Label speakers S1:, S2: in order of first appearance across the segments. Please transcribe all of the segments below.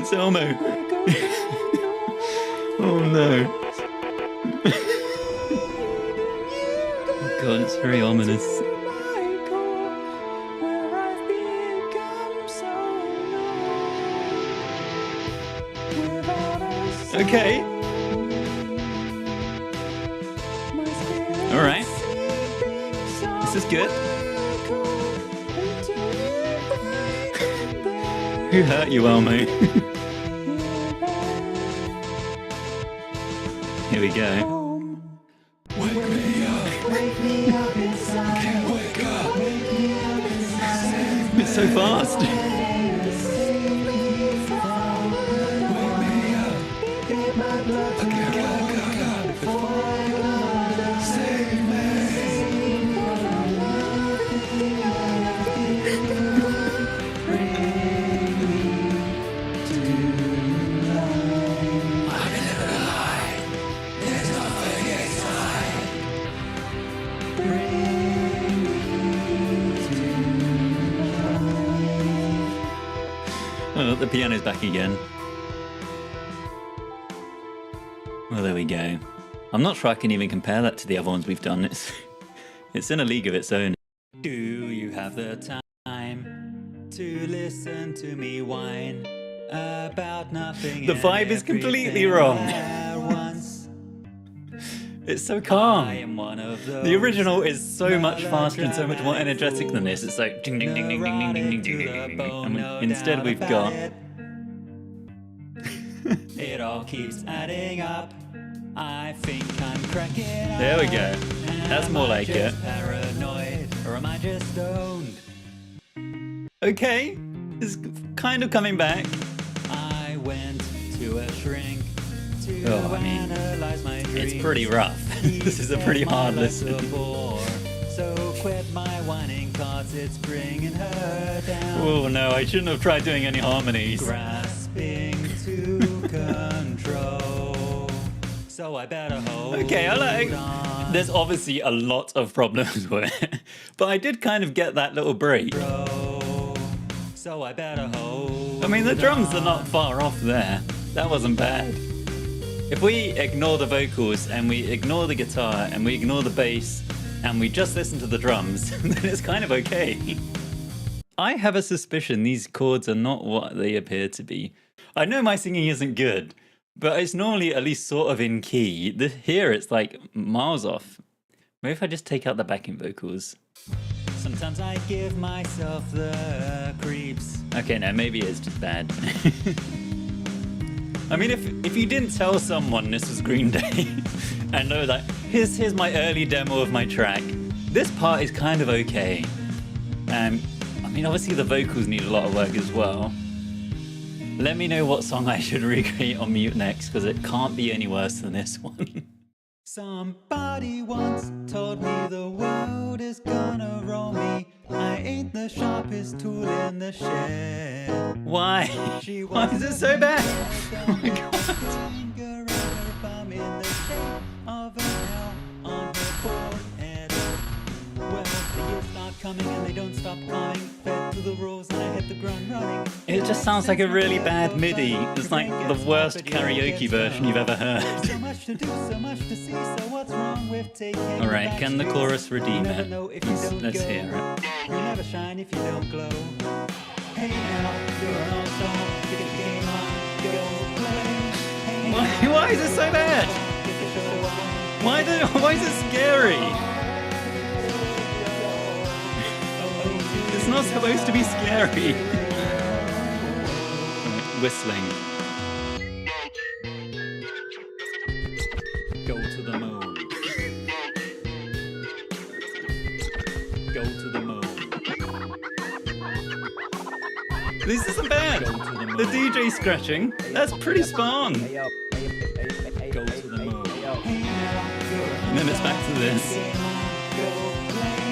S1: It's Elmo. Oh no. Oh god, it's very ominous. Okay. Alright. This is good. Who hurt you, Elmo? Here we go.
S2: Wake me up inside. Can't wake up.
S1: It's so fast. Oh, the piano's back again. Well, there we go. I'm not sure I can even compare that to the other ones we've done. It's in a league of its own. Do you have the time to listen to me whine about nothing? The vibe is completely wrong. It's so calm. The original is so much faster and so much more energetic than this. It's like ding ding ding ding ding ding ding ding ding ding. And instead we've got it all keeps adding up. I think I'm cracking up. There we go. That's more like it. Paranoid, or am I just stoned? Okay, it's kind of coming back. I went to a shrink to analyze my dreams. It's pretty rough. This is a pretty hard listen. So quit my whining cause it's bringing her down. Oh no, I shouldn't have tried doing any harmonies. Grasping to control. So I better hold. Okay, I like. There's obviously a lot of problems with it, but I did kind of get that little break. So I better hold. I mean, the drums are not far off there. That wasn't bad. If we ignore the vocals and we ignore the guitar and we ignore the bass and we just listen to the drums, then it's kind of okay. I have a suspicion these chords are not what they appear to be. I know my singing isn't good, but it's normally at least sort of in key. Here it's like miles off. Maybe if I just take out the backing vocals. Sometimes I give myself the creeps. Okay, no, maybe it's just bad. I mean, if you didn't tell someone this was Green Day and know that here's my early demo of my track, this part is kind of okay. I mean, obviously the vocals need a lot of work as well. Let me know what song I should recreate on mute next, because it can't be any worse than this one. Somebody once told me the world is gonna roll me. I ain't the sharpest tool in the shed. Why? Why is it so bad? Oh my god. It just sounds like a really bad MIDI. It's like the worst karaoke version you've ever heard. Alright, can the chorus redeem it? Let's hear it. You never shine if you don't glow. Hey now, you're an all-star. Pick a game on, go play. Why is it so bad? Why is it scary? It's not supposed to be scary. Whistling. Go to the moon. Go to the moon. This isn't bad. The DJ scratching, that's pretty spawn. Go to the moon. And then it's back to this.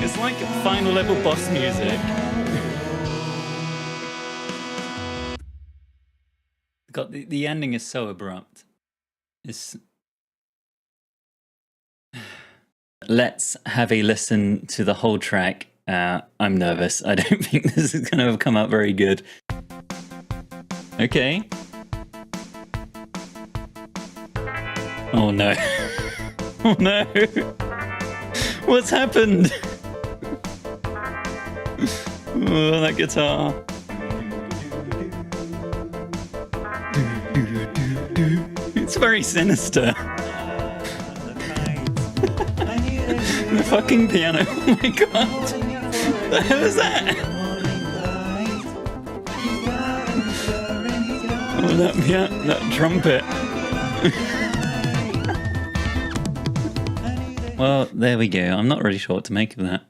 S1: It's like final level boss music. God, the ending is so abrupt. Let's have a listen to the whole track. I'm nervous. I don't think this is going to come out very good. Okay. Oh no. Oh no. What's happened? Oh, that guitar. It's very sinister. The fucking piano. Oh my god. What the hell is that? Oh, that trumpet. Well, there we go. I'm not really sure what to make of that.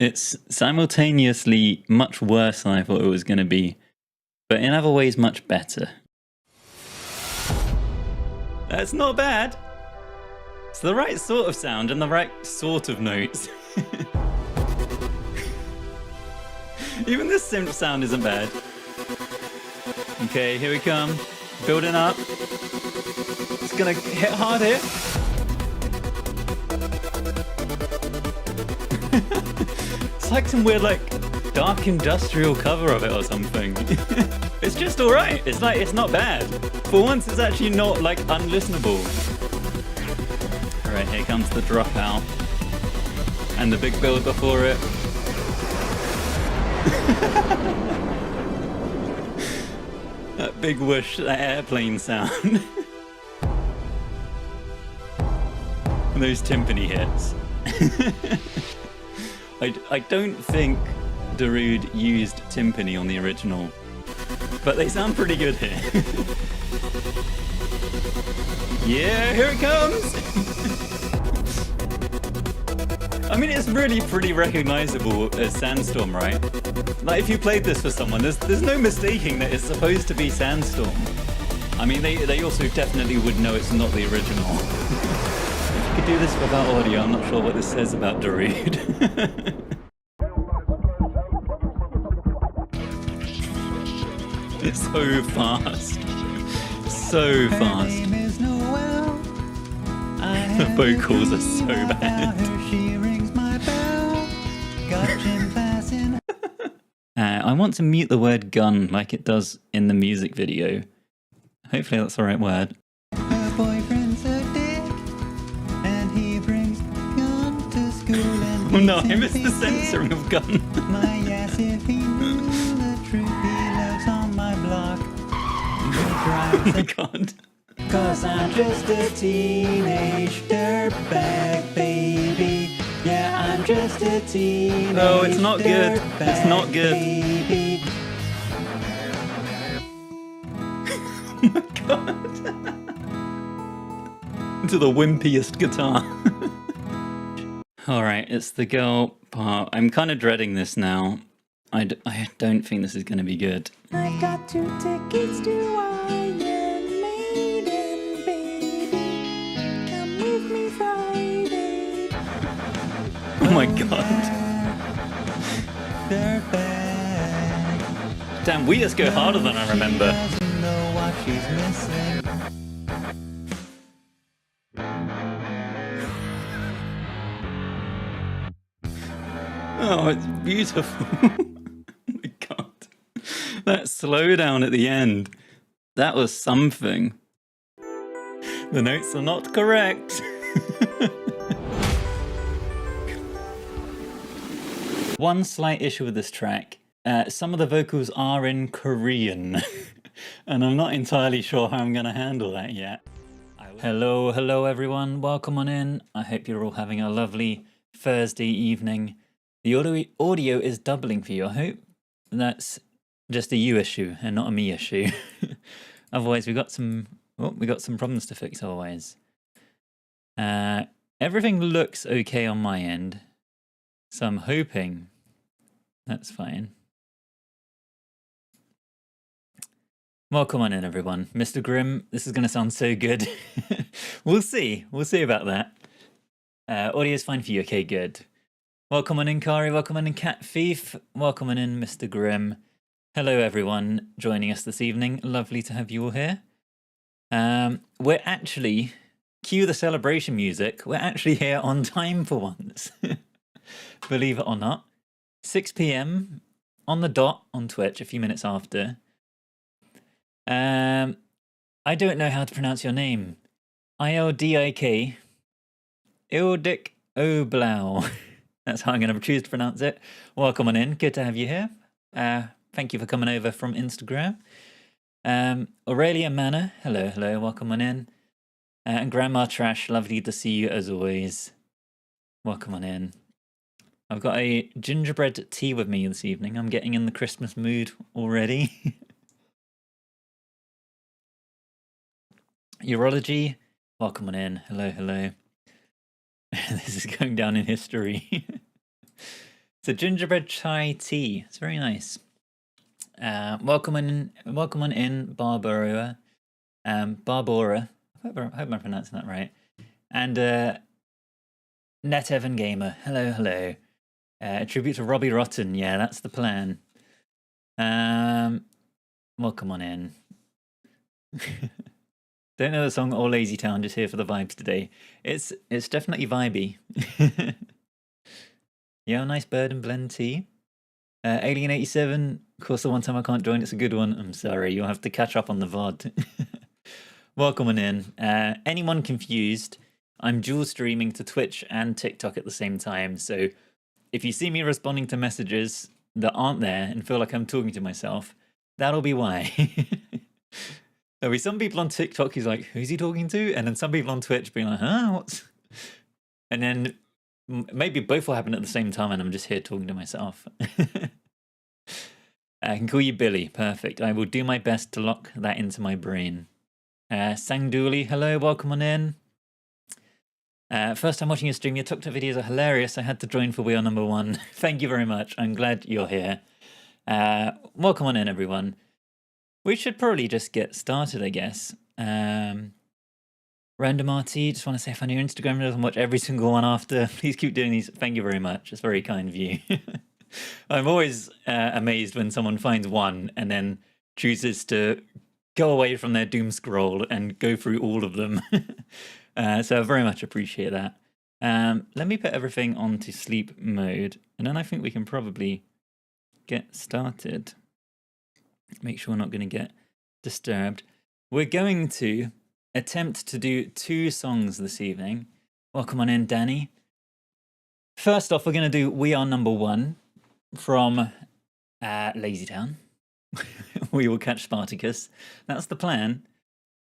S1: It's simultaneously much worse than I thought it was going to be, but in other ways much better. That's not bad. It's the right sort of sound and the right sort of notes. Even this synth sound isn't bad. Okay, here we come. Building up. It's gonna hit hard here. It's like some weird, like, dark industrial cover of it or something. It's just alright. It's like, it's not bad. For once, it's actually not, like, unlistenable. Alright, here comes the dropout. And the big build before it. That big whoosh, that airplane sound. Those timpani hits. I don't think Darude used timpani on the original, but they sound pretty good here. Yeah, here it comes! I mean, it's really pretty recognizable as Sandstorm, right? Like, if you played this for someone, there's no mistaking that it's supposed to be Sandstorm. I mean, they also definitely would know it's not the original. If you could do this without audio, I'm not sure what this says about Darude. It's so fast. So fast. The vocals are so bad. I want to mute the word gun like it does in the music video. Hopefully that's the right word.
S2: Her boyfriend's a dick, and he brings gun to school and
S1: Oh no, I missed the censoring of gun.
S2: my ass if he knew the truth, he lives on my block.
S1: Oh my god.
S2: Cause I'm just a teenage dirtbag baby. Yeah, I'm just a teenage
S1: No, it's not good. It's not good.
S2: baby.
S1: Oh my god. To the wimpiest guitar. Alright, it's the girl part. I'm kind of dreading this now. I don't think this is going to be good.
S2: I got 2 tickets to Iron Maiden, baby. Come with me Friday.
S1: Oh my god.
S2: Dirtbag.
S1: Damn, we just go harder than I remember.
S2: Doesn't know what she's missing.
S1: Oh, it's beautiful. Oh my god. That slowdown at the end. That was something. The notes are not correct. One slight issue with this track. Some of the vocals are in Korean. And I'm not entirely sure how I'm going to handle that yet. Hello everyone. Welcome on in. I hope you're all having a lovely Thursday evening. The audio is doubling for you. I hope that's just a you issue and not a me issue. Otherwise, we got some problems to fix. Otherwise, everything looks okay on my end, so I'm hoping that's fine. Welcome on in, everyone. Mr. Grimm, this is going to sound so good. We'll see. We'll see about that. Audio's fine for you. Okay, good. Welcome on in, Kari. Welcome on in, Cat Thief. Welcome on in, Mr. Grimm. Hello, everyone joining us this evening. Lovely to have you all here. We're actually, cue the celebration music, we're actually here on time for once. Believe it or not. 6 p.m. on the dot on Twitch, a few minutes after. I don't know how to pronounce your name. ILDIK. Ildik Oblau. That's how I'm going to choose to pronounce it. Welcome on in. Good to have you here. Thank you for coming over from Instagram. Aurelia Manor. Hello, hello. Welcome on in. And Grandma Trash. Lovely to see you as always. Welcome on in. I've got a gingerbread tea with me this evening. I'm getting in the Christmas mood already. Urology. Welcome on in. Hello, hello. This is going down in history. It's a gingerbread chai tea. It's very nice. Welcome on in, Barbara. Barbara. I hope I'm pronouncing that right. And Net Evan Gamer. Hello, hello. A tribute to Robbie Rotten. Yeah, that's the plan. Welcome on in. Don't know the song or Lazy Town, just here for the vibes today. It's definitely vibey. Yeah, nice bird and blend tea. Alien 87, of course the one time I can't join, it's a good one. I'm sorry, you'll have to catch up on the VOD. Welcome on in. Anyone confused, I'm dual streaming to Twitch and TikTok at the same time, so if you see me responding to messages that aren't there and feel like I'm talking to myself, that'll be why. There'll be some people on TikTok who's like, who's he talking to? And then some people on Twitch being like, huh, what's... And then maybe both will happen at the same time and I'm just here talking to myself. I can call you Billy. Perfect. I will do my best to lock that into my brain. Sangdooli, hello, welcome on in. First time watching your stream, your TikTok videos are hilarious. I had to join for We Are Number One. Thank you very much. I'm glad you're here. Welcome on in, everyone. We should probably just get started, I guess. Random RT, just want to say if on your Instagram doesn't watch every single one after, please keep doing these. Thank you very much. It's very kind of you. I'm always amazed when someone finds one and then chooses to go away from their doom scroll and go through all of them. So I very much appreciate that. Let me put everything onto sleep mode, and then I think we can probably get started. Make sure we're not going to get disturbed. We're going to attempt to do 2 songs this evening. Welcome on in, Danny. First off, we're going to do We Are Number One from Lazy Town. We will catch Spartacus. That's the plan.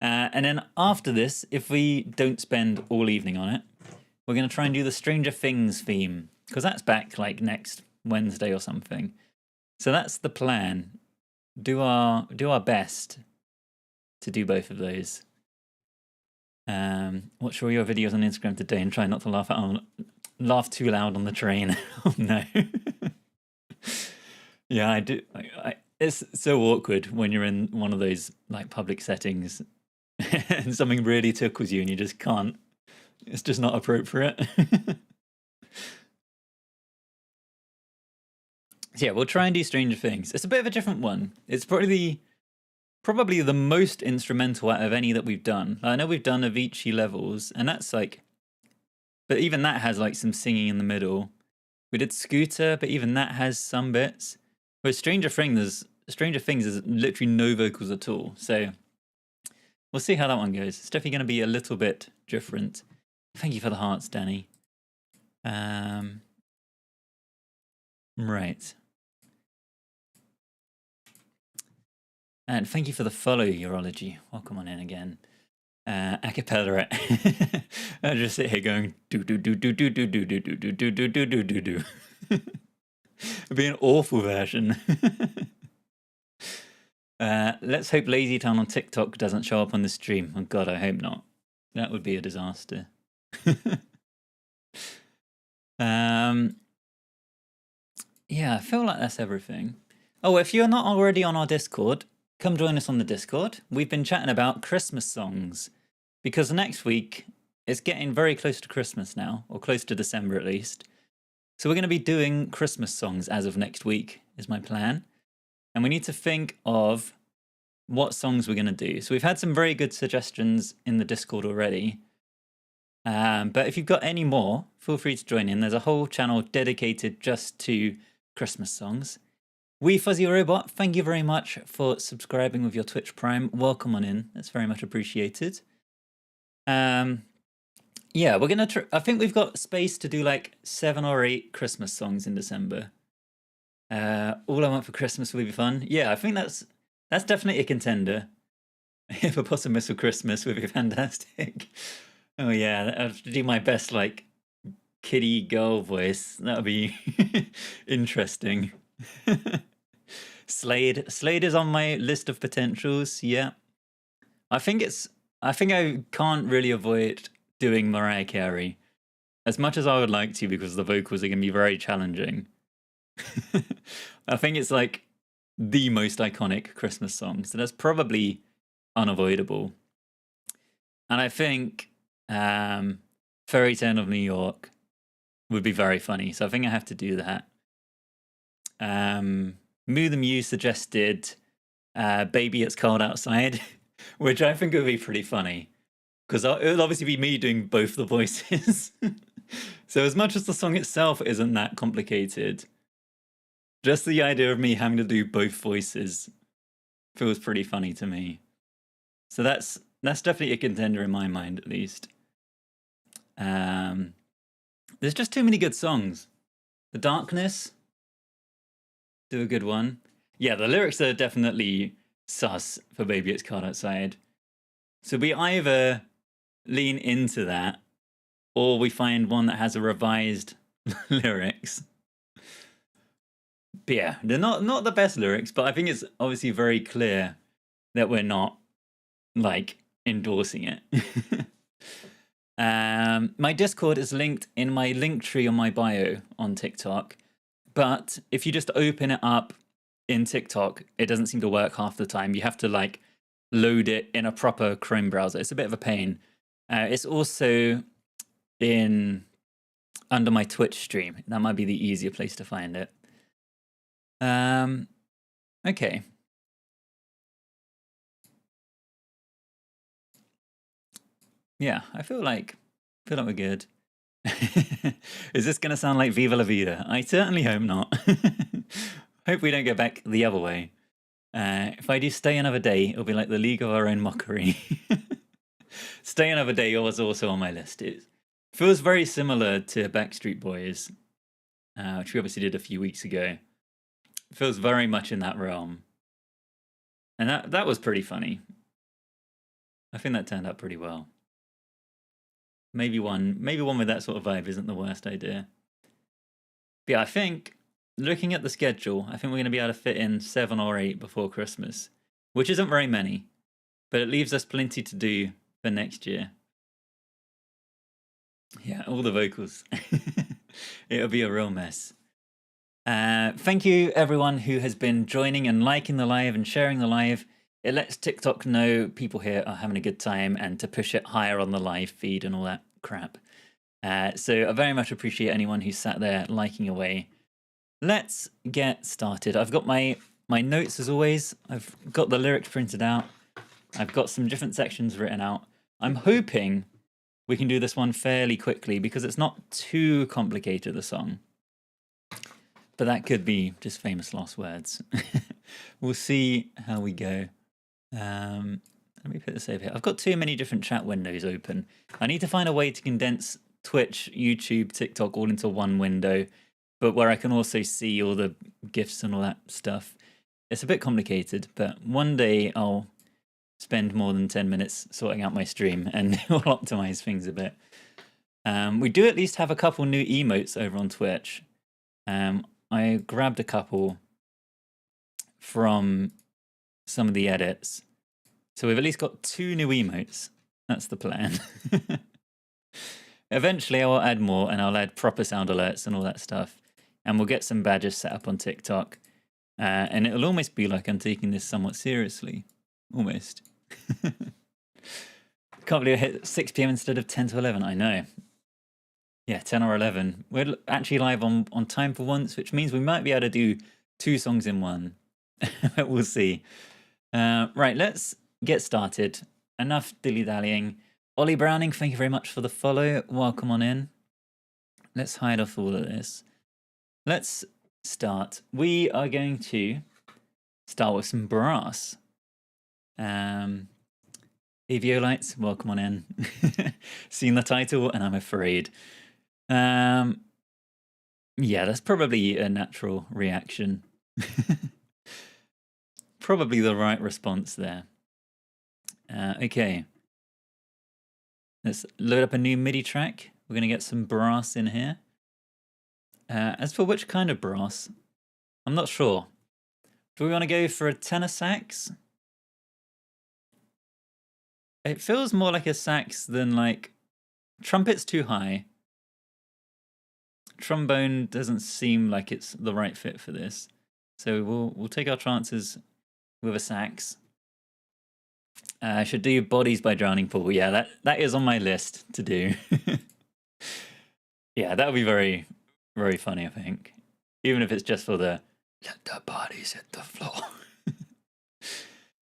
S1: And then after this, if we don't spend all evening on it, we're going to try and do the Stranger Things theme, because that's back like next Wednesday or something. So that's the plan. Do our best to do both of those. Watch all your videos on Instagram today and try not to laugh too loud on the train. Oh no. Yeah, I do. It's so awkward when you're in one of those like public settings and something really tickles you and you just can't. It's just not appropriate. So yeah, we'll try and do Stranger Things. It's a bit of a different one. It's probably the most instrumental out of any that we've done. I know we've done Avicii Levels, and that's like... But even that has like some singing in the middle. We did Scooter, but even that has some bits. Whereas Stranger Things is literally no vocals at all. So we'll see how that one goes. It's definitely going to be a little bit different. Thank you for the hearts, Danny. Right. And thank you for the follow, Urology. Welcome on in again. Acapella. I just sit here going do do do do do do do do do do do do do do do do. It'd be an awful version. Let's hope Lazy Town on TikTok doesn't show up on the stream. Oh God, I hope not. That would be a disaster. Yeah, I feel like that's everything. Oh, if you're not already on our Discord, come join us on the Discord. We've been chatting about Christmas songs because next week it's getting very close to Christmas now, or close to December at least. So we're going to be doing Christmas songs as of next week is my plan. And we need to think of what songs we're going to do. So we've had some very good suggestions in the Discord already. But if you've got any more, feel free to join in. There's a whole channel dedicated just to Christmas songs. Wee Fuzzy Robot, thank you very much for subscribing with your Twitch Prime. Welcome on in. That's very much appreciated. Yeah, we're gonna. I think we've got space to do like 7 or 8 Christmas songs in December. All I Want for Christmas will be fun. Yeah, I think that's definitely a contender. If a Possum Whistle Christmas would be fantastic. Oh yeah, I'll have to do my best like kitty girl voice. That would be interesting. Slade is on my list of potentials. Yeah, I think I can't really avoid doing Mariah Carey as much as I would like to because the vocals are going to be very challenging. I think it's like the most iconic Christmas song, so that's probably unavoidable. And I think Fairy Tale of New York would be very funny, so I think I have to do that. Moo the Mew suggested Baby It's Cold Outside, which I think would be pretty funny, because it would obviously be me doing both the voices. So as much as the song itself isn't that complicated, just the idea of me having to do both voices feels pretty funny to me. So that's definitely a contender in my mind, at least. There's just too many good songs. The Darkness, do a good one. Yeah, the lyrics are definitely sus for Baby It's Cold Outside. So we either lean into that or we find one that has a revised lyrics. But yeah, they're not the best lyrics, but I think it's obviously very clear that we're not like endorsing it. My Discord is linked in my link tree on my bio on TikTok, but if you just open it up in TikTok, it doesn't seem to work half the time. You have to like load it in a proper Chrome browser. It's a bit of a pain. It's also in under my Twitch stream. That might be the easier place to find it. Okay. Yeah, I feel like we're good. Is this gonna sound like Viva La Vida? I certainly hope not. Hope we don't go back the other way. If I do Stay Another Day, it'll be like the League of Our Own Mockery. Stay Another Day was also on my list. It feels very similar to Backstreet Boys, which we obviously did a few weeks ago. It feels very much in that realm. And that was pretty funny. I think that turned out pretty well. Maybe one with that sort of vibe isn't the worst idea. But yeah, I think looking at the schedule, I think we're going to be able to fit in 7 or 8 before Christmas, which isn't very many, but it leaves us plenty to do for next year. Yeah, all the vocals. It'll be a real mess. Thank you everyone who has been joining and liking the live and sharing the live. It lets TikTok know people here are having a good time and to push it higher on the live feed and all that crap. So I very much appreciate anyone who sat there liking away. Let's get started. I've got my notes as always. I've got the lyrics printed out. I've got some different sections written out. I'm hoping we can do this one fairly quickly because it's not too complicated, the song. But that could be just famous last words. We'll see how we go. Let me put this over here. I've got too many different chat windows open. I need to find a way to condense Twitch, YouTube, TikTok all into one window, but where I can also see all the GIFs and all that stuff. It's a bit complicated, but one day I'll spend more than 10 minutes sorting out my stream and we'll optimize things a bit. We do at least have a couple new emotes over on Twitch. I grabbed a couple from some of the edits. So we've at least got 2 new emotes. That's the plan. Eventually I will add more and I'll add proper sound alerts and all that stuff. And we'll get some badges set up on TikTok. And it'll almost be like I'm taking this somewhat seriously. Almost. Can't believe I hit 6 p.m. instead of 10 to 11. I know. Yeah, 10 or 11. We're actually live on time for once, which means we might be able to do 2 songs in one. We'll see. Right, let's get started. Enough dilly-dallying. Ollie Browning, thank you very much for the follow. Welcome on in. Let's hide off all of this. Let's start. We are going to start with some brass. Aviolites, welcome on in. Seen the title and I'm afraid. Yeah, that's probably a natural reaction. Probably the right response there. Okay. Let's load up a new MIDI track. We're going to get some brass in here. As for which kind of brass, I'm not sure. Do we want to go for a tenor sax? It feels more like a sax than like... Trumpet's too high. Trombone doesn't seem like it's the right fit for this. So we'll take our chances with a sax. I should do Bodies by Drowning Pool. Yeah, that is on my list to do. Yeah, that would be very, very funny, I think. Even if it's just for the let the bodies hit the floor.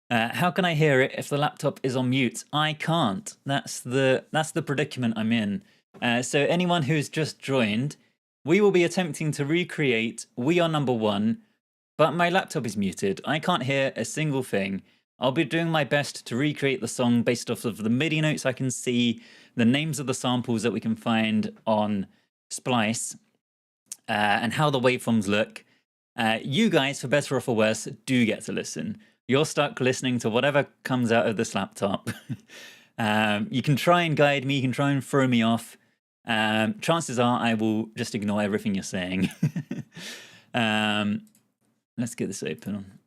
S1: How can I hear it if the laptop is on mute? I can't. That's the predicament I'm in. So anyone who's just joined, we will be attempting to recreate We Are Number One, but my laptop is muted. I can't hear a single thing. I'll be doing my best to recreate the song based off of the MIDI notes I can see, the names of the samples that we can find on Splice, and how the waveforms look. You guys, for better or for worse, do get to listen. You're stuck listening to whatever comes out of this laptop. You can try and guide me, you can try and throw me off. Chances are I will just ignore everything you're saying. Let's get this open.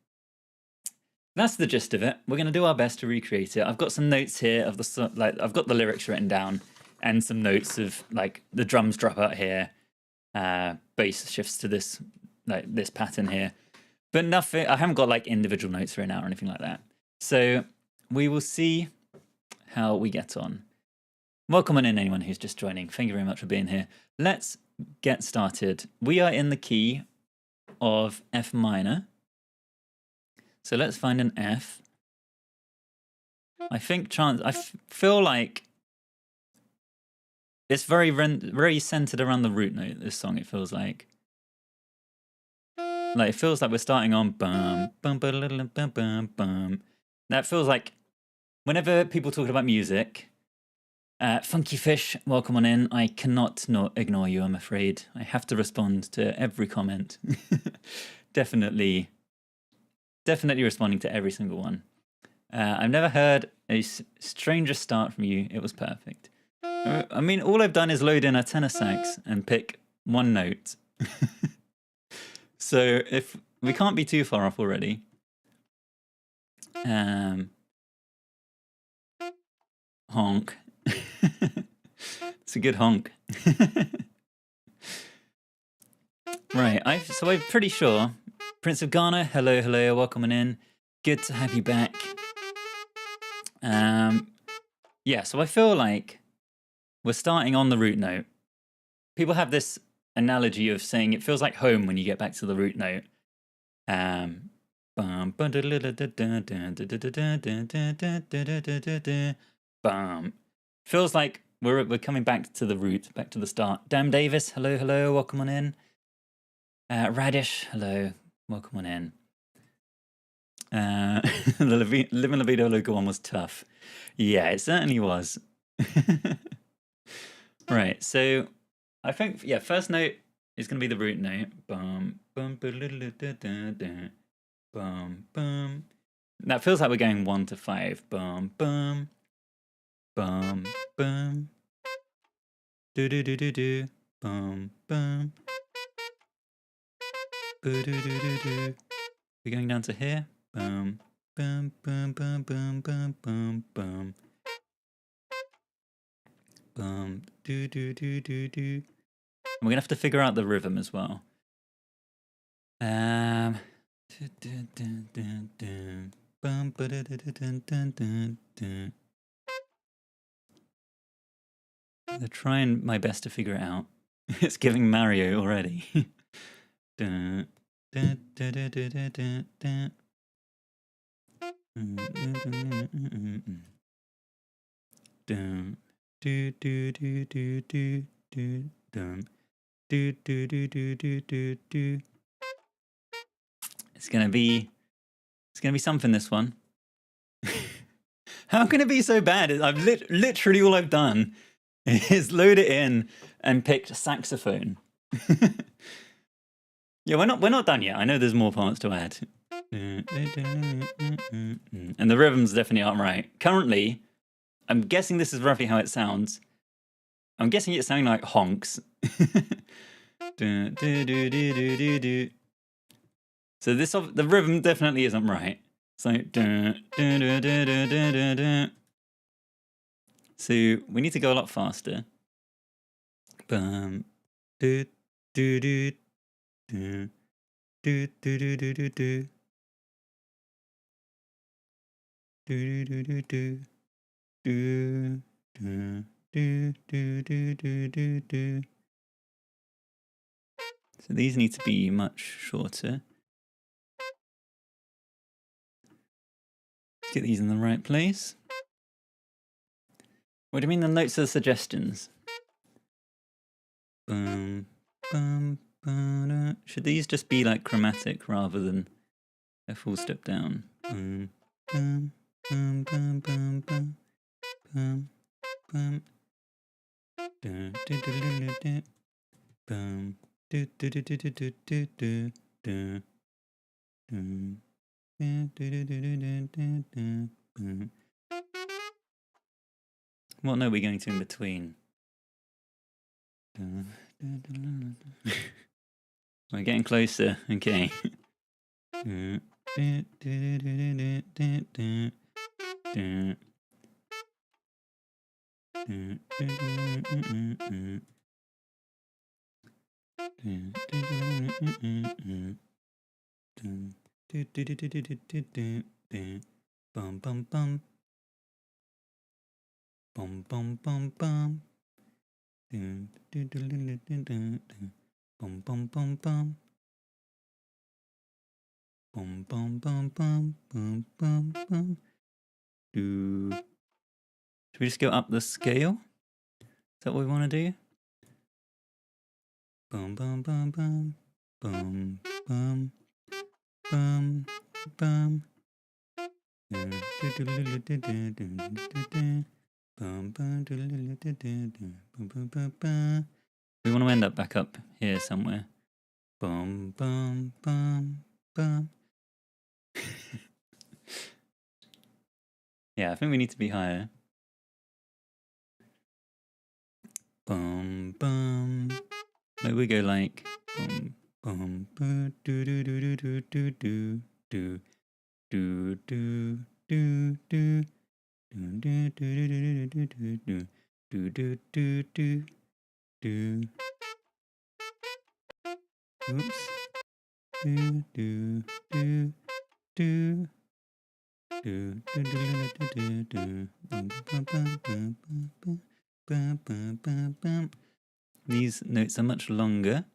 S1: That's the gist of it. We're going to do our best to recreate it. I've got some notes here of the I've got the lyrics written down and some notes of like the drums drop out here, bass shifts to this pattern here, but nothing. I haven't got like individual notes written out or anything like that. So we will see how we get on. Welcome on in, anyone who's just joining. Thank you very much for being here. Let's get started. We are in the key of F minor. So let's find an F. I think I feel like it's very centered around the root note, this song, it feels like. Like, it feels like we're starting on bum, bum, bum, bum, bum, bum. That feels like whenever people talk about music, Funky Fish, welcome on in. I cannot not ignore you, I'm afraid. I have to respond to every comment. Definitely responding to every single one. I've never heard a stranger start from you. It was perfect. I mean, all I've done is load in a tenor sax and pick one note. So if we can't be too far off already. Honk. It's a good honk. Right, so I'm pretty sure. Prince of Ghana, hello, welcome on in. Good to have you back. Yeah, so I feel like we're starting on the root note. People have this analogy of saying it feels like home when you get back to the root note. Feels like we're coming back to the root, back to the start. Damn Davis, hello, welcome on in. Radish, hello, welcome on in. The Living La Vida Loca one was tough. Yeah, it certainly was. Right, so I think, yeah, first note is going to be the root note. Bum, bum, bum, bum. That feels like we're going 1 to 5. Bum, bum, bum, bum. Do do do do do. Bum, bum. Boo do do do do. We're going down to here. Bum, bum, bum, bum, bum, bum, bum, bum. Bum, do do do do do. And we're gonna have to figure out the rhythm as well. They're trying my best to figure it out. It's giving Mario already. It's gonna be something, this one. How can it be so bad? I've literally all I've done is load it in and picked saxophone. Yeah, we're not done yet. I know there's more parts to add. And the rhythms definitely aren't right. Currently, I'm guessing this is roughly how it sounds. I'm guessing it's sounding like honks. So the rhythm definitely isn't right. So we need to go a lot faster. So these need to be much shorter. Let's get these in the right place. What do you mean the notes are suggestions? Should these just be like chromatic rather than a full step down? What note are we going to in between? We're getting closer, okay. Bum bum bum. Bum bum bum bum. Bum bum bum bum. Bum bum bum bum bum bum bum. Should we just go up the scale? Is that what we want to do? Bum bum bum bum. Bum bum bum bum. We want to end up back up here somewhere. Bum bum bum bum. Yeah, I think we need to be higher. Bum bum. Maybe we go like bum bum do do do do do do do do do do do do. Oops. These notes are much longer.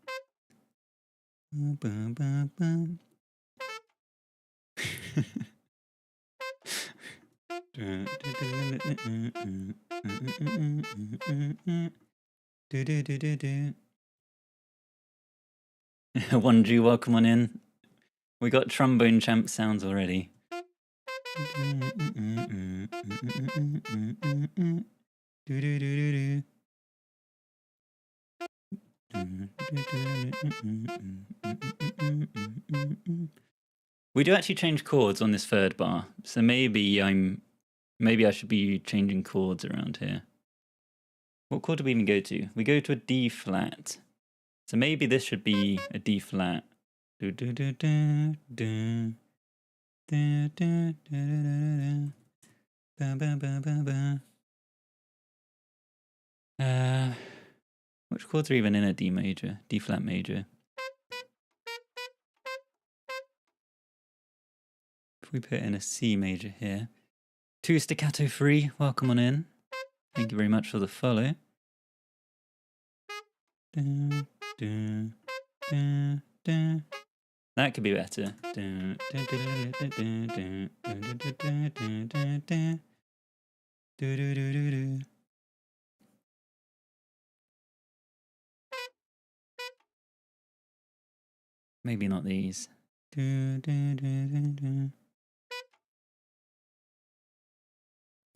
S1: Wonju, welcome on in. We got trombone champ sounds already. We do actually change chords on this third bar, so maybe I should be changing chords around here. What chord do we even go to? We go to a D flat. So maybe this should be a D flat. Which chords are even in a D major? D flat major. If we put in a C major here. 2 staccato free, welcome on in. Thank you very much for the follow. That could be better. Maybe not these. I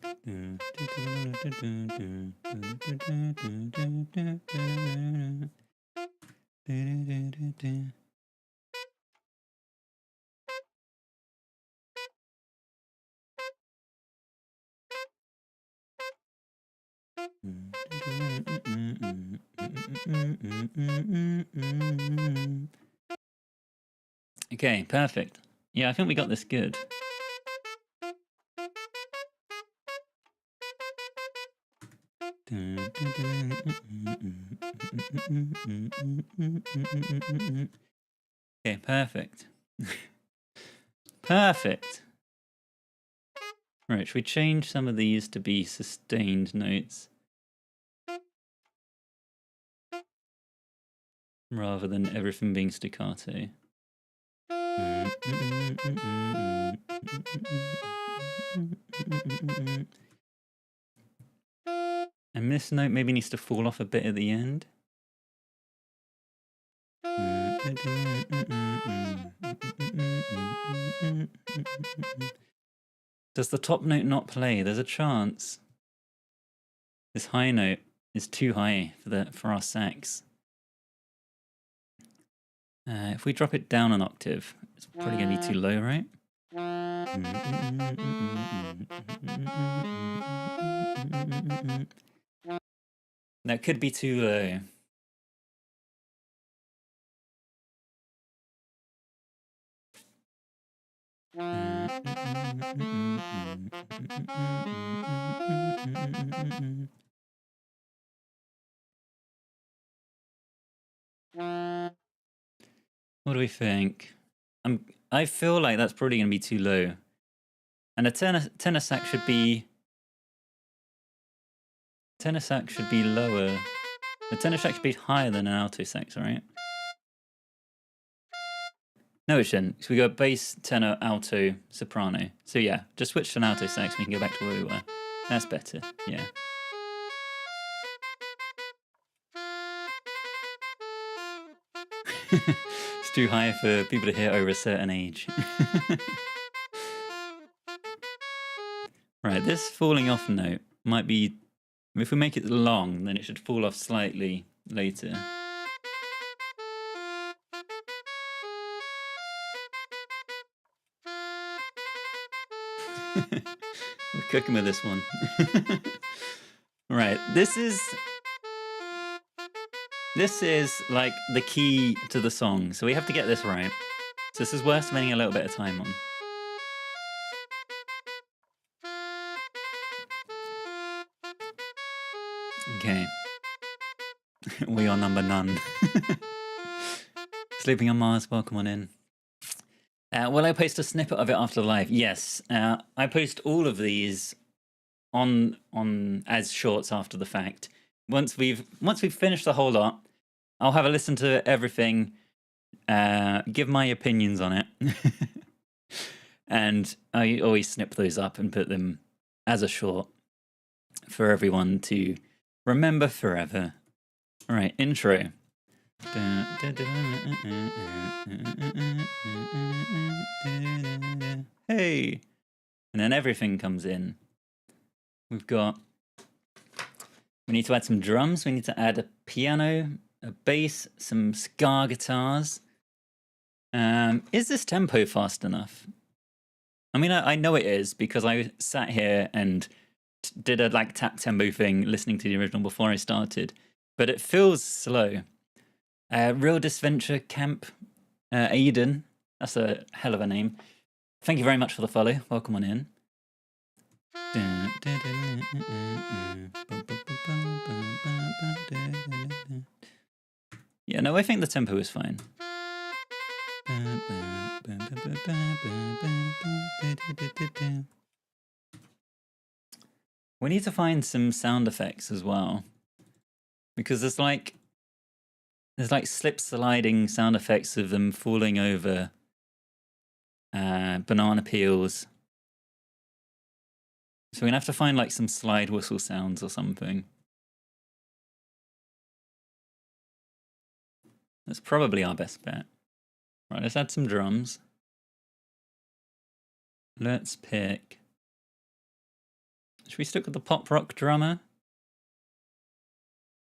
S1: Okay, perfect. Yeah, I think we got this good. Okay, perfect. Perfect. Right, should we change some of these to be sustained notes rather than everything being staccato? And this note maybe needs to fall off a bit at the end. Does the top note not play? There's a chance this high note is too high for our sax. If we drop it down an octave, it's probably going to be too low, right? That could be too low. What do we think? I feel like that's probably going to be too low. And a tenor sax should be lower. The tenor sax should be higher than an alto sax, right? No, it shouldn't. So we go bass, tenor, alto, soprano. So yeah, just switch to an alto sax and we can go back to where we were. That's better, yeah. It's too high for people to hear over a certain age. Right, this falling off note might be... If we make it long, then it should fall off slightly later. We're cooking with this one. Right, this is like the key to the song, so we have to get this right. So this is worth spending a little bit of time on. Okay. We are number none. Sleeping on Mars, welcome on in. Will I post a snippet of it after the live? Yes. I post all of these on as shorts after the fact. Once we've finished the whole lot, I'll have a listen to everything, give my opinions on it, and I always snip those up and put them as a short for everyone to remember forever. All right, intro. Hey, and then everything comes in. We need to add some drums. We need to add a piano, a bass, some ska guitars. Is this tempo fast enough? I mean, I know it is because I sat here and did a like tap tempo thing listening to the original before I started, but it feels slow. Real Disventure Camp, Aiden, that's a hell of a name. Thank you very much for the follow. Welcome on in. Yeah, no, I think the tempo is fine. We need to find some sound effects as well, because there's like slip sliding sound effects of them falling over banana peels. So we're gonna have to find like some slide whistle sounds or something. That's probably our best bet. Right, let's add some drums. Let's pick Should we stick with the pop rock drummer?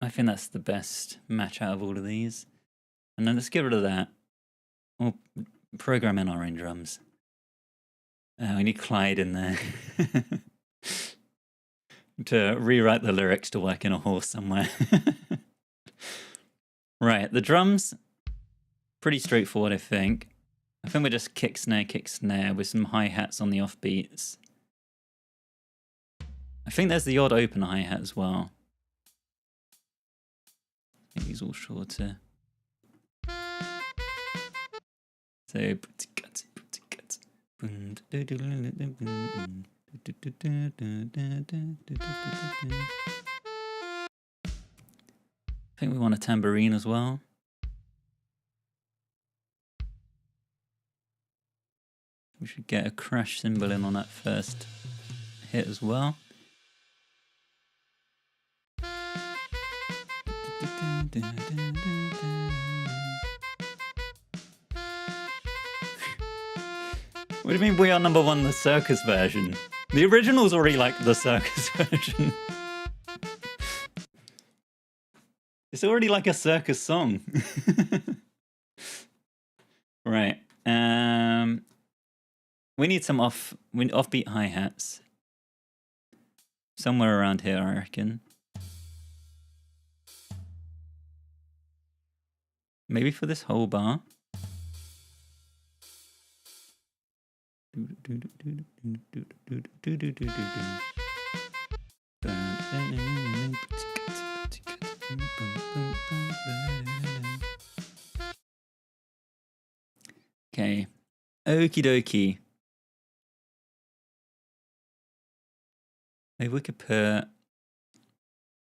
S1: I think that's the best match out of all of these. And then let's get rid of that. We'll program in our own drums. We need Clyde in there. To rewrite the lyrics to work in a horse somewhere. Right, the drums, pretty straightforward, I think. I think we're just kick, snare with some hi-hats on the offbeats. I think there's the odd open hi-hat as well. I think he's all shorter. So, I think we want a tambourine as well. We should get a crash cymbal in on that first hit as well. What do you mean we are number one, the circus version? The original's already like the circus version. It's already like a circus song. Right. We need some offbeat hi-hats. Somewhere around here, I reckon. Maybe for this whole bar. Okay. Okie dokie. Maybe we could put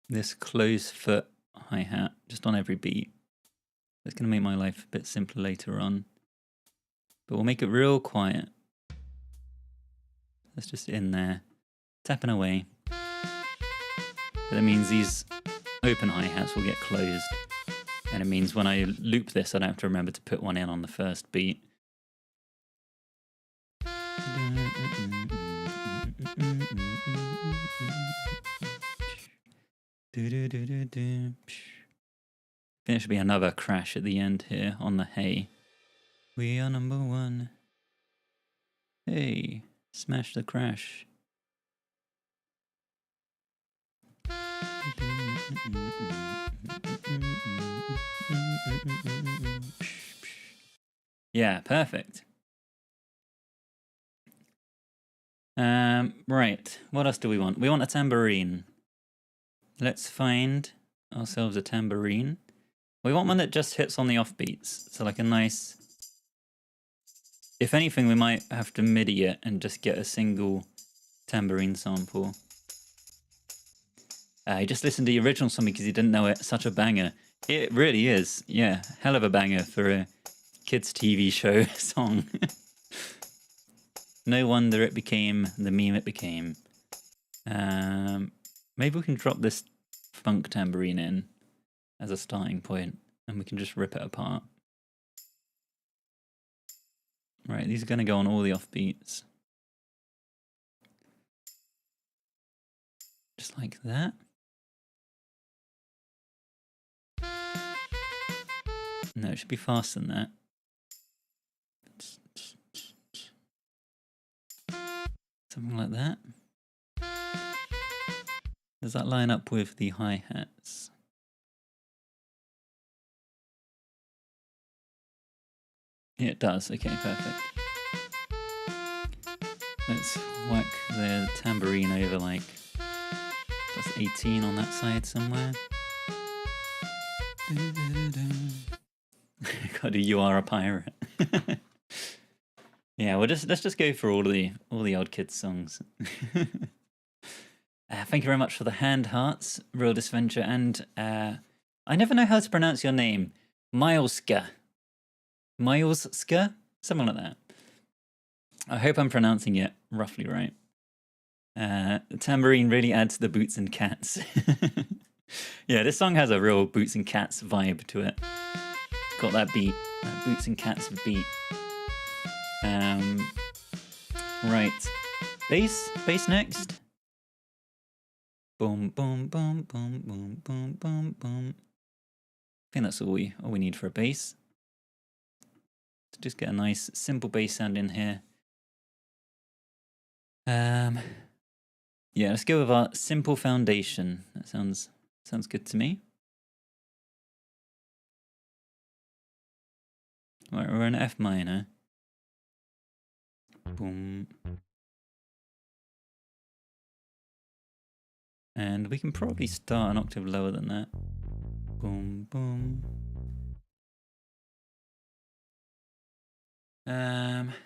S1: this closed foot hi-hat just on every beat. That's going to make my life a bit simpler later on. But we'll make it real quiet. That's just in there, tapping away. But that means these open hi-hats will get closed. And it means when I loop this, I don't have to remember to put one in on the first beat. I think there should be another crash at the end here on the hey. We are number one. Hey, smash the crash. Yeah, perfect. Right, what else do we want? We want a tambourine. Let's find ourselves a tambourine. We want one that just hits on the offbeats. So like a nice... If anything, we might have to MIDI it and just get a single tambourine sample. He just listened to the original song because he didn't know it. Such a banger. It really is. Yeah, hell of a banger for a kids' TV show song. No wonder it became the meme it became. Maybe we can drop this funk tambourine in as a starting point and we can just rip it apart. Right, these are going to go on all the offbeats. Just like that. No, it should be faster than that. Something like that. Does that line up with the hi-hats? Yeah, it does. Okay, perfect. Let's whack the tambourine over like plus 18 on that side somewhere. God, you are a pirate. Yeah, let's just go for all the old kids songs. Thank you very much for the hand hearts, Real Disventure, and I never know how to pronounce your name, Mileska. Mileska? Something like that. I hope I'm pronouncing it roughly right. The tambourine really adds to the boots and cats. Yeah, this song has a real boots and cats vibe to it. It's got that beat, that boots and cats beat. Right. Bass next. Boom, boom, boom, boom, boom, boom, boom, boom. I think that's all we need for a bass. So just get a nice simple bass sound in here. Yeah, let's go with our simple foundation. That sounds good to me. Right, we're in F minor. Boom. And we can probably start an octave lower than that. Boom, boom.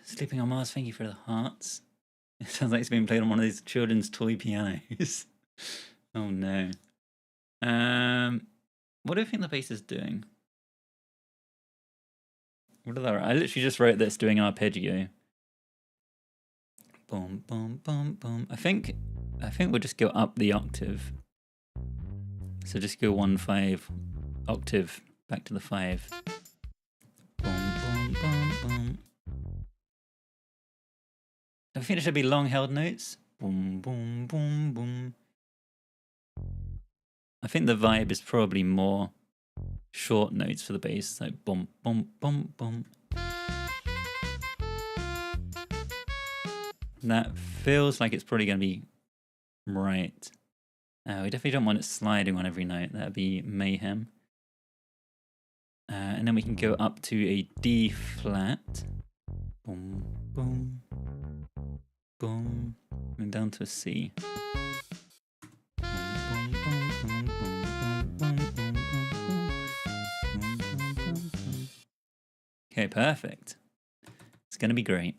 S1: Sleeping on Mars, thank you for the hearts. It sounds like it's being played on one of these children's toy pianos. Oh no. What do you think the bass is doing? What are they? I literally just wrote this doing an arpeggio. Boom, boom, boom, boom. I think we'll just go up the octave. So just go 1 5 octave back to the 5. Boom, boom, boom, boom. I think it should be long held notes. Boom, boom, boom, boom. I think the vibe is probably more short notes for the bass, like boom, boom, boom, boom. That feels like it's probably going to be right. We definitely don't want it sliding on every note. That'd be mayhem. And then we can go up to a D flat. Boom, boom, boom. And down to a C. Okay, perfect. It's going to be great.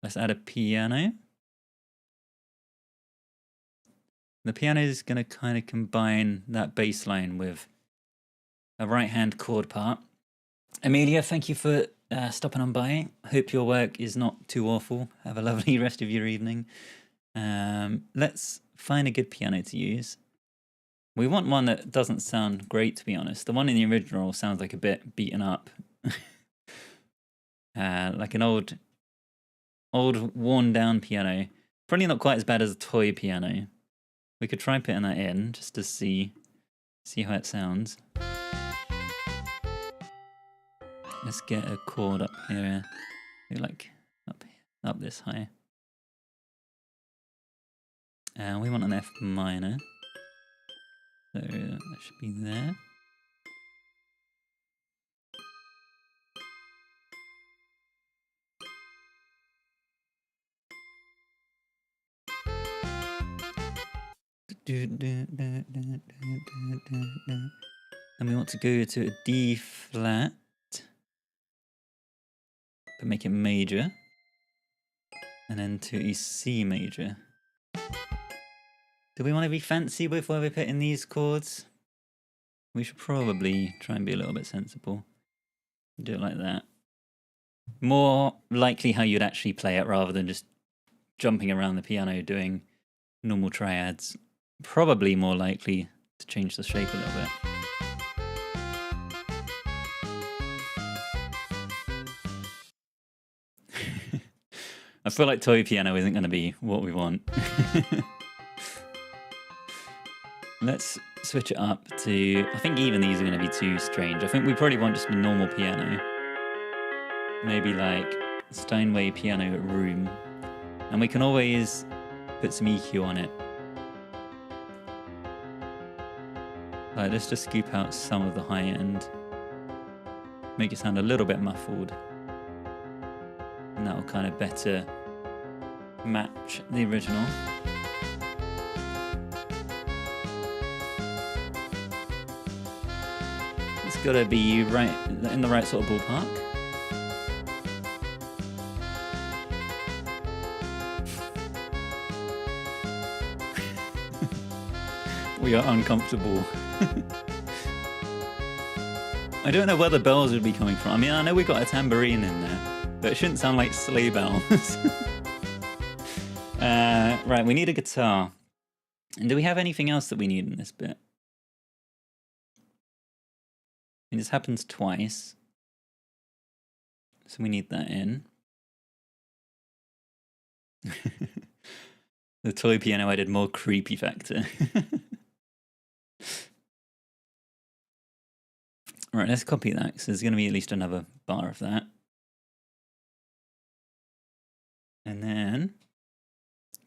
S1: Let's add a piano. The piano is going to kind of combine that bass line with a right-hand chord part. Amelia, thank you for stopping on by. Hope your work is not too awful. Have a lovely rest of your evening. Let's find a good piano to use. We want one that doesn't sound great, to be honest. The one in the original sounds like a bit beaten up. Like an old worn down piano. Probably not quite as bad as a toy piano. We could try putting that in just to see how it sounds. Let's get a chord up here, like up this high. And we want an F minor. So that should be there. And we want to go to a D flat, but make it major, and then to a C major. Do we want to be fancy with where we're putting these chords? We should probably try and be a little bit sensible. Do it like that. More likely how you'd actually play it rather than just jumping around the piano doing normal triads. Probably more likely to change the shape a little bit. I feel like toy piano isn't going to be what we want. Let's switch it up to... I think even these are going to be too strange. I think we probably want just a normal piano. Maybe like Steinway piano room. And we can always put some EQ on it. Right, let's just scoop out some of the high end. Make it sound a little bit muffled. And that'll kind of better match the original. It's got to be right in the right sort of ballpark. We are uncomfortable. I don't know where the bells would be coming from. I mean, I know we got a tambourine in there, but it shouldn't sound like sleigh bells. Right, we need a guitar. And do we have anything else that we need in this bit? I mean, this happens twice. So we need that in. The toy piano added more creepy factor. All right, let's copy that because there's going to be at least another bar of that. And then,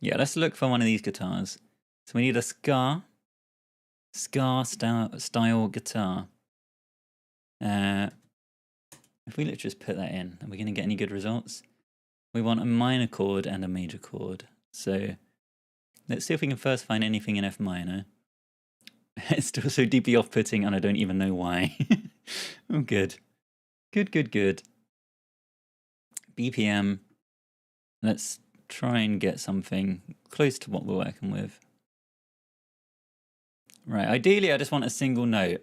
S1: yeah, let's look for one of these guitars. So we need a ska style guitar. If we let's just put that in, are we going to get any good results? We want a minor chord and a major chord. So let's see if we can first find anything in F minor. It's still so deeply off-putting and I don't even know why. Oh, good. Good. BPM. Let's try and get something close to what we're working with. Right, ideally I just want a single note.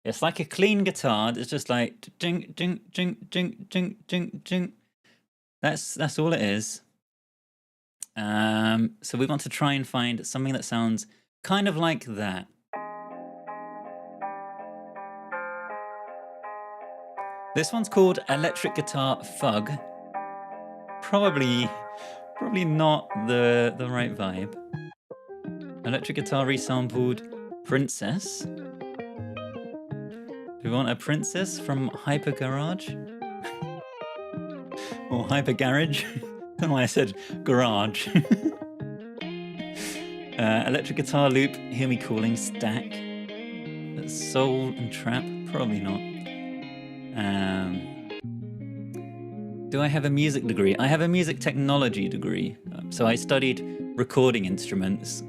S1: It's like a clean guitar that's just like ding, ding, ding, ding, ding, ding, ding. That's all it is. So we want to try and find something that sounds kind of like that. This one's called Electric Guitar Fug. Probably not the right vibe. Electric guitar resampled Princess. Do we want a princess from Hyper Garage? Or Hyper Garage? I don't know why I said garage. Electric guitar loop, Hear Me Calling, Stack. Soul and Trap? Probably not. Do I have a music degree? I have a music technology degree. So I studied recording instruments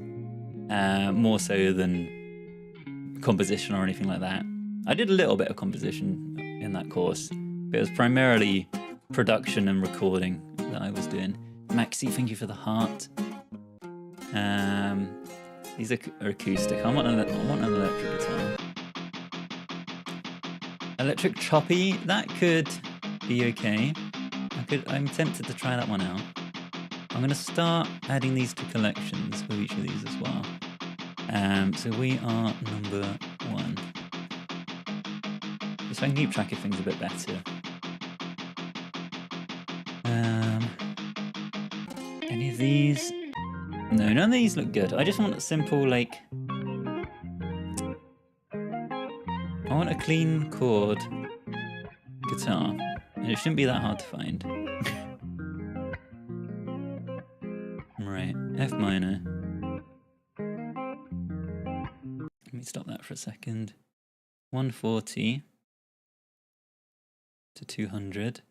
S1: more so than composition or anything like that. I did a little bit of composition in that course, but it was primarily production and recording that I was doing. Maxi, thank you for the heart. These are acoustic. I want an electric guitar. Electric choppy, that could be okay. I'm tempted to try that one out. I'm going to start adding these to collections with each of these as well. So we are number 1. Just so I can keep track of things a bit better. Any of these? No, none of these look good. I just want a simple, like... I want a clean chord guitar. And it shouldn't be that hard to find. Right, F minor. Let me stop that for a second. 140 to 200.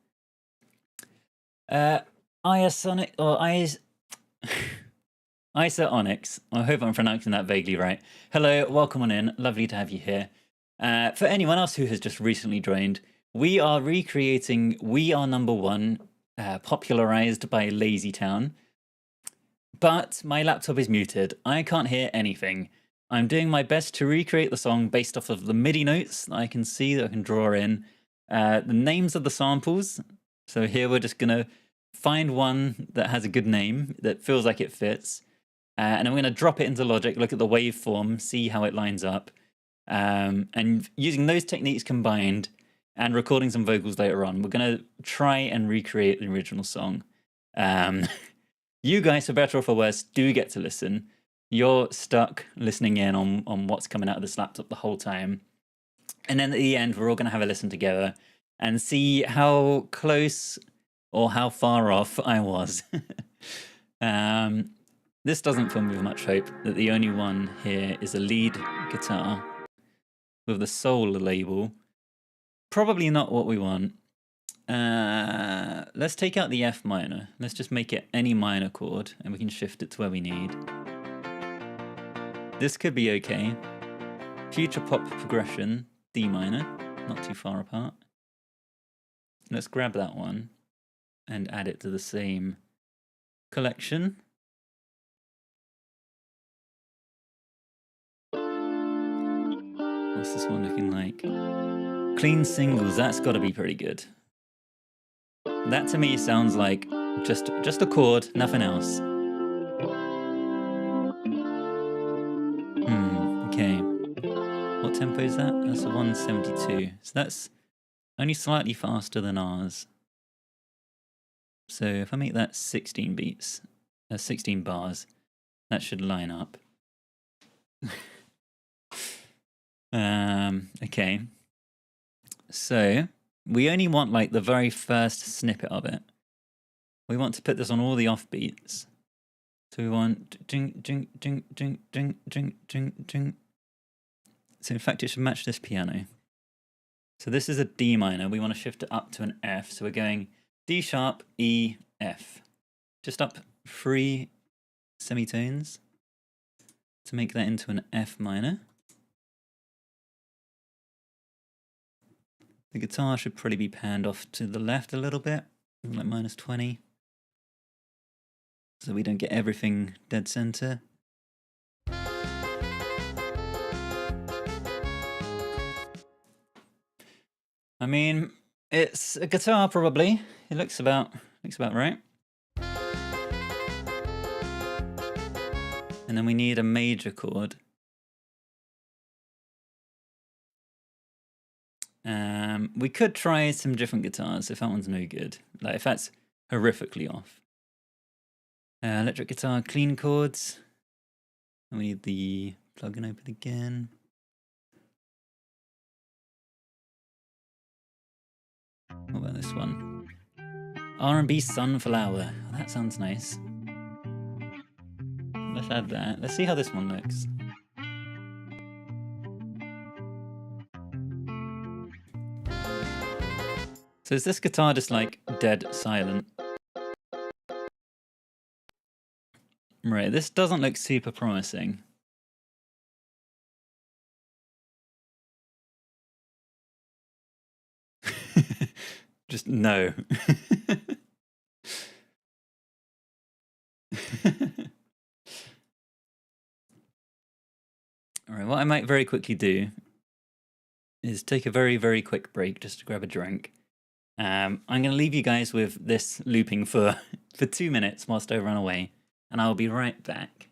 S1: Isonic or Isonics. I hope I'm pronouncing that vaguely right. Hello, welcome on in. Lovely to have you here. For anyone else who has just recently joined, we are recreating We Are Number One, popularized by Lazy Town. But my laptop is muted. I can't hear anything. I'm doing my best to recreate the song based off of the MIDI notes that I can see, that I can draw in. The names of the samples. So here we're just going to find one that has a good name, that feels like it fits. And I'm going to drop it into Logic, look at the waveform, see how it lines up. And using those techniques combined and recording some vocals later on, we're going to try and recreate the original song. You guys, for better or for worse, do get to listen. You're stuck listening in on what's coming out of this laptop the whole time. And then at the end, we're all going to have a listen together and see how close or how far off I was. This doesn't fill me with much hope that the only one here is a lead guitar with the Soul label. Probably not what we want. Let's take out the F minor. Let's just make it any minor chord and we can shift it to where we need. This could be okay. Future pop progression, D minor, not too far apart. Let's grab that one and add it to the same collection. What's this one looking like? Clean singles, that's got to be pretty good. That to me sounds like just a chord, nothing else. Okay. What tempo is that? That's a 172. So that's only slightly faster than ours. So if I make that 16 beats, 16 bars, that should line up. Okay. So we only want like the very first snippet of it. We want to put this on all the offbeats. So we want ding, ding, ding, ding, ding, ding, ding, ding. So in fact, it should match this piano. So this is a D minor. We want to shift it up to an F. So we're going D sharp, E, F. Just up 3 semitones to make that into an F minor. The guitar should probably be panned off to the left a little bit, like -20. So we don't get everything dead center. I mean, it's a guitar probably. It looks about right. And then we need a major chord. We could try some different guitars if that one's no good. Like if that's horrifically off. Electric guitar, clean chords. And we need the plugin open again. What about this one? R&B Sunflower. Oh, that sounds nice. Let's add that. Let's see how this one looks. So is this guitar just like dead silent? Right, this doesn't look super promising. Just no. Alright, what I might very quickly do is take a very, very quick break just to grab a drink. I'm going to leave you guys with this looping for 2 minutes whilst I run away, and I'll be right back.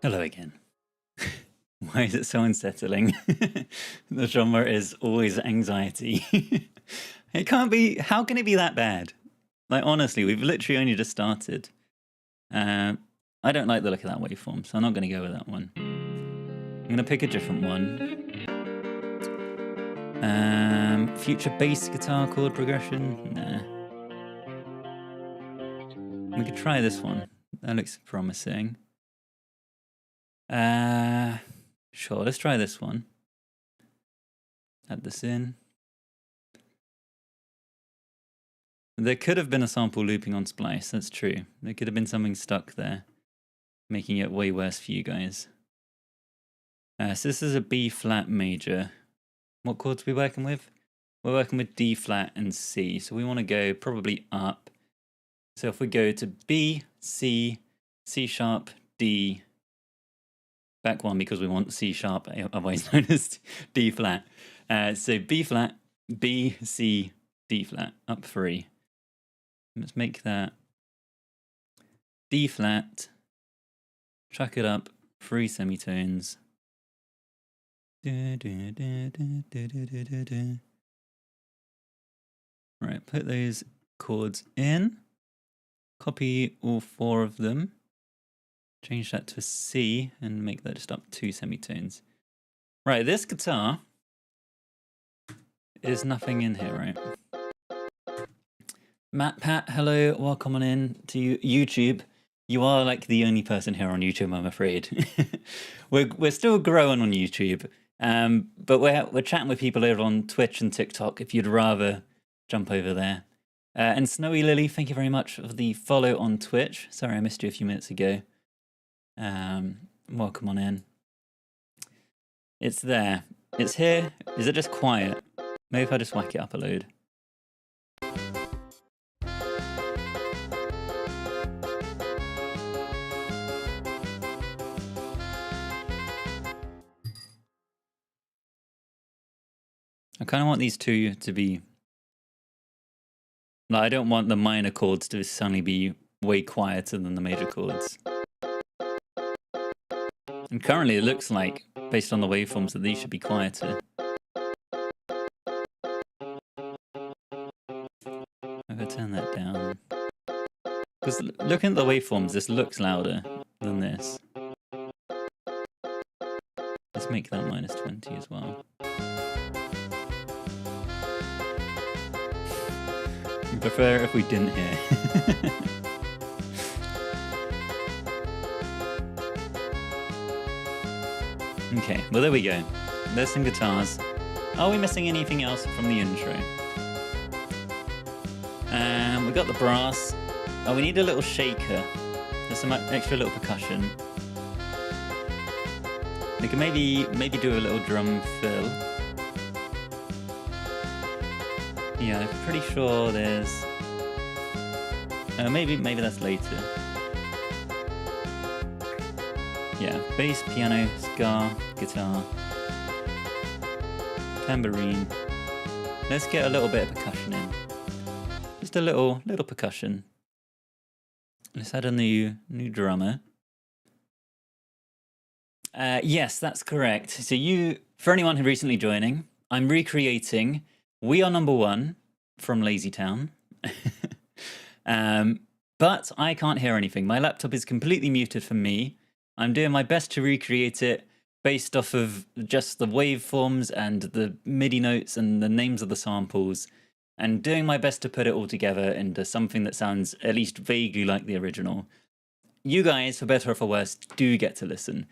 S1: Hello again. Why is it so unsettling? The genre is always anxiety. It can't be, how can it be that bad? Like honestly, we've literally only just started. I don't like the look of that waveform, so I'm not going to go with that one. I'm going to pick a different one. Future bass guitar chord progression? Nah. We could try this one. That looks promising. Sure, let's try this one. Add this in. There could have been a sample looping on Splice, that's true. There could have been something stuck there, making it way worse for you guys. So this is a B flat major. What chords are we working with? We're working with D flat and C, so we want to go probably up. So if we go to B, C, C sharp, D, back one because we want C sharp, otherwise known as D flat. So B flat, B, C, D flat, up 3. Let's make that D flat, chuck it up 3 semitones. Right, put those chords in, copy all 4 of them, change that to C and make that just up 2 semitones. Right, this guitar is nothing in here, right? Matt, Pat, hello, welcome on in to YouTube. You are like the only person here on YouTube, I'm afraid. we're still growing on YouTube, but we're chatting with people over on Twitch and TikTok if you'd rather jump over there. And Snowy Lily, thank you very much for the follow on Twitch. Sorry I missed you a few minutes ago. Welcome on in. It's there. It's here. Is it just quiet? Maybe if I just whack it up a load. I kind of want these two to be... Like, I don't want the minor chords to suddenly be way quieter than the major chords. And currently it looks like, based on the waveforms, that these should be quieter. I'm going to turn that down. Because looking at the waveforms, this looks louder than this. Let's make that -20 as well. I prefer if we didn't hear. Okay, well there we go. There's some guitars. Are we missing anything else from the intro? We got the brass. Oh, we need a little shaker. There's some extra little percussion. We can maybe do a little drum fill. Yeah, I'm pretty sure there's... maybe that's later. Yeah, bass, piano, ska, guitar, tambourine. Let's get a little bit of percussion in. Just a little percussion. Let's add a new drummer. Yes, that's correct. So for anyone who's recently joining, I'm recreating We Are Number One from Lazy Town. But I can't hear anything. My laptop is completely muted for me. I'm doing my best to recreate it based off of just the waveforms and the MIDI notes and the names of the samples, and doing my best to put it all together into something that sounds at least vaguely like the original. You guys, for better or for worse, do get to listen.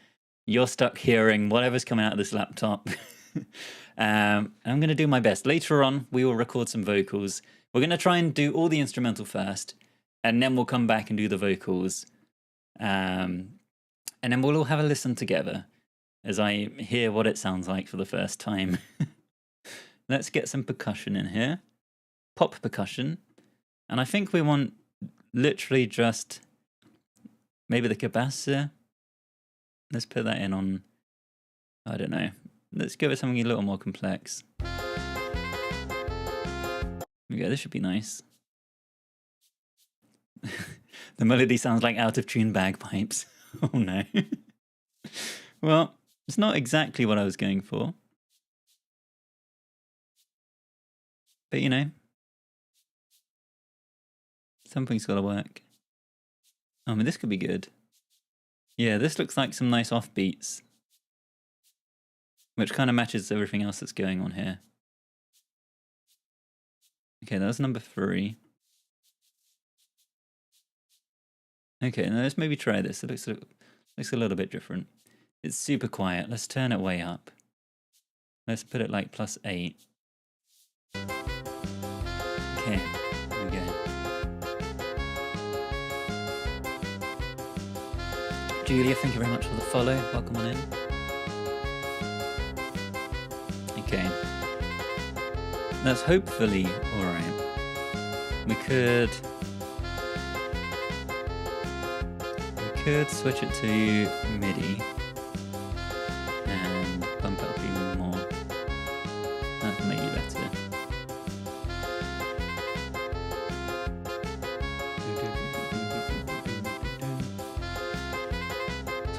S1: You're stuck hearing whatever's coming out of this laptop. I'm going to do my best. Later on, we will record some vocals. We're going to try and do all the instrumental first, and then we'll come back and do the vocals. And then we'll all have a listen together as I hear what it sounds like for the first time. Let's get some percussion in here. Pop percussion. And I think we want literally just maybe the capacitor. Let's put that in on, I don't know. Let's go with something a little more complex. There we go, this should be nice. The melody sounds like out-of-tune bagpipes. Oh no. Well, it's not exactly what I was going for. But you know, something's got to work. I mean, this could be good. Yeah, this looks like some nice offbeats, which kind of matches everything else that's going on here. Okay, that was number 3. Okay, now let's maybe try this. It looks a little bit different. It's super quiet. Let's turn it way up. Let's put it like +8. Okay, here we go. Julia, thank you very much for the follow. Welcome on in. Okay. That's hopefully alright. We could switch it to MIDI.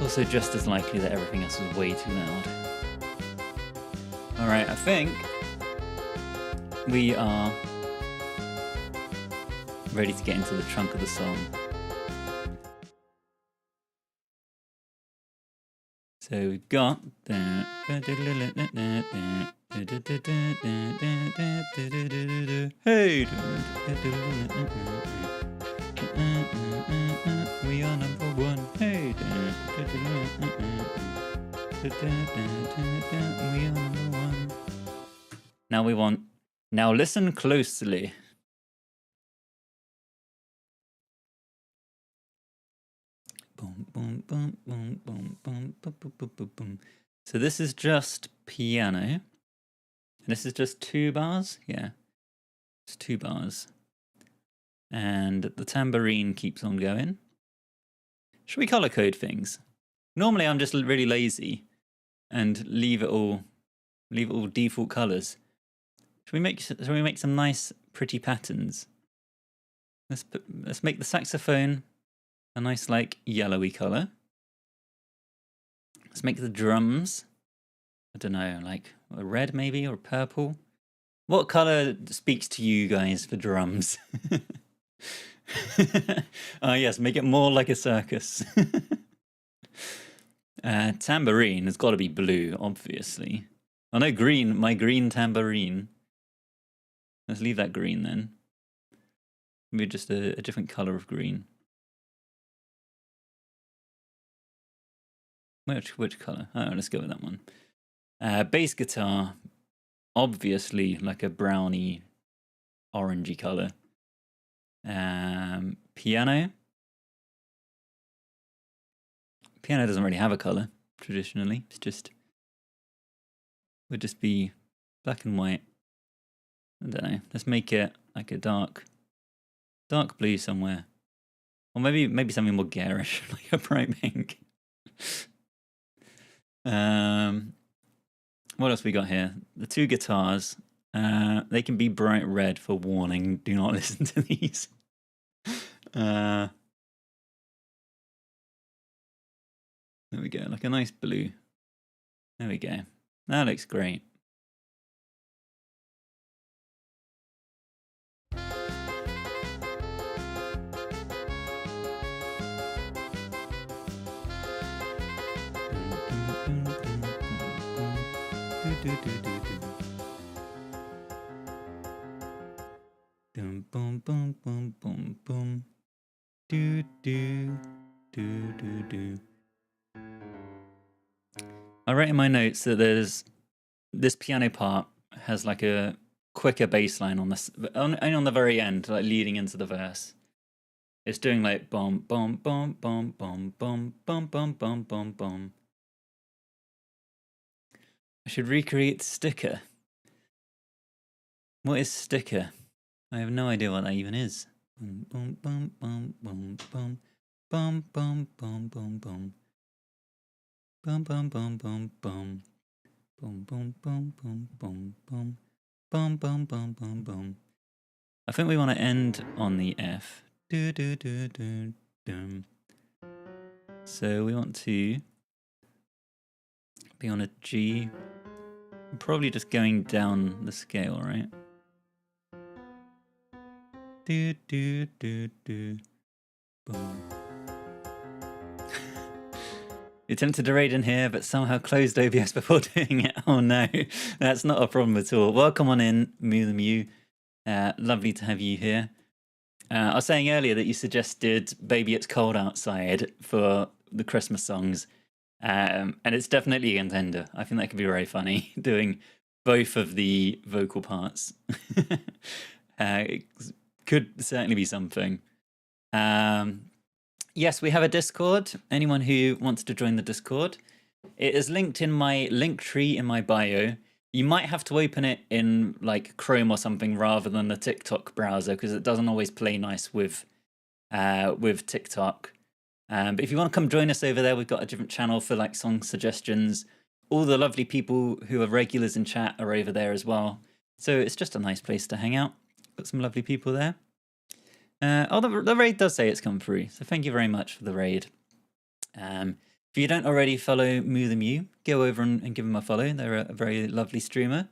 S1: also just as likely that everything else is way too loud. Alright, I think we are ready to get into the chunk of the song. So we've got that. Hey, we are number one. Hey, we are number one. Now we want. Now listen closely. Boom, boom, boom, boom, boom, boom, boom, boom, boom, boom. So this is just piano. This is just 2 bars. Yeah, it's 2 bars. And the tambourine keeps on going. Should we color code things? Normally I'm just really lazy and leave it all default colors. Should we make some nice pretty patterns? Let's make the saxophone a nice like yellowy color. Let's make the drums, I don't know, like a red maybe or purple. What color speaks to you guys for drums? Oh yes, make it more like a circus. Tambourine has got to be blue, obviously. Oh no, green, my green tambourine. Let's leave that green then. Maybe just a different color of green. Which color? Oh, let's go with that one. Bass guitar, obviously like a browny, orangey color. Piano. Piano doesn't really have a color traditionally. It's just would just be black and white. I don't know. Let's make it like a dark blue somewhere, or maybe something more garish, like a bright pink. What else we got here? The 2 guitars. They can be bright red for warning. Do not listen to these. There we go, like a nice blue. There we go. That looks great. Boom, boom, boom, boom, boom, boom. Do, do, do, do, do. I write in my notes that this piano part has like a quicker bass line on the very end, like leading into the verse. It's doing like bum bum bum bum bum bum bum bum bum bum bum. I should recreate sticker. What is sticker? I have no idea what that even is. Bum bum bum bum bum bum bum bum bum bum bum. Bum bum bum bum bum. Bum bum bum bum bum bum. Bum bum bum bum bum. I think we want to end on the F. Do do do do dum. So we want to be on a G. Probably just going down the scale, right? Do do do do. Boom. You attempted to raid in here, but somehow closed OBS before doing it. Oh no, that's not a problem at all. Welcome on in, Mew the Mew. Lovely to have you here. I was saying earlier that you suggested Baby It's Cold Outside for the Christmas songs. And it's definitely a contender. I think that could be very funny, doing both of the vocal parts. It could certainly be something. Yes, we have a Discord. Anyone who wants to join the Discord, it is linked in my link tree in my bio. You might have to open it in like Chrome or something rather than the TikTok browser because it doesn't always play nice with TikTok. But if you want to come join us over there, we've got a different channel for like song suggestions. All the lovely people who are regulars in chat are over there as well. So it's just a nice place to hang out. Got some lovely people there. The raid does say it's come through, so thank you very much for the raid. If you don't already follow Moo the Mew, go over and give them a follow. They're a very lovely streamer.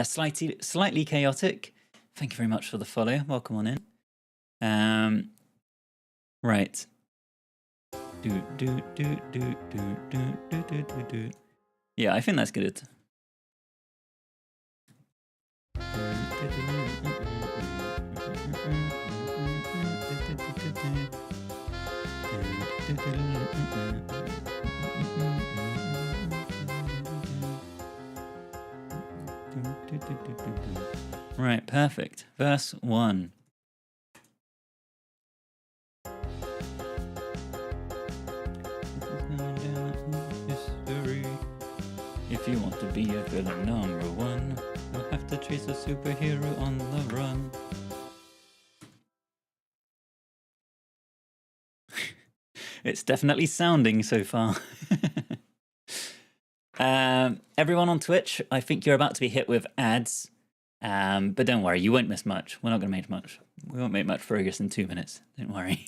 S1: Slightly chaotic. Thank you very much for the follow. Welcome on in. Right. Yeah, I think that's good. Right, perfect. Verse 1. If you want to be a villain number 1, you'll have to chase a superhero on the run. It's definitely sounding so far. Everyone on Twitch, I think you're about to be hit with ads. But don't worry, you won't miss much. We're not going to make much. We won't make much progress in 2 minutes. Don't worry.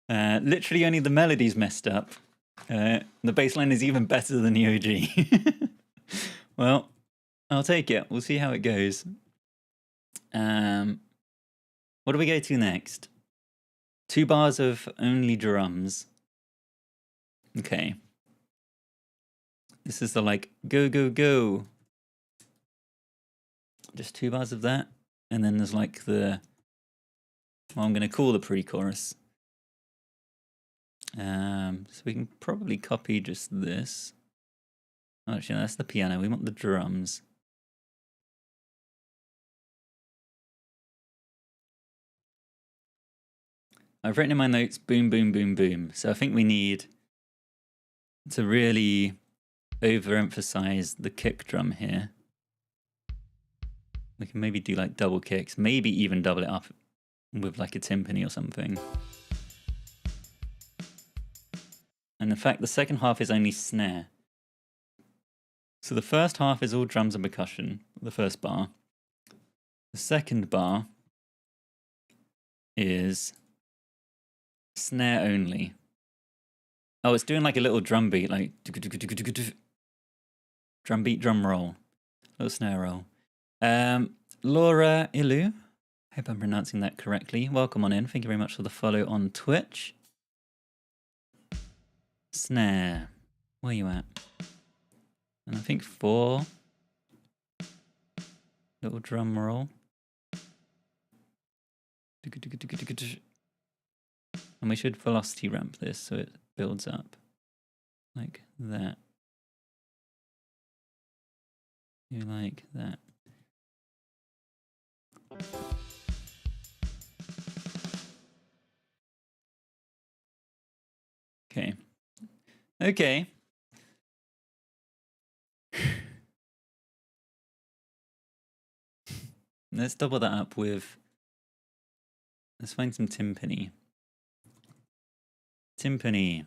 S1: Literally only the melody's messed up. The bassline is even better than the OG. Well, I'll take it. We'll see how it goes. What do we go to next? 2 bars of only drums. Okay. This is the like, go, go, go. Just 2 bars of that. And then there's like the, well, I'm going to call the pre-chorus. So we can probably copy just this. Actually, no, that's the piano. We want the drums. I've written in my notes, boom, boom, boom, boom. So I think we need to really overemphasize the kick drum here. We can maybe do like double kicks, maybe even double it up with like a timpani or something. And in fact, the second half is only snare. So the first half is all drums and percussion, the first bar. The second bar is snare only. Oh, it's doing like a little drum beat, like drum beat, drum roll, little snare roll. Laura Ilu, hope I'm pronouncing that correctly. Welcome on in. Thank you very much for the follow on Twitch. Snare, where you at? And I think 4. Little drum roll. And we should velocity ramp this so it builds up like that. You like that. Okay. Okay. Let's double that up with, let's find some timpani. Timpani.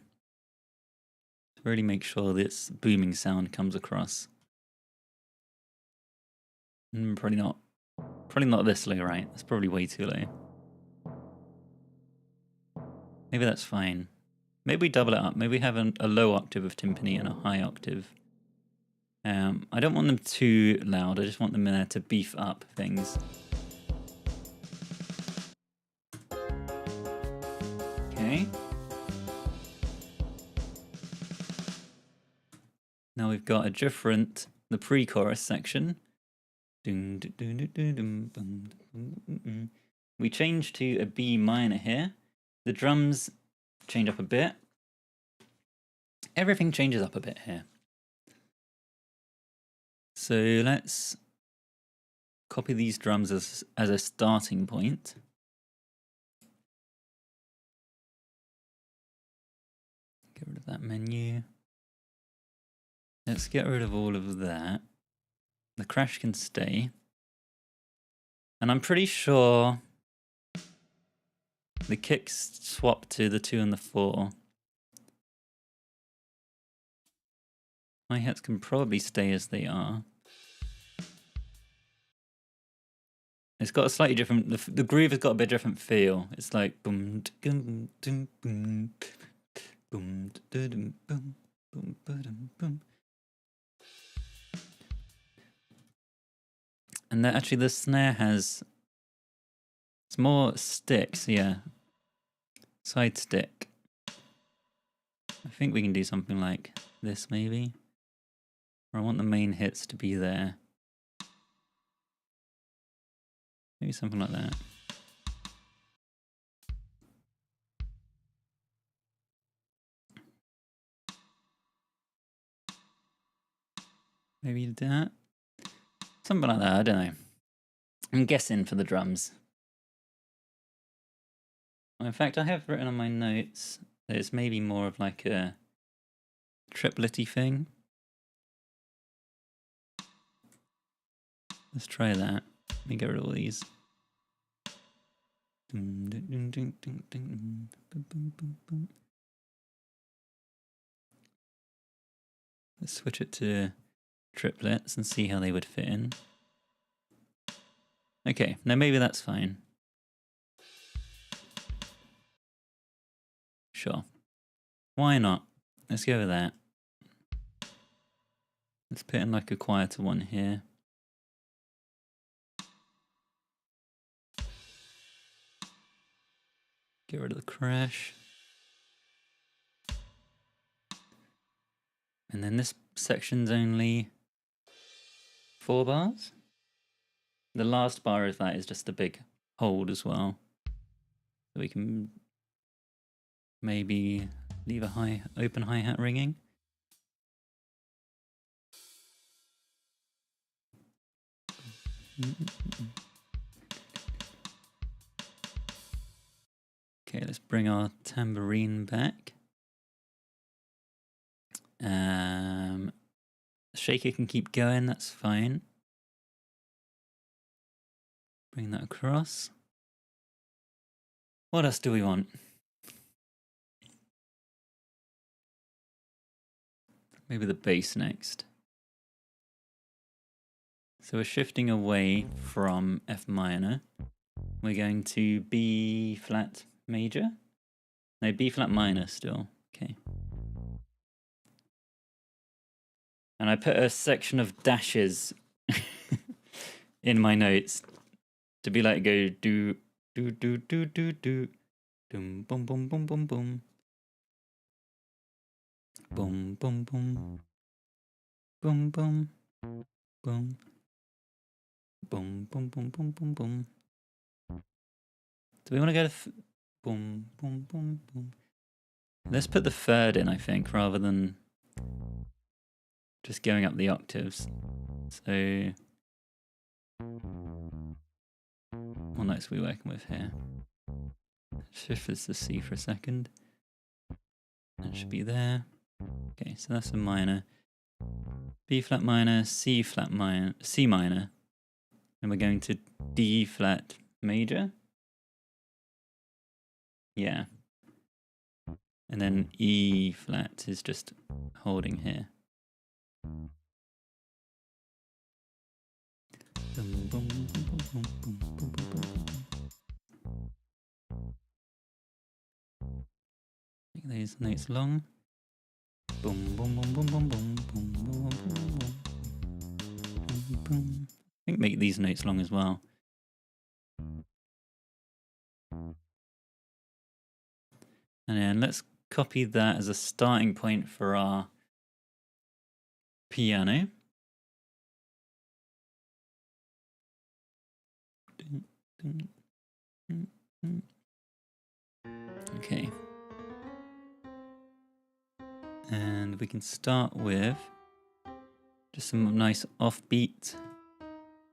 S1: To really make sure this booming sound comes across. Probably not this low, right? That's probably way too low. Maybe that's fine. Maybe we double it up. Maybe we have a low octave of timpani and a high octave. I don't want them too loud. I just want them in there to beef up things. Okay. Now we've got a different, the pre-chorus section. We change to a B minor here. The drums change up a bit. Everything changes up a bit here. So let's copy these drums as a starting point. Get rid of that menu. Let's get rid of all of that. The crash can stay. And I'm pretty sure the kicks swap to the 2 and the 4. Hi-hats can probably stay as they are. It's got a slightly different, the groove has got a bit different feel. It's like boom, boom, boom, boom. Boom, da-dum, boom, boom, ba-dum, boom. And actually the snare has... It's more sticks, yeah. Side stick. I think we can do something like this, maybe. Or I want the main hits to be there. Maybe something like that. Maybe that. Something like that, I don't know. I'm guessing for the drums. Well, in fact, I have written on my notes that it's maybe more of like a triplet-y thing. Let's try that. Let me get rid of all these. Let's switch it to triplets and see how they would fit in. Okay, now maybe that's fine. Sure. Why not? Let's go with that. Let's put in like a quieter one here. Get rid of the crash. And then this section's only 4 bars. The last bar of that is just a big hold as well. So we can maybe leave a open hi-hat ringing. Okay, let's bring our tambourine back. The shaker can keep going, that's fine. Bring that across. What else do we want? Maybe the bass next. So we're shifting away from F minor. We're going to B flat major. No, B flat minor still. Okay. And I put a section of dashes in my notes to be like go do do do do do do boom boom boom boom boom boom boom boom boom boom boom boom boom boom boom boom boom boom. Do we want to go to boom boom boom boom? Let's put the third in, I think, rather than just going up the octaves. So what notes are we working with here? Shift this to C for a second. That should be there. Okay, so that's a minor. B flat minor, C flat minor, C minor. And we're going to D flat major. Yeah. And then E flat is just holding here. Make these notes long. Boom, boom, boom, boom, boom, boom, boom, boom, boom, boom, boom. I think make these notes long as well. And then let's copy that as a starting point for our piano. Okay. And we can start with just some nice offbeat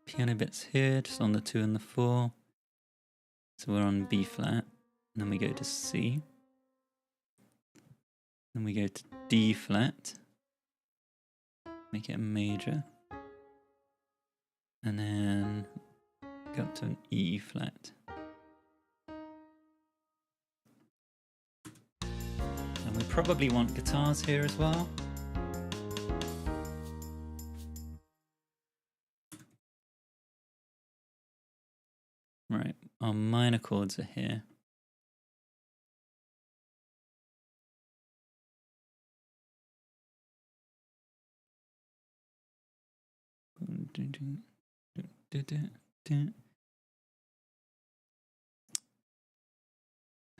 S1: piano bits here, just on the 2 and the 4. So we're on B flat, and then we go to C. Then we go to D flat, make it a major. And then go up to an E flat. And we probably want guitars here as well. Right, our minor chords are here.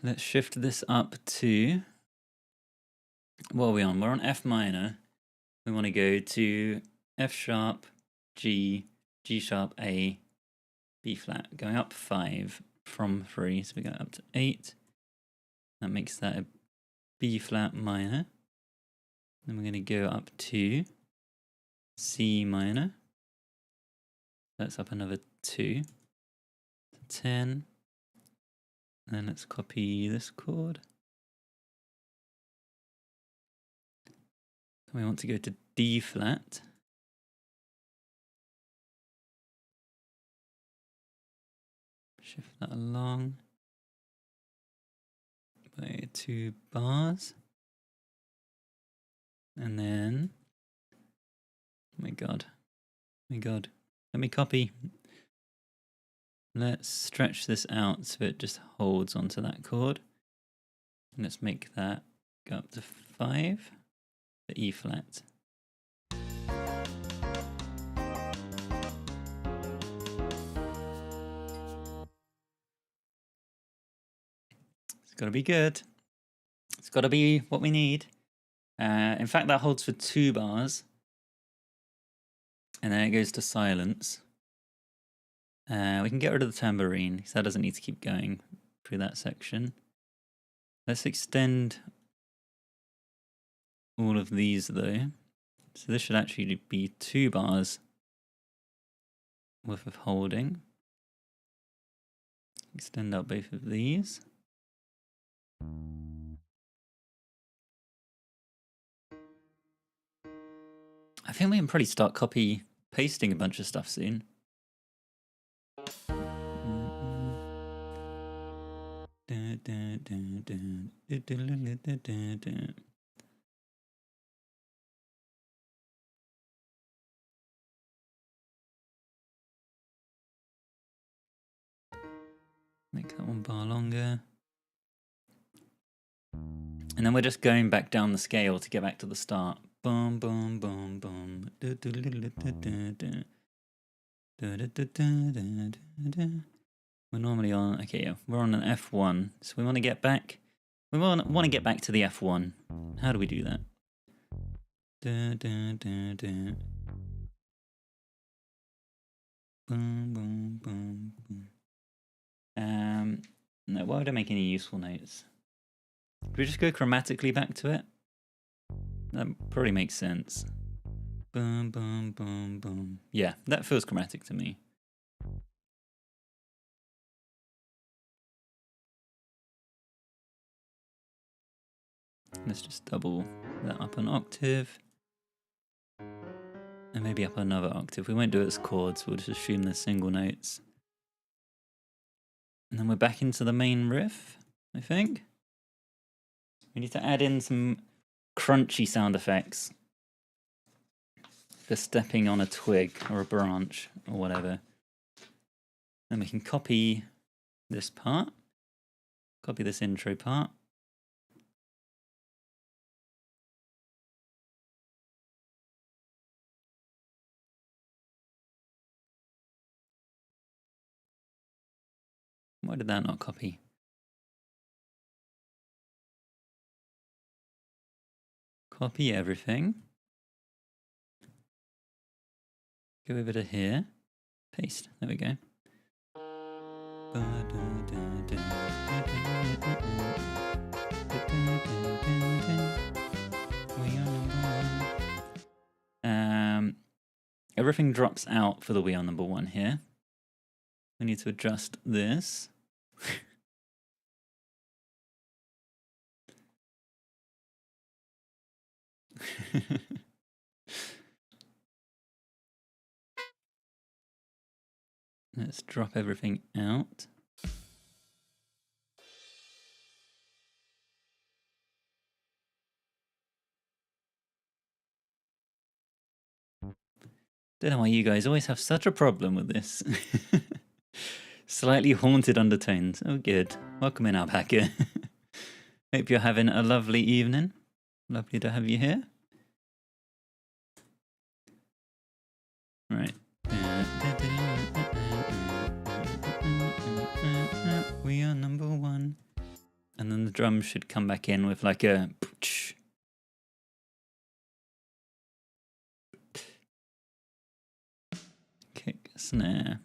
S1: Let's shift this up to, what are we on? We're on F minor. We want to go to F sharp, G, G sharp, A, B flat, going up 5 from 3, so we go up to 8. That makes that a B flat minor. Then we're going to go up to C minor. That's up another 2. 10. And then let's copy this chord. We want to go to D flat. Shift that along by 2 bars. And then, oh my god, let me copy. Let's stretch this out so it just holds onto that chord. And let's make that go up to 5, the E flat. It's got to be good. It's got to be what we need. In fact, that holds for 2 bars. And then it goes to silence. We can get rid of the tambourine, because that doesn't need to keep going through that section. Let's extend all of these, though. So this should actually be 2 bars worth of holding. Extend out both of these. I think we can probably start copy pasting a bunch of stuff soon. Make that 1 bar longer. And then we're just going back down the scale to get back to the start. Boom, boom, boom, boom. We're normally on, okay, yeah, we're on an F1. So we want to get back, we want to get back to the F1. How do we do that? Boom, boom, boom, boom. No, why would I make any useful notes? Do we just go chromatically back to it? That probably makes sense. Boom, boom, boom, boom. Yeah, that feels chromatic to me. Let's just double that up an octave. And maybe up another octave. We won't do it as chords, we'll just assume they're single notes. And then we're back into the main riff, I think. We need to add in some crunchy sound effects for stepping on a twig or a branch or whatever. Then we can copy this part, copy this intro part. Why did that not copy? Copy everything. Go over to here. Paste. There we go. Everything drops out for the We Are Number One here. We need to adjust this. Let's drop everything out. Don't know why you guys always have such a problem with this. Slightly haunted undertones. Oh, good. Welcome in, Alpaca. Hope you're having a lovely evening. Lovely to have you here. Right. We are number one. And then the drums should come back in with like a... kick, snare.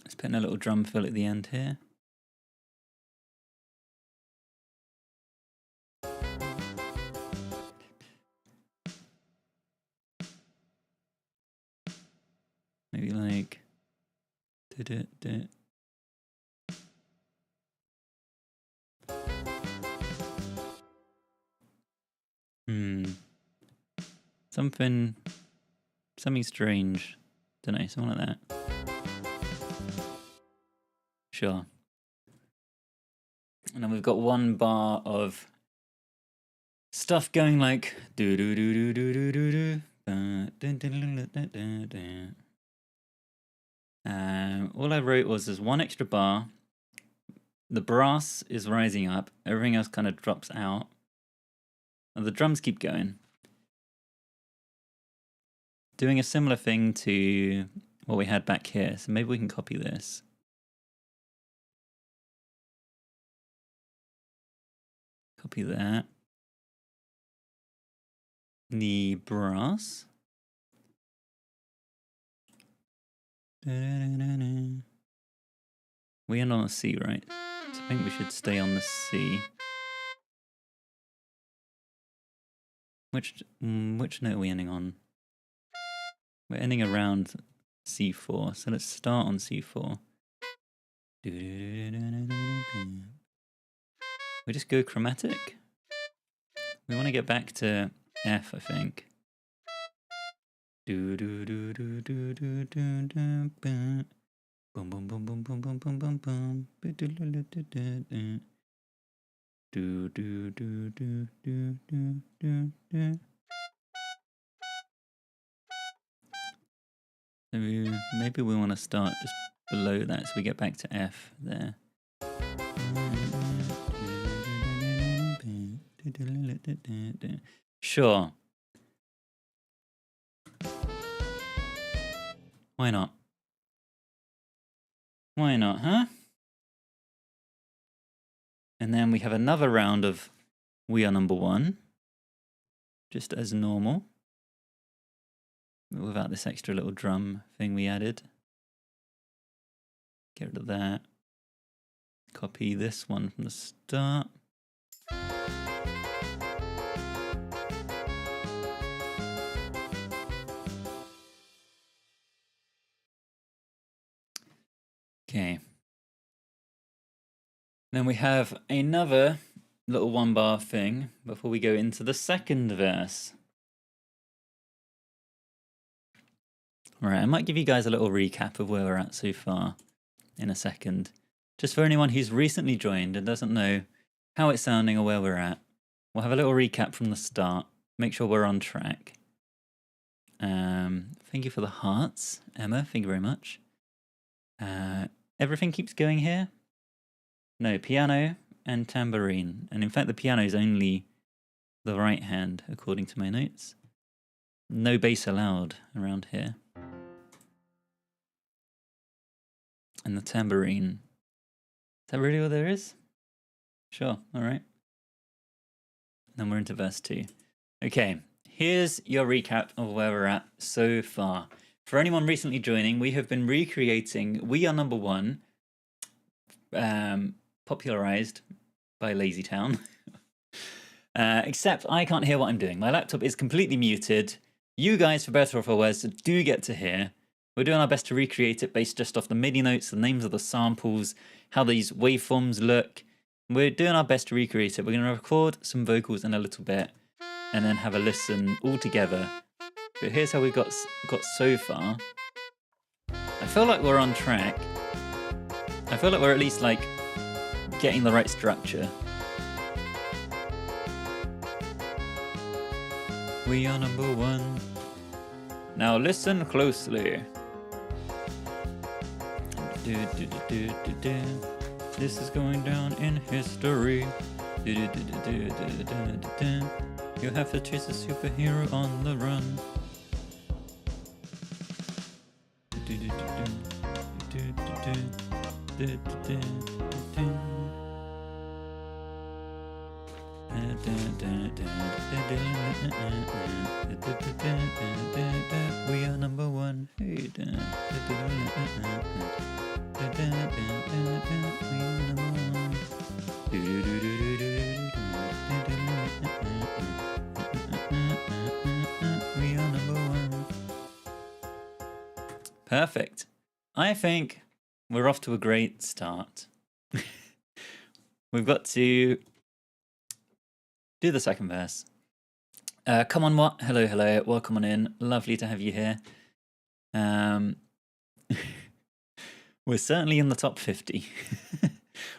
S1: Let's put in a little drum fill at the end here. Maybe like... Something strange. Don't know, something like that. Sure. And then we've got one bar of stuff going like do do do do do do do do. All I wrote was there's one extra bar. The brass is rising up. Everything else kind of drops out. And the drums keep going. Doing a similar thing to what we had back here. So maybe we can copy this. Copy that. The brass. We end on a C, right? So I think we should stay on the C. Which note are we ending on? We're ending around C4, so let's start on C4. We just go chromatic. We want to get back to F, I think. Boom boom boom boom boom boom boom boom boom. Maybe we want to start just below that so we get back to F there. Sure. Why not? Why not, huh? And then we have another round of We Are Number One, just as normal, without this extra little drum thing we added. Get rid of that. Copy this one from the start. Okay. Then we have another little one bar thing before we go into the second verse. Alright, I might give you guys a little recap of where we're at so far in a second. Just for anyone who's recently joined and doesn't know how it's sounding or where we're at. We'll have a little recap from the start. Make sure we're on track. Thank you for the hearts, Emma. Thank you very much. Everything keeps going here? No, piano and tambourine. And in fact, the piano is only the right hand, according to my notes. No bass allowed around here. And the tambourine. Is that really all there is? Sure, all right. Then we're into verse 2. Okay, here's your recap of where we're at so far. For anyone recently joining, we have been recreating We Are Number One, popularized by Lazy Town. Except I can't hear what I'm doing. My laptop is completely muted. You guys, for better or for worse, do get to hear. We're doing our best to recreate it based just off the MIDI notes, the names of the samples, how these waveforms look. We're doing our best to recreate it. We're going to record some vocals in a little bit and then have a listen all together. But here's how we got so far. I feel like we're on track. I feel like we're at least like getting the right structure. We are number one. Now listen closely. This is going down in history. You have to chase a superhero on the run. We are number one. Hey, we are number one. Perfect. I think we're off to a great start. We've got to do the second verse. Come on, what? Hello, hello. Welcome on in. Lovely to have you here. We're certainly in the top 50.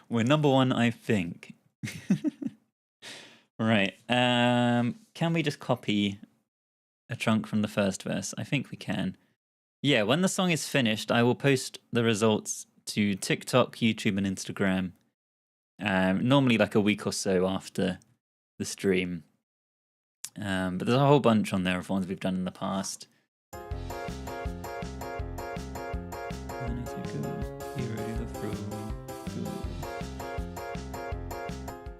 S1: We're number one, I think. Right. Can we just copy a chunk from the first verse? I think we can. Yeah, when the song is finished, I will post the results to TikTok, YouTube, and Instagram. Normally like a week or so after the stream. But there's a whole bunch on there of ones we've done in the past.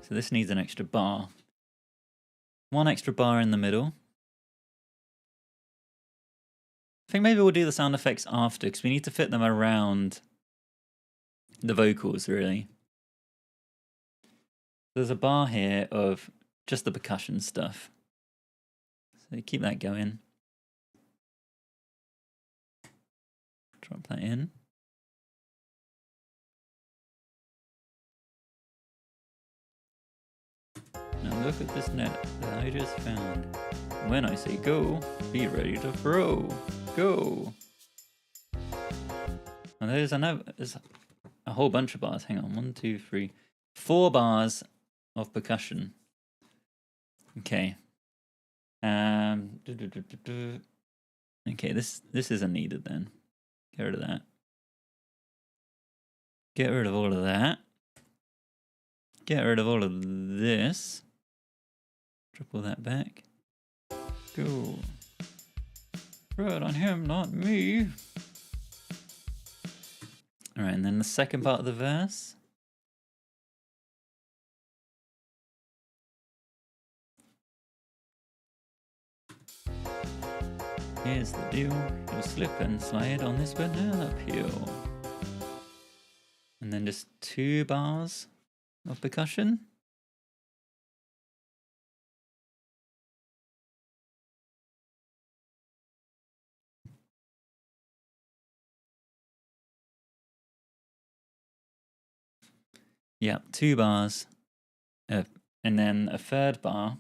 S1: So this needs an extra bar. One extra bar in the middle. I think maybe we'll do the sound effects after, because we need to fit them around the vocals, really. There's a bar here of just the percussion stuff. So keep that going. Drop that in. Now look at this net that I just found. When I say go, be ready to throw. Go. And there's a whole bunch of bars. Hang on, 1, 2, 3, 4 bars of percussion. Okay. Okay, this isn't needed then. Get rid of that. Get rid of all of that. Get rid of all of this. Drop all that back. Go. Throw it on him, not me. Alright, and then the second part of the verse. Here's the deal. You'll slip and slide on this banana peel. And then just 2 bars of percussion. Yeah, 2 bars. And then a 3rd bar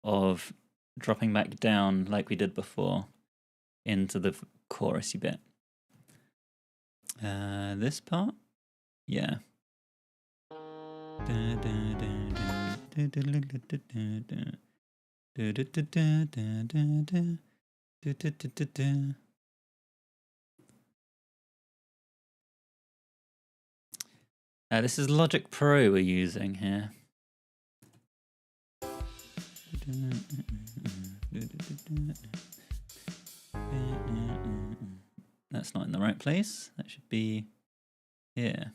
S1: of dropping back down like we did before into the chorusy bit. This part? Yeah. This is Logic Pro we're using here. That's not in the right place. That should be here.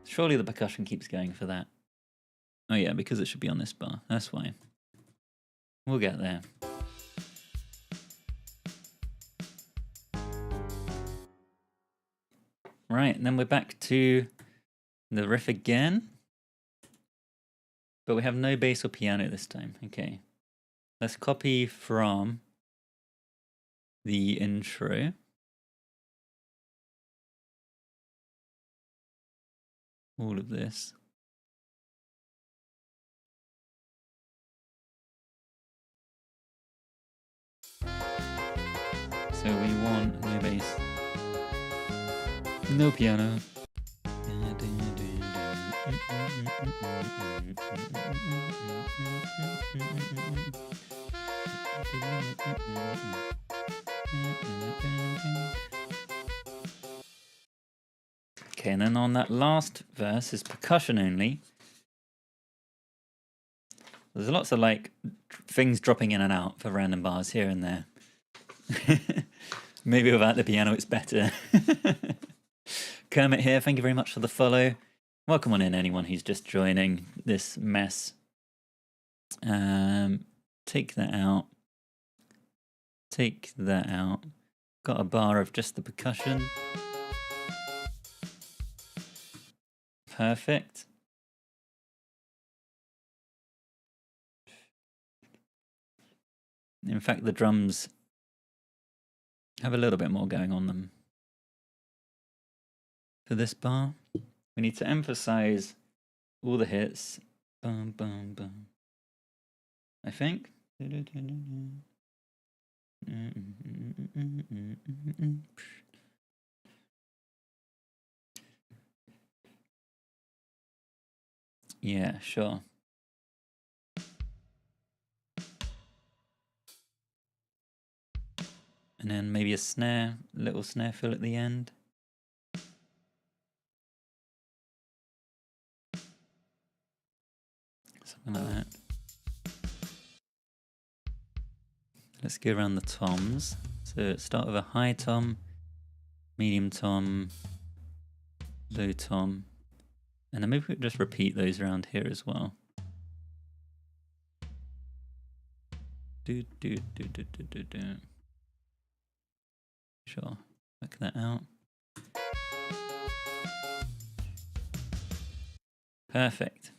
S1: Surely the percussion keeps going for that. Oh yeah, because it should be on this bar. That's why. We'll get there. Right, and then we're back to the riff again. But we have no bass or piano this time. Okay. Let's copy from the intro. All of this. So we want no bass, no piano. Okay, and then on that last verse is percussion only. There's lots of like things dropping in and out for random bars here and there. Maybe without the piano it's better. Kermit here, thank you very much for the follow. Welcome on in, anyone who's just joining this mess. Take that out. Take that out. Got a bar of just the percussion. Perfect. In fact, the drums have a little bit more going on them. For this bar, we need to emphasize all the hits. Bum, bum, bum. I think. Yeah, sure. And then maybe a snare, little snare fill at the end. Something like that. Let's go around the toms. So start with a high tom, medium tom, low tom, and then maybe we could just repeat those around here as well. Do do do do do do do. Sure, work that out. Perfect.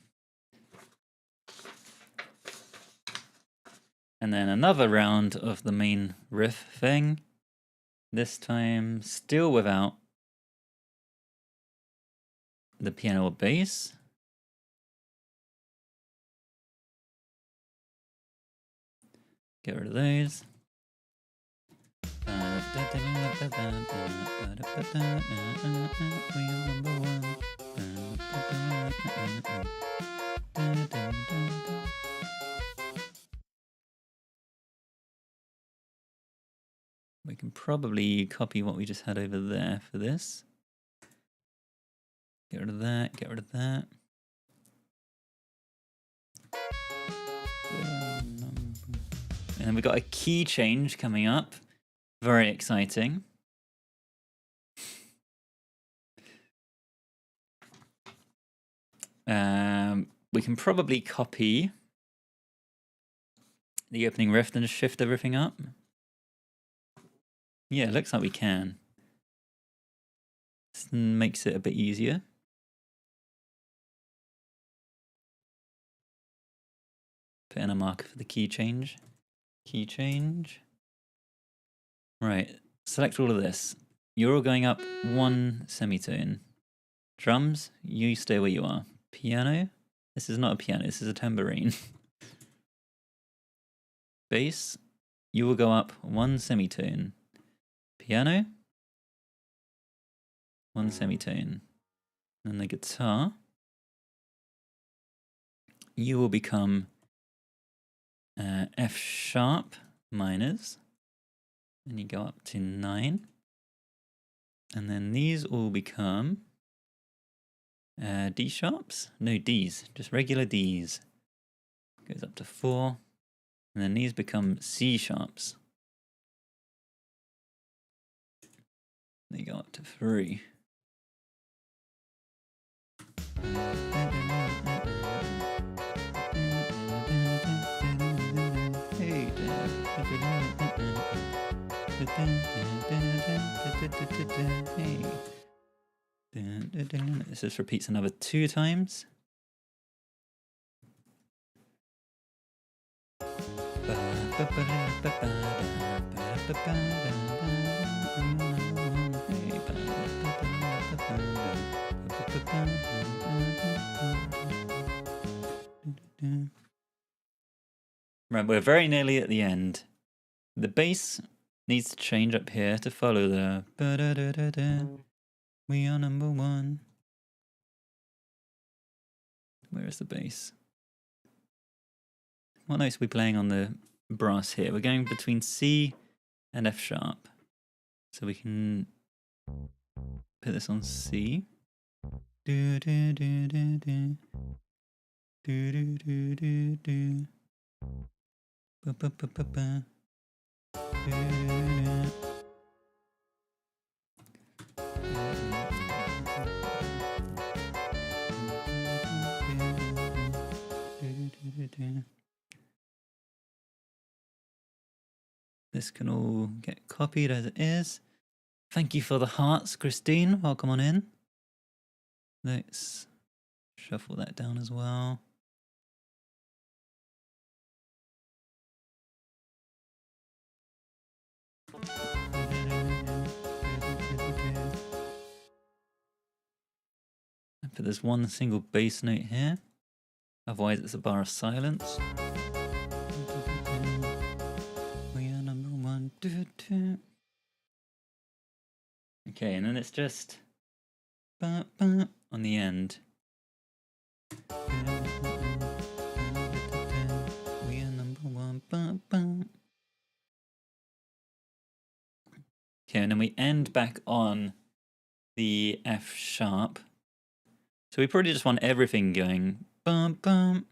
S1: And then another round of the main riff thing. This time still without the piano or bass. Get rid of those. We can probably copy what we just had over there for this. Get rid of that, get rid of that. And then we've got a key change coming up. Very exciting. We can probably copy the opening riff and just shift everything up. Yeah, it looks like we can. This makes it a bit easier. Put in a marker for the key change. Key change. Right, select all of this. You're all going up one semitone. Drums, you stay where you are. Piano, this is not a piano, this is a tambourine. Bass, you will go up one semitone. Piano, one semitone. And the guitar, you will become F sharp minors. And you go up to 9. And then these all become D sharps? No, Ds, just regular Ds. Goes up to 4. And then these become C sharps. They go up to 3. This just repeats another 2 times. Right, we're very nearly at the end. The bass needs to change up here to follow the we are number one. Where is the bass? What notes are we playing on the brass here? We're going between C and F sharp. So we can put this on C. Do do do do do. Do do do do do. Ba ba ba ba ba. Do do do. This can all get copied as it is. Thank you for the hearts, Christine. Welcome on in. Let's shuffle that down as well. And put this one single bass note here. Otherwise it's a bar of silence. We are number one. Okay, and then it's just on the end. We are number one. Okay, and then we end back on the F sharp. So we probably just want everything going bum bum.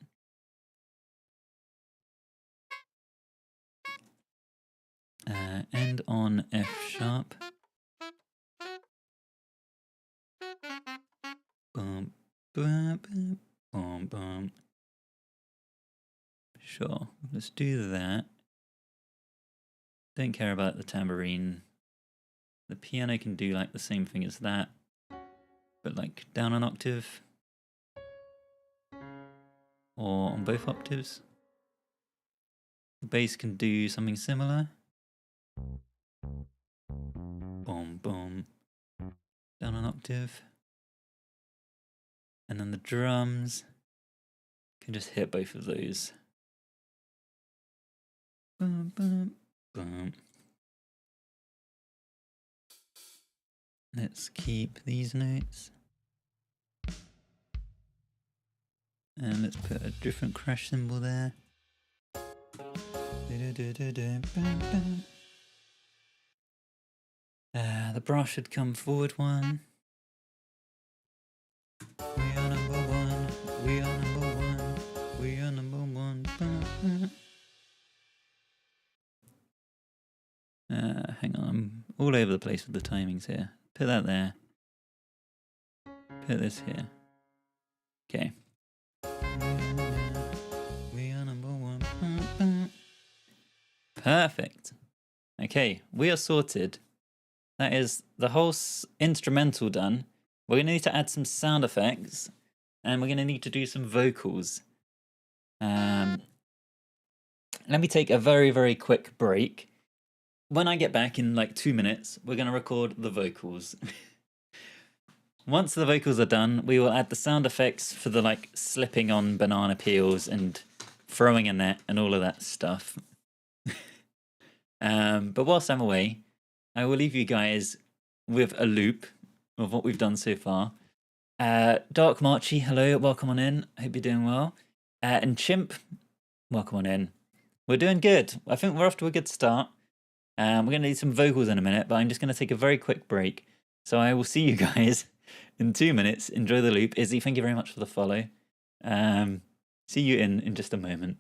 S1: End on F sharp. Bum bum bum bum bum. Sure, let's do that. Don't care about the tambourine. The piano can do like the same thing as that, but like down an octave. Or on both octaves. The bass can do something similar. Boom, boom. Down an octave. And then the drums can just hit both of those. Boom, boom, boom. Let's keep these notes. And let's put a different crash cymbal there. The brass should come forward one. We are number one. We are number one. We are number one. Hang on, I'm all over the place with the timings here. Put that there. Put this here. Okay. We are number one. Perfect. Okay, we are sorted. That is the whole instrumental done. We're going to need to add some sound effects, and we're going to need to do some vocals. Let me take a very, very quick break. When I get back in like 2 minutes, we're going to record the vocals. Once the vocals are done, we will add the sound effects for the like slipping on banana peels and throwing a net and all of that stuff. But whilst I'm away, I will leave you guys with a loop of what we've done so far. Dark Marchy, hello, welcome on in. Hope you're doing well. And Chimp, welcome on in. We're doing good. I think we're off to a good start. We're going to need some vocals in a minute, but I'm just going to take a very quick break. So I will see you guys in 2 minutes. Enjoy the loop. Izzy, thank you very much for the follow. See you in just a moment.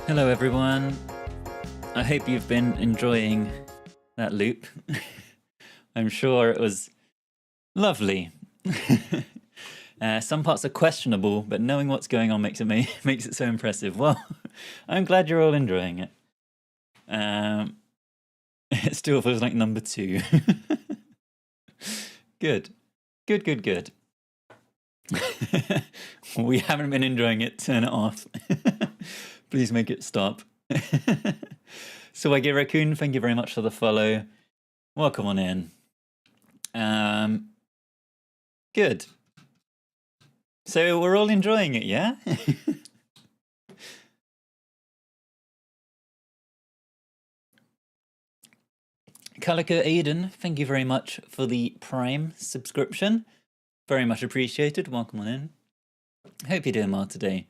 S1: Hello everyone. I hope you've been enjoying that loop. I'm sure it was lovely. Some parts are questionable, but knowing what's going on makes it so impressive. Well, I'm glad you're all enjoying it. It still feels like number 2. Good. Good. We haven't been enjoying it. Turn it off. Please make it stop. So I get Raccoon, thank you very much for the follow. Welcome on in. Good. So we're all enjoying it, yeah? Calico Aiden, thank you very much for the Prime subscription. Very much appreciated. Welcome on in. Hope you're doing well today.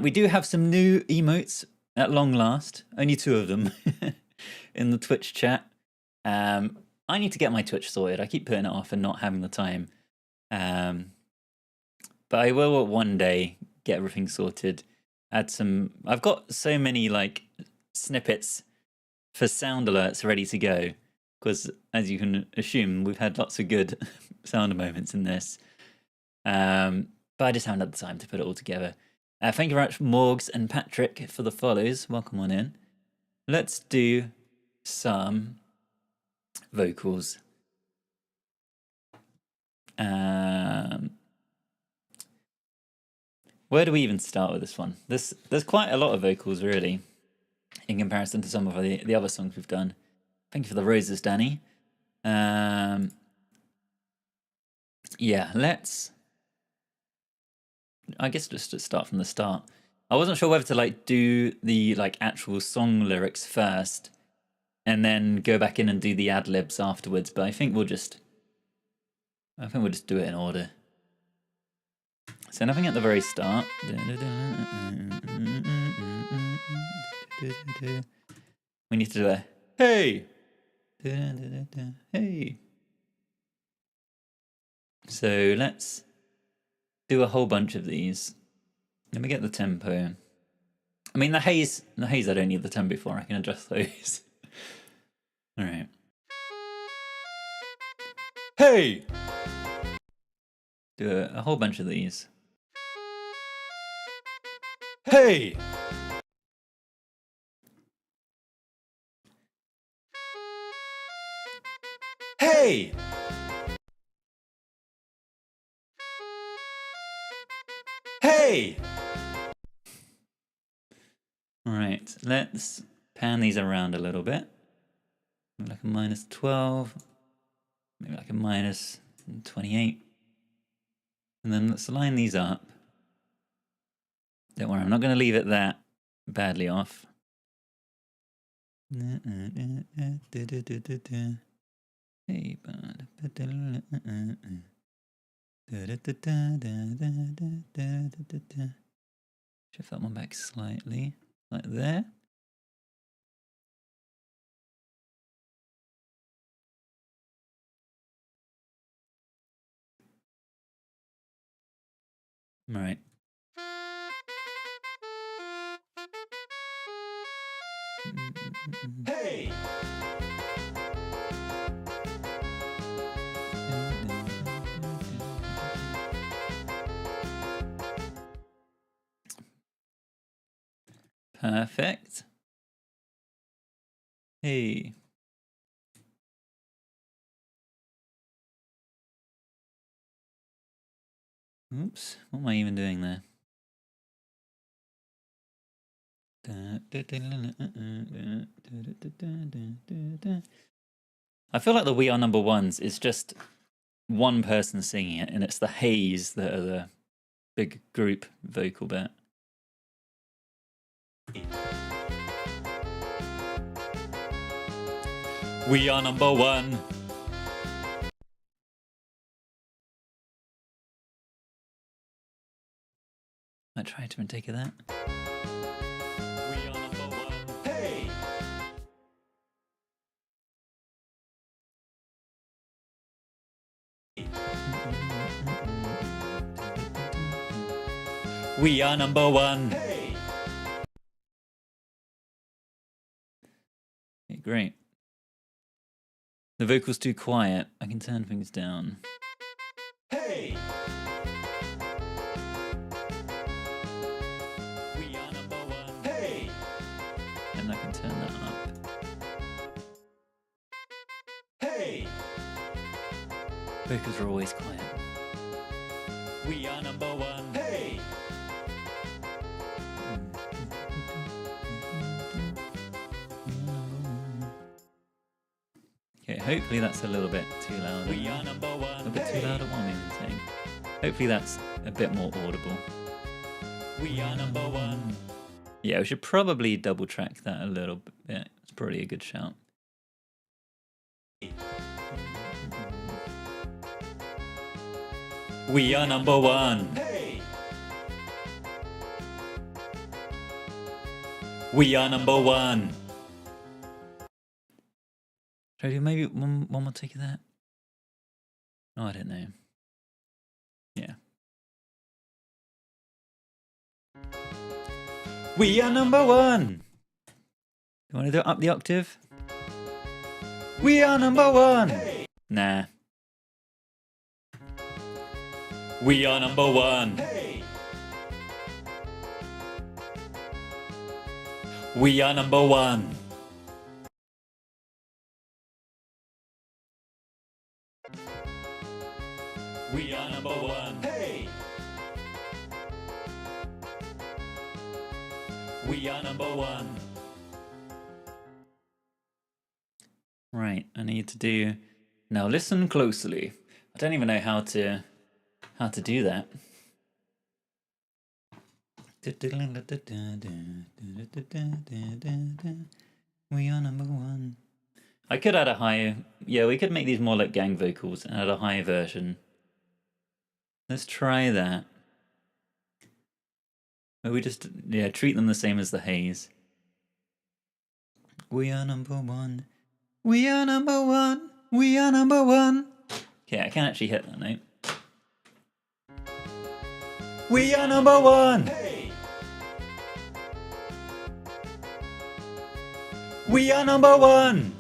S1: We do have some new emotes at long last. Only 2 of them in the Twitch chat. I need to get my Twitch sorted. I keep putting it off and not having the time. But I will one day get everything sorted. Add some. I've got so many like snippets for sound alerts ready to go. Because as you can assume, we've had lots of good sound moments in this. But I just haven't had the time to put it all together. Thank you very much, Morgs and Patrick, for the follows. Welcome on in. Let's do some vocals. Where do we even start with this one? There's quite a lot of vocals, really, in comparison to some of the other songs we've done. Thank you for the roses, Danny. Yeah, let's... I guess just to start from the start. I wasn't sure whether to like do the like actual song lyrics first and then go back in and do the ad-libs afterwards, but I think we'll just do it in order. So nothing at the very start. We need to do a hey. Hey. So let's do a whole bunch of these. Let me get the tempo. I mean, the haze I don't need the tempo for. I can adjust those. All right. Hey! Do a whole bunch of these. Hey! Hey! Hey! All right, let's pan these around a little bit. Maybe like a -12, maybe like a -28. And then let's line these up. Don't worry, I'm not going to leave it that badly off. Shift that one back slightly, like there. Right.
S2: Hey!
S1: Perfect. Hey. Oops, what am I even doing there? I feel like the We Are Number Ones is just one person singing it, and it's the Haze that are the big group vocal bit. We are number one. I tried to take of that. We are number one.
S2: Hey!
S1: We are number one.
S2: Hey!
S1: Okay, great. The vocal's too quiet. I can turn things down.
S2: Hey!
S1: We are number one.
S2: Hey!
S1: And I can turn that up.
S2: Hey!
S1: Vocals are always quiet. We are number one.
S2: Hey!
S1: Okay, hopefully that's a little bit too loud.
S2: We are number one.
S1: A little bit too loud at what I'm even saying. Hopefully that's a bit more audible.
S2: We are number one.
S1: Yeah, we should probably double track that a little bit. It's probably a good shout. We are number one.
S2: Hey!
S1: We are number one. Should I do maybe one more take of that? Oh, I don't know. Yeah. We are number one. You want to do it up the octave? We are number one. Nah. We are number one.
S2: Hey!
S1: We are number one. We are number one.
S2: Hey!
S1: We are number one. Right, I need to do. Now listen closely. I don't even know how to do that. We are number one. I could add a higher. Yeah, we could make these more like gang vocals and add a higher version. Let's try that. Or we just treat them the same as the Haze. We are number one. We are number one. We are number one. Okay, I can actually hit that note. We are number one.
S2: Hey!
S1: We are number one.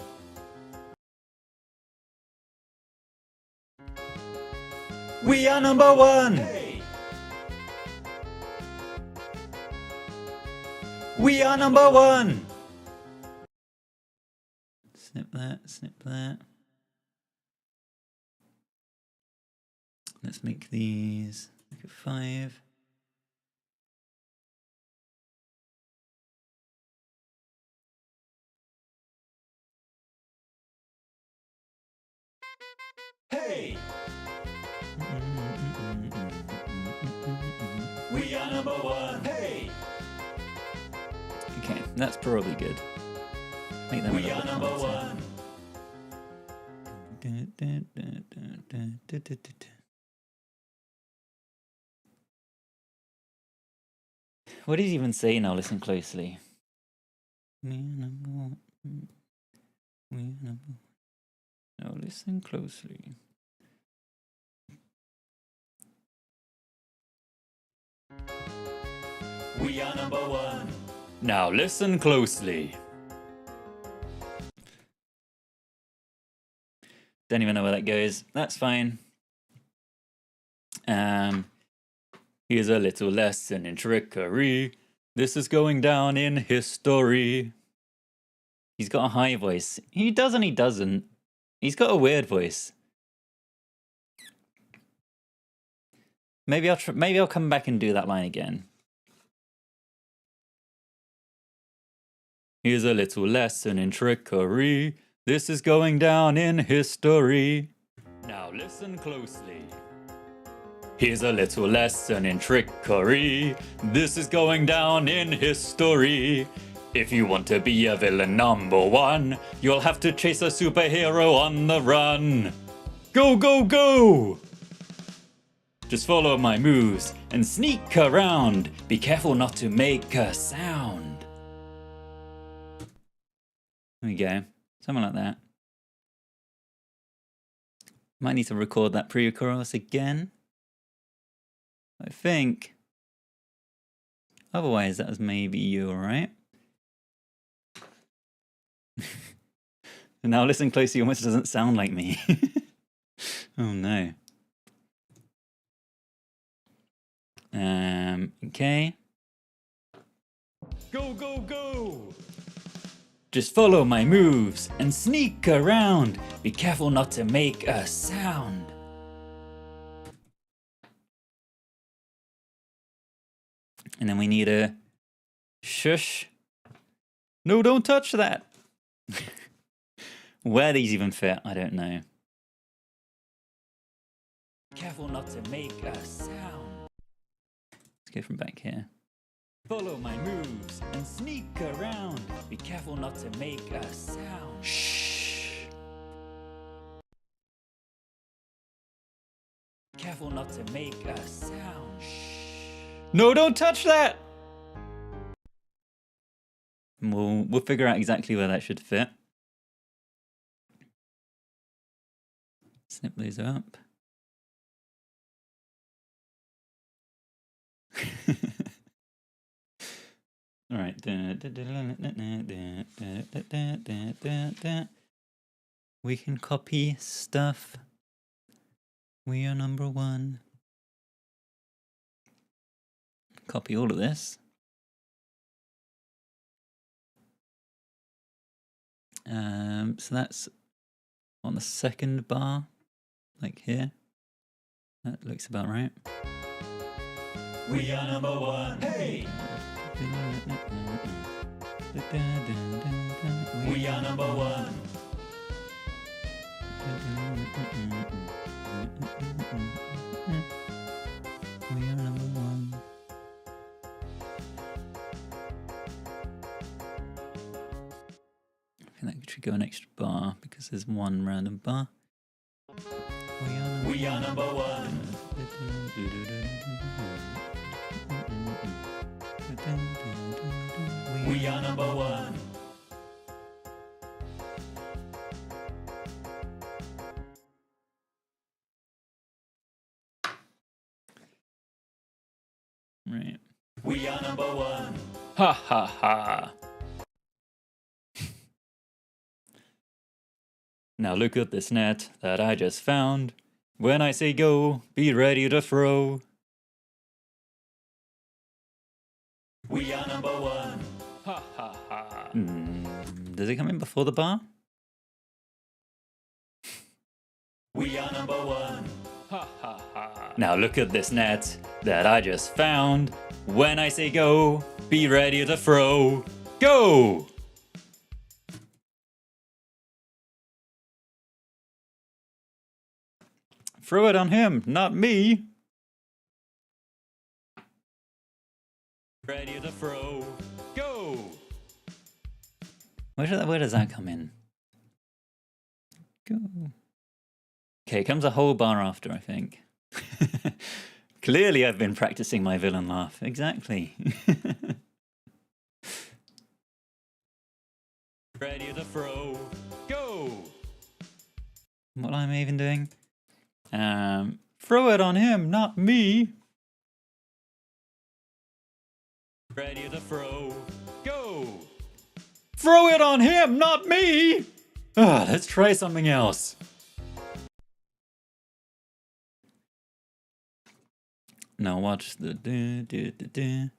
S1: We are number one.
S2: Hey!
S1: We are number one. Snip that, snip that. Let's make these make it 5.
S2: Hey! We are number one. Hey!
S1: Okay, that's probably good. Make them a
S2: We
S1: little
S2: are
S1: bit
S2: number
S1: quieter.
S2: one.
S1: What does he even say now? Listen closely. No, listen closely. We are number one. Now listen closely. Don't even know where that goes. That's fine. Here's a little lesson in trickery. This is going down in history. He's got a high voice. He does and he doesn't. He's got a weird voice. Maybe I'll come back and do that line again. Here's a little lesson in trickery. This is going down in history. Now listen closely. Here's a little lesson in trickery. This is going down in history. If you want to be a villain number one, you'll have to chase a superhero on the run. Go, go, go! Just follow my moves and sneak around. Be careful not to make a sound. There we go. Something like that. Might need to record that pre-chorus again. I think. Otherwise, that was maybe you, alright? Now listen closely, almost doesn't sound like me. Oh no. Okay. Go, go, go! Just follow my moves and sneak around. Be careful not to make a sound. And then we need a shush. No, don't touch that. Where these even fit, I don't know. Careful not to make a sound. Let's go from back here. Follow my moves and sneak around. Be careful not to make a sound. Shh. Careful not to make a sound. Shh. No, don't touch that! We'll figure out exactly where that should fit. Snip these up. All right. We can copy stuff. We are number one. Copy all of this. So that's on the second bar, like here. That looks about right. We are number one. Hey! We are number one. We are number one. I think that should go an extra bar because there's one random bar. We are number one. We are number one. Right. We are number one. Ha ha ha. Now look at this net that I just found. When I say go, be ready to throw. We are number one. Ha ha ha. Does it come in before the bar? We are number one. Ha ha ha. Now look at this net that I just found. When I say go, be ready to throw. Go! Throw it on him, not me. Ready to throw. Go! Where does that come in? Go. Okay, it comes a whole bar after, I think. Clearly I've been practicing my villain laugh. Exactly. Ready to throw. Go! What am I even doing? Throw it on him, not me. Ready to throw. Go! Throw it on him, not me! Let's try something else. Now watch the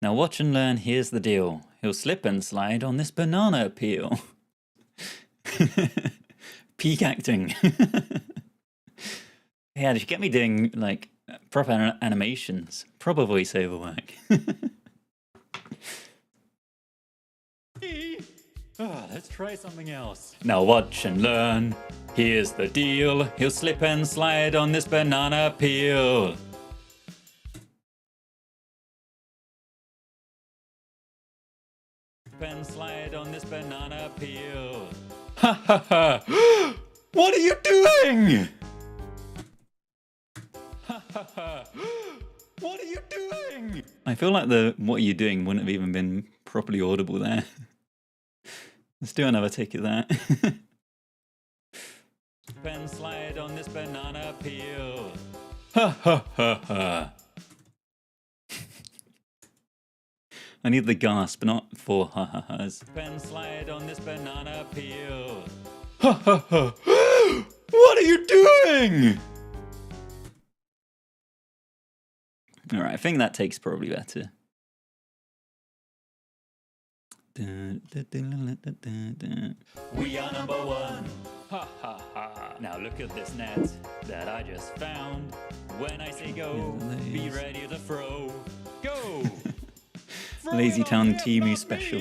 S1: Now watch and learn, here's the deal. He'll slip and slide on this banana peel. Peak acting. Yeah, they should get me doing like proper animations. Proper voiceover work. Let's try something else. Now watch and learn. Here's the deal. He'll slip and slide on this banana peel. Slip and slide on this banana peel. Ha ha ha! What are you doing? Ha ha ha! What are you doing? I feel like the "what are you doing" wouldn't have even been properly audible there. Let's do another take of that. Pen slide on this banana peel. Ha ha ha ha. I need the gasp, not 4 ha ha ha's. Pen slide on this banana peel. Ha ha ha. What are you doing? Alright, I think that take's probably better. We are number one. Ha ha ha. Now look at this net that I just found. When I say go, be ready to throw. Go! Lazy Town Timu special.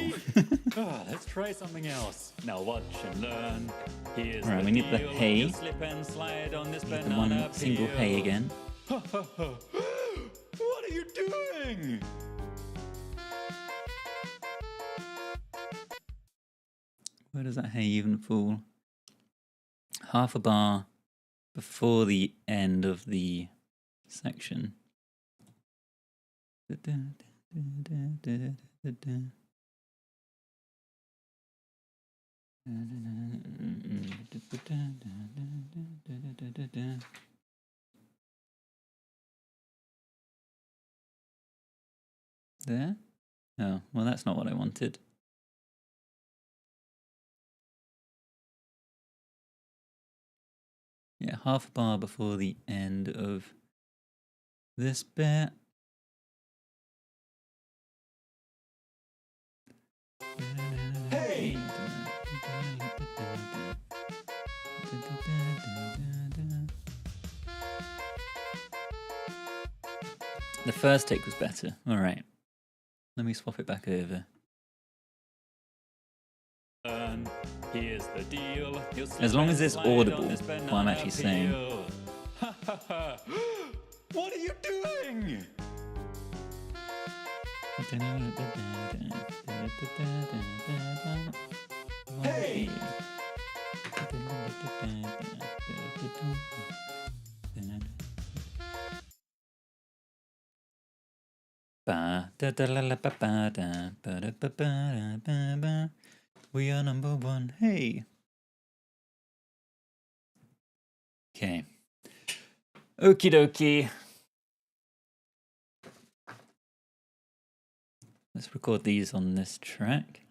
S1: Let's try something else. Now watch and learn. Here's Alright, we need the hay. Slip and slide on this banana one single hay again. Ha ha ha. What are you doing? Where does that hay even fall? Half a bar before the end of the section. There? Oh, well, that's not what I wanted. Yeah, half a bar before the end of this bit. Hey! The first take was better. All right. Let me swap it back over. Here's the deal. As long as it's audible what I'm actually saying. What are you doing? Hey! We are number one. Hey. Okay. Okie dokie. Let's record these on this track.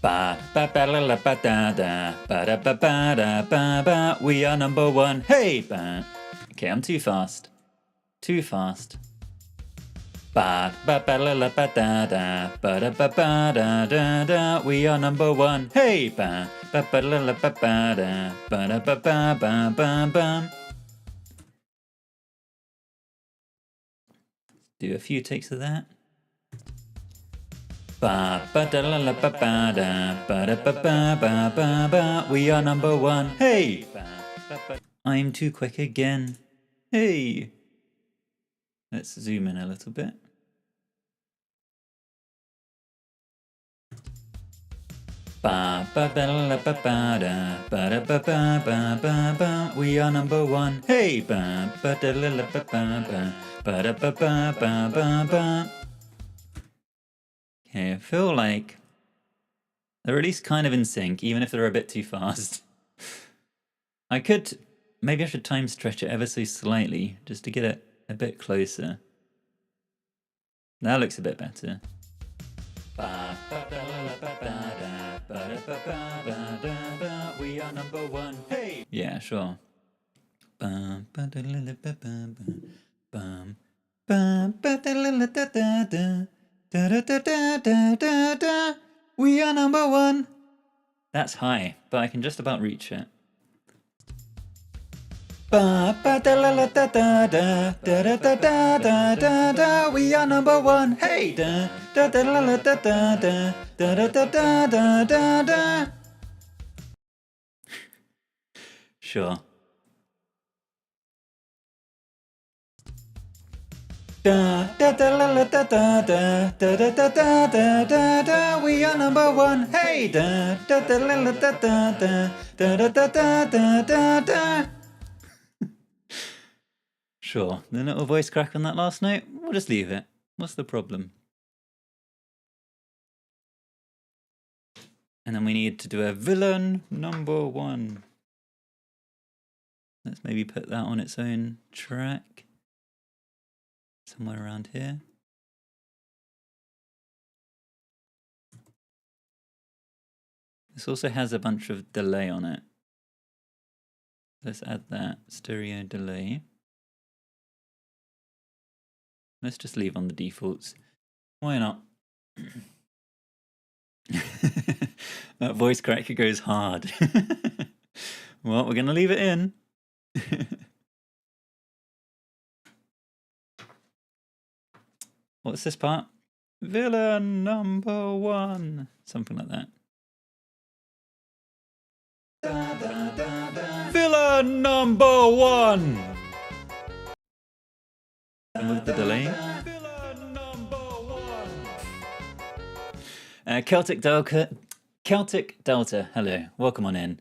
S1: Ba ba ba la la ba da da ba da ba ba da ba ba. We are number one. Hey. Ba. Okay, I'm too fast. Too fast. Ba ba ba la la ba da da ba da ba ba da da da. We are number one. Hey. Ba ba ba la la ba ba da ba da ba ba ba ba ba. Do a few takes of that. Ba ba da la la ba ba da ba da ba ba ba ba ba. We are number one. Hey. Ba, ba, ba. I'm too quick again. Hey. Let's zoom in a little bit. Ba ba ba la ba ba da ba da ba ba ba ba ba. We are number one. Hey, ba ba da la la ba ba ba ba da ba ba ba ba ba. Okay, I feel like they're at least kind of in sync, even if they're a bit too fast. Maybe I should time stretch it ever so slightly, just to get it a bit closer. That looks a bit better. We are number one. Hey! Yeah, sure. We are number one. That's high, but I can just about reach it. We are number one. Hey. Sure. We are number one. Hey. Sure, the little voice crack on that last note, we'll just leave it. What's the problem? And then we need to do a villain number one. Let's maybe put that on its own track. Somewhere around here. This also has a bunch of delay on it. Let's add that stereo delay. Let's just leave on the defaults. Why not? That voice crack goes hard. Well, we're going to leave it in. What's this part? Villain number one. Something like that. Villain number one. And with the delay. Villain number one. Celtic Delta. Hello, welcome on in.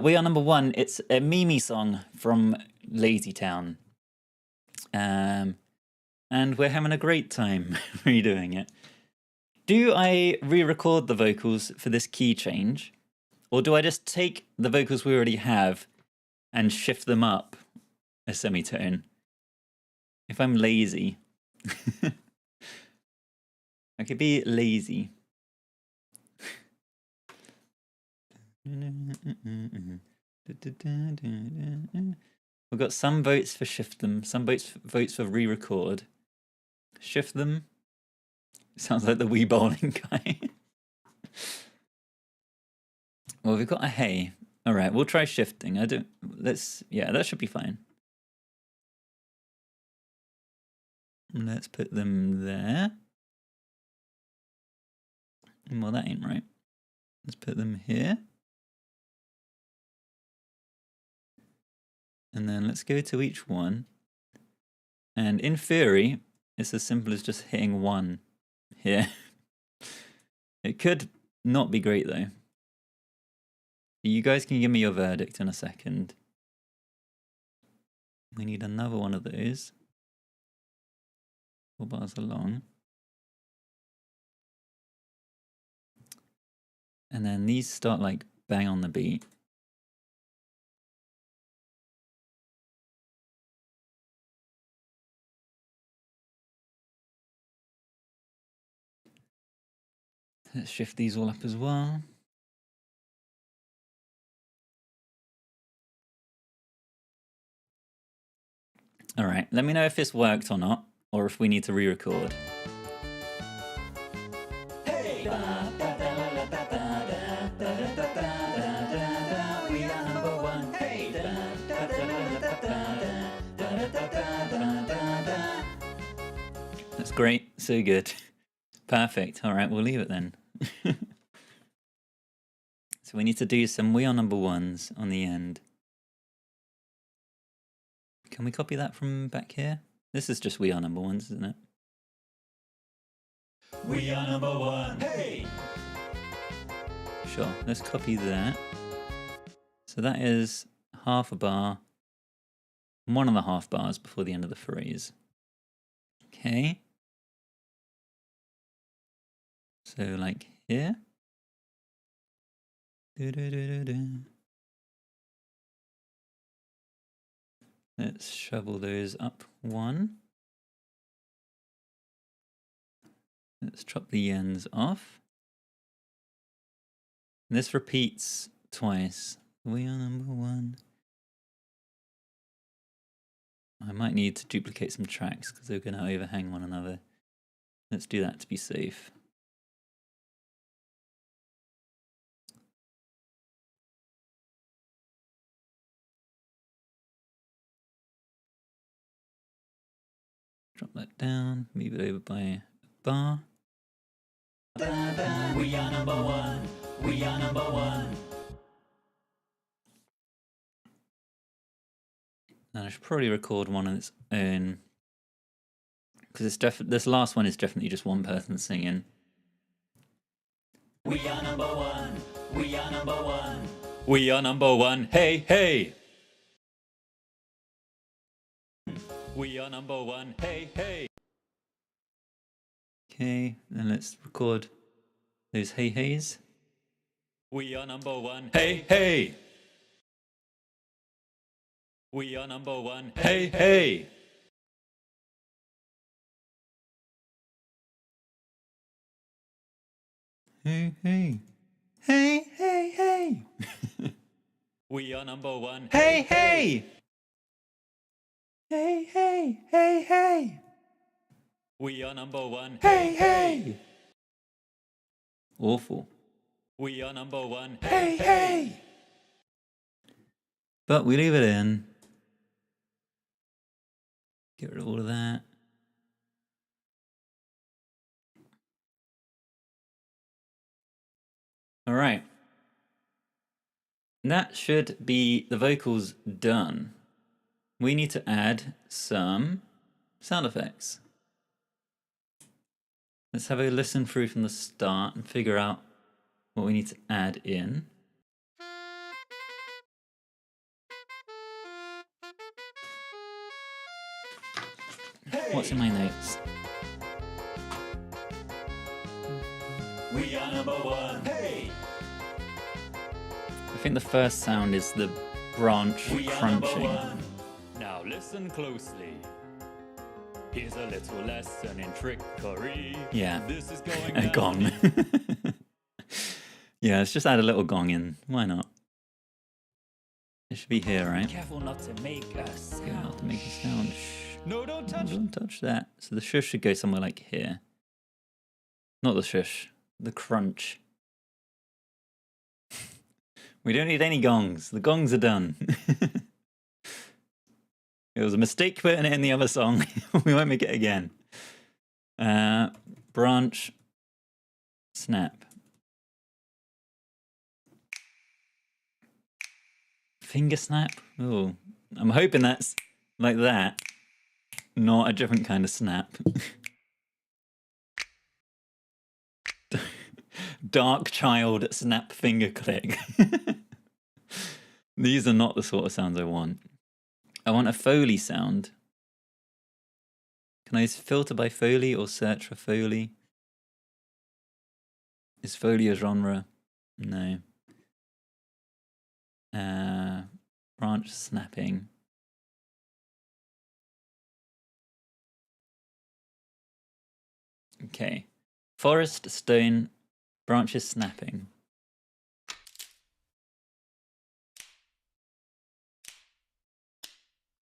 S1: We are number one. It's a Mimi song from Lazy Town. And we're having a great time redoing it. Do I re-record the vocals for this key change? Or do I just take the vocals we already have and shift them up a semitone? If I'm lazy. I could be lazy. We've got some votes for shift them, some votes for re-record. Shift them. Sounds like the Wii bowling guy. Well, we've got a hey. All right, we'll try shifting. Yeah, that should be fine. Let's put them there. Well, that ain't right. Let's put them here. And then let's go to each one. And in theory, it's as simple as just hitting one here. It could not be great though. You guys can give me your verdict in a second. We need another one of those. 4 bars along. And then these start like bang on the beat. Let's shift these all up as well. All right, let me know if this worked or not, or if we need to re-record. Hey! We are number one. Hey! That's great, so good. Perfect. All right, we'll leave it then. So we need to do some We Are Number Ones on the end. Can we copy that from back here? This is just We Are Number Ones, isn't it? We are number one. Hey! Sure, let's copy that. So that is half a bar, 1.5 bars before the end of the phrase. Okay. So like here. Let's shovel those up 1. Let's chop the ends off. And this repeats twice. We are number 1. I might need to duplicate some tracks because they're going to overhang one another. Let's do that to be safe. Drop that down, move it over by a bar.
S2: We are number 1. We are number 1.
S1: And I should probably record one on its own because this last one is definitely just one person singing.
S2: We are number 1. We are number 1.
S1: We are number 1. Hey, hey. We are number 1. Hey, hey. Okay, then let's record those hey heys. We are number 1. Hey, hey. We are number 1. Hey, hey. Hey, hey. Hey, hey, hey. We are number 1. Hey, hey. Hey, hey, hey, hey. We are number 1. Hey, hey. Awful. We are number 1. Hey, hey. But we leave it in. Get rid of all of that. All right. That should be the vocals done. We need to add some sound effects. Let's have a listen through from the start and figure out what we need to add in.
S2: Hey.
S1: What's in my notes?
S2: We are number 1. Hey.
S1: I think the first sound is the branch
S2: We are number
S1: crunching.
S2: 1.
S1: Now listen closely. Here's a little lesson in trickery. Yeah.
S2: This is going
S1: A
S2: down.
S1: gong. Yeah, let's just add a little gong in. Why not? It should be here, right?
S2: Careful not to make a sound.
S1: Yeah, not to make a sound. Shh.
S2: No, don't touch.
S1: Don't touch that. So the shush should go somewhere like here. Not the shush. The crunch. We don't need any gongs. The gongs are done. It was a mistake putting it in the other song. We won't make it again. Branch. Snap. Finger snap? Oh, I'm hoping that's like that. Not a different kind of snap. Dark child snap finger click. These are not the sort of sounds I want. I want a Foley sound. Can I filter by Foley or search for Foley? Is Foley a genre? No. Branch snapping. Okay. Forest, stone, branches snapping.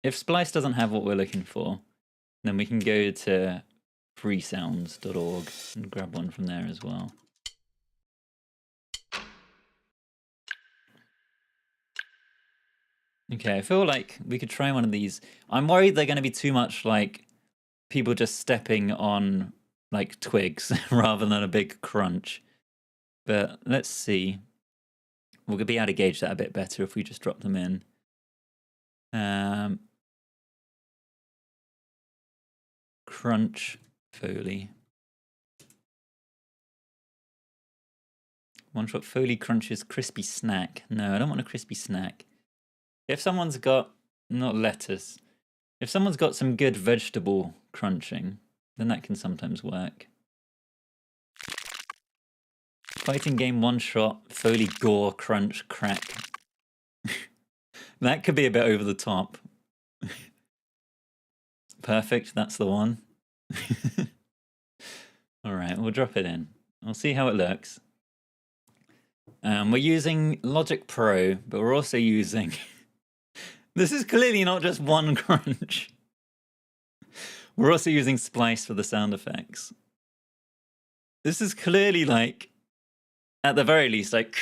S1: If Splice doesn't have what we're looking for, then we can go to freesounds.org and grab one from there as well. Okay, I feel like we could try one of these. I'm worried they're going to be too much like people just stepping on like twigs rather than a big crunch. But let's see. We'll be able to gauge that a bit better if we just drop them in. Crunch Foley. One Shot Foley Crunches crispy snack. No, I don't want a crispy snack. If someone's got, not lettuce, if someone's got some good vegetable crunching, then that can sometimes work. Fighting game One Shot Foley Gore Crunch Crack. That could be a bit over the top. Perfect, that's the one. Alright, we'll drop it in. We'll see how it looks. We're using Logic Pro, but we're also using... This is clearly not just one crunch. We're also using Splice for the sound effects. This is clearly like, at the very least, like...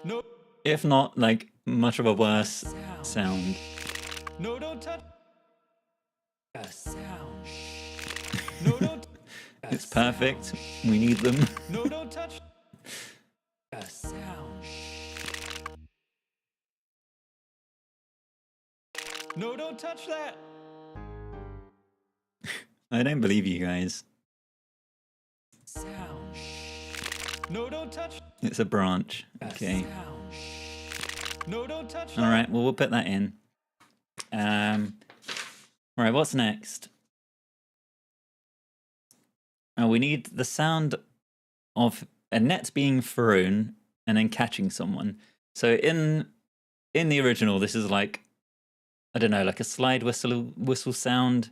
S1: No. If not, like, much of a worse sound. No, don't touch. A sound. No, don't. It's perfect. We need them. No, don't touch. A sound. No, don't touch that. I don't believe you guys. Sound. No, don't touch. It's a branch. Okay. No, don't touch. All right. Well, we'll put that in. All right. What's next? Oh, we need the sound of a net being thrown and then catching someone. So in the original, this is like, I don't know, like a slide whistle sound,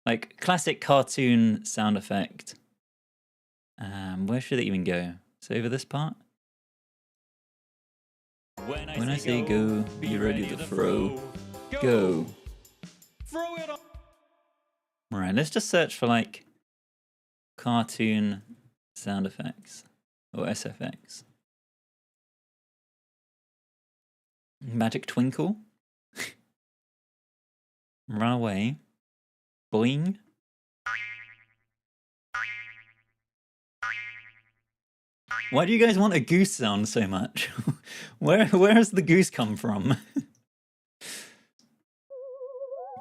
S1: like classic cartoon sound effect. Where should it even go? So over this part. When I say go, be ready to throw. Go. Throw it on. Right, let's just search for like cartoon sound effects or SFX. Magic Twinkle. Run away. Boing. Why do you guys want a goose sound so much? Where has the goose come from?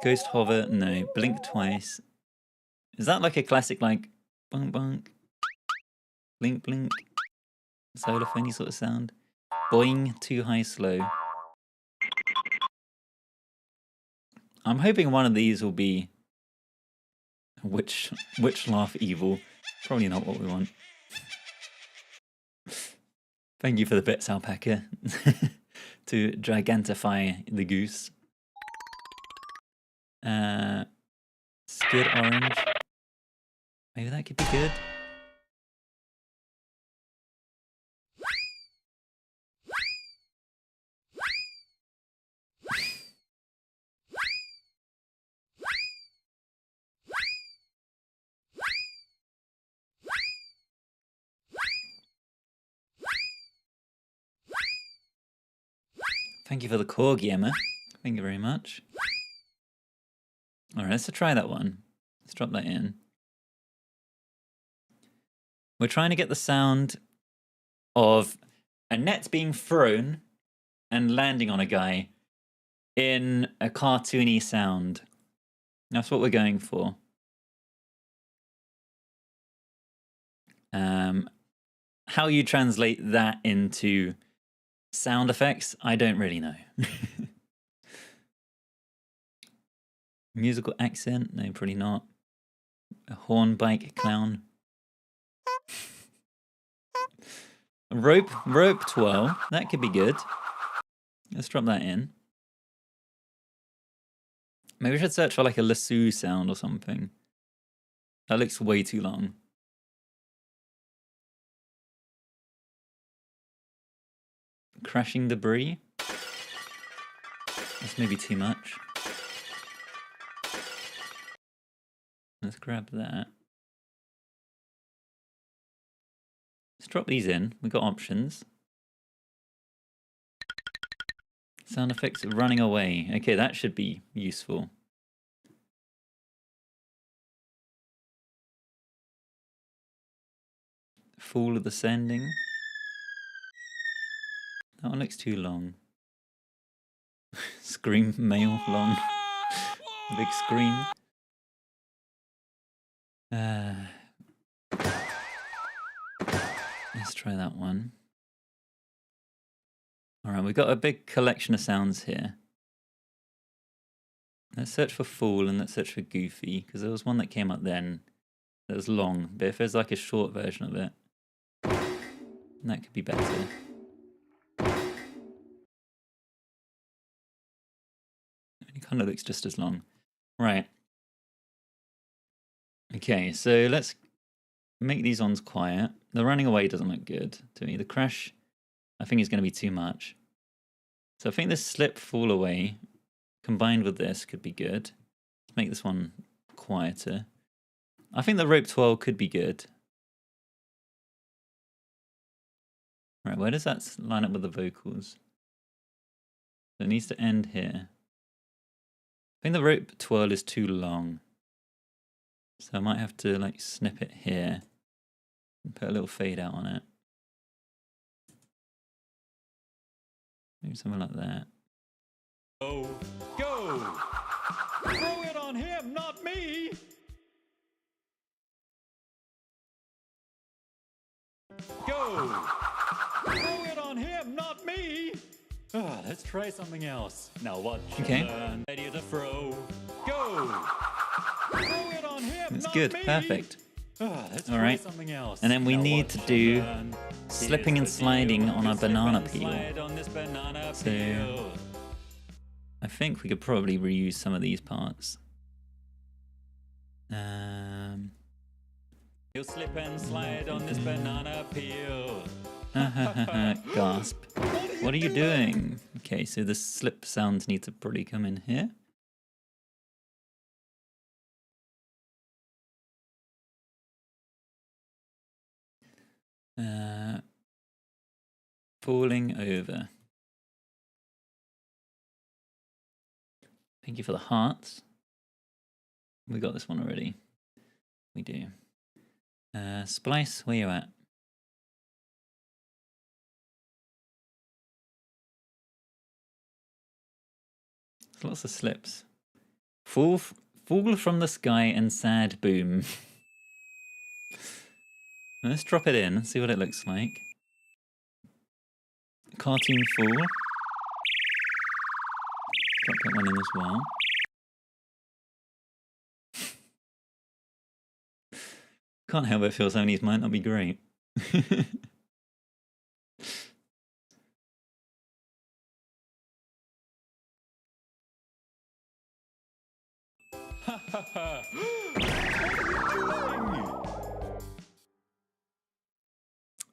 S1: Ghost hover, no. Blink twice. Is that like a classic like bunk bunk? Blink blink? Xylophone sort of sound? Boing, too high, slow. I'm hoping one of these will be witch laugh evil. Probably not what we want. Thank you for the bits, Alpaca, to gigantify the goose. Skid orange. Maybe that could be good. Thank you for the corgi, Emma. Thank you very much. All right, let's try that one. Let's drop that in. We're trying to get the sound of a net being thrown and landing on a guy in a cartoony sound. That's what we're going for. How you translate that into sound effects, I don't really know. Musical accent? No, probably not. A horn bike clown. Rope twirl. That could be good. Let's drop that in. Maybe we should search for like a lasso sound or something. That looks way too long. Crashing debris. That's maybe too much. Let's grab that. Let's drop these in. We've got options. Sound effects running away. Okay, that should be useful. Fall of the Sending. That one looks too long. Scream male long. Big scream. Let's try that one. All right, we've got a big collection of sounds here. Let's search for Fool and let's search for Goofy, because there was one that came up then that was long, but if there's like a short version of it, that could be better. It kind of looks just as long. Right. Okay, so let's make these ones quiet. The running away doesn't look good to me. The crash, I think, is going to be too much. So I think this slip fall away combined with this could be good. Let's make this one quieter. I think the rope twirl could be good. Right, where does that line up with the vocals? So it needs to end here. I think the rope twirl is too long. So I might have to like snip it here and put a little fade out on it. Maybe something like that.
S2: Go! Go! Throw it on him, not me! Go! Throw it on him, not me! Let's try something else. Now watch.
S1: Okay.
S2: Ready to throw. Go! Throw it on him,
S1: That's
S2: not
S1: good.
S2: me!
S1: Perfect.
S2: Let's
S1: All
S2: try
S1: right.
S2: something else.
S1: And then we
S2: Now
S1: need
S2: watch
S1: to
S2: and
S1: do
S2: learn.
S1: slipping and
S2: Here's the
S1: sliding
S2: deal.
S1: on
S2: You
S1: our
S2: slip
S1: banana
S2: and
S1: peel.
S2: slide on this banana
S1: So-
S2: peel.
S1: I think we could probably reuse some of these parts.
S2: You slip and slide on this banana peel.
S1: Gasp. What are you doing? Okay, so the slip sounds need to probably come in here. Falling over. Thank you for the hearts. We got this one already. We do. Splice, where you at? There's lots of slips. Fall from the sky and sad boom. Let's drop it in and see what it looks like. Cartoon fall. Drop that one in as well. Can't help but feel some of these might not be great.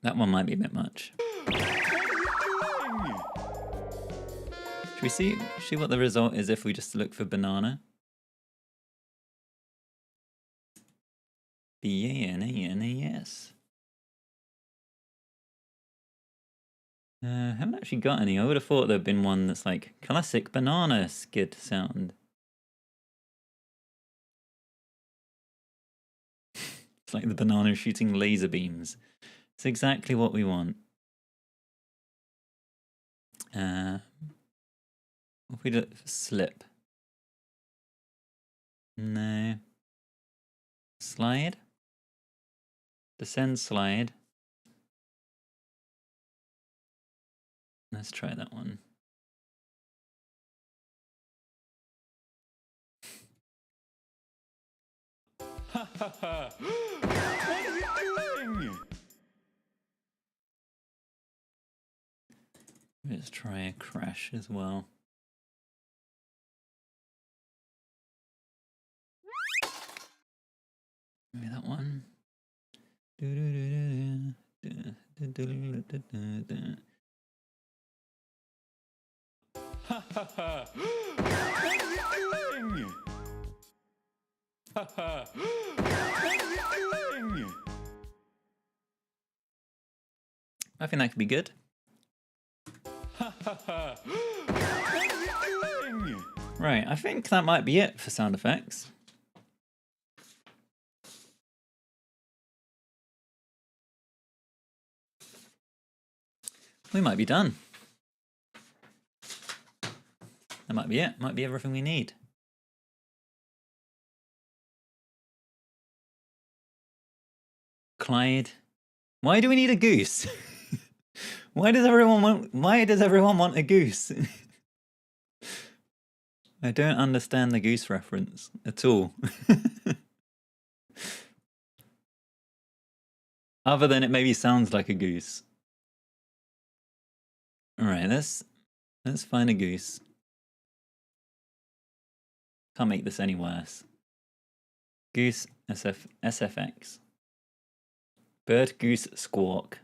S1: That one might be a bit much. Should we see what the result is if we just look for banana? B-A-N-A-N-A-S. Haven't actually got any. I would have thought there'd been one that's like classic banana skid sound. It's like the banana shooting laser beams. It's exactly what we want. What if we do slip? No. Slide? Descend slide. Let's try that one.
S2: What are you doing?
S1: Let's try a crash as well. Maybe that one.
S2: What are you doing? What are you doing?
S1: I think that could be good.
S2: What are you doing?
S1: Right, I think that might be it for sound effects. We might be done. That might be it. Might be everything we need. Clyde Why do we need a goose? Why does everyone want a goose? I don't understand the goose reference at all. Other than it maybe sounds like a goose. Alright, let's find a goose. Can't make this any worse. Goose SFX. Bird goose squawk.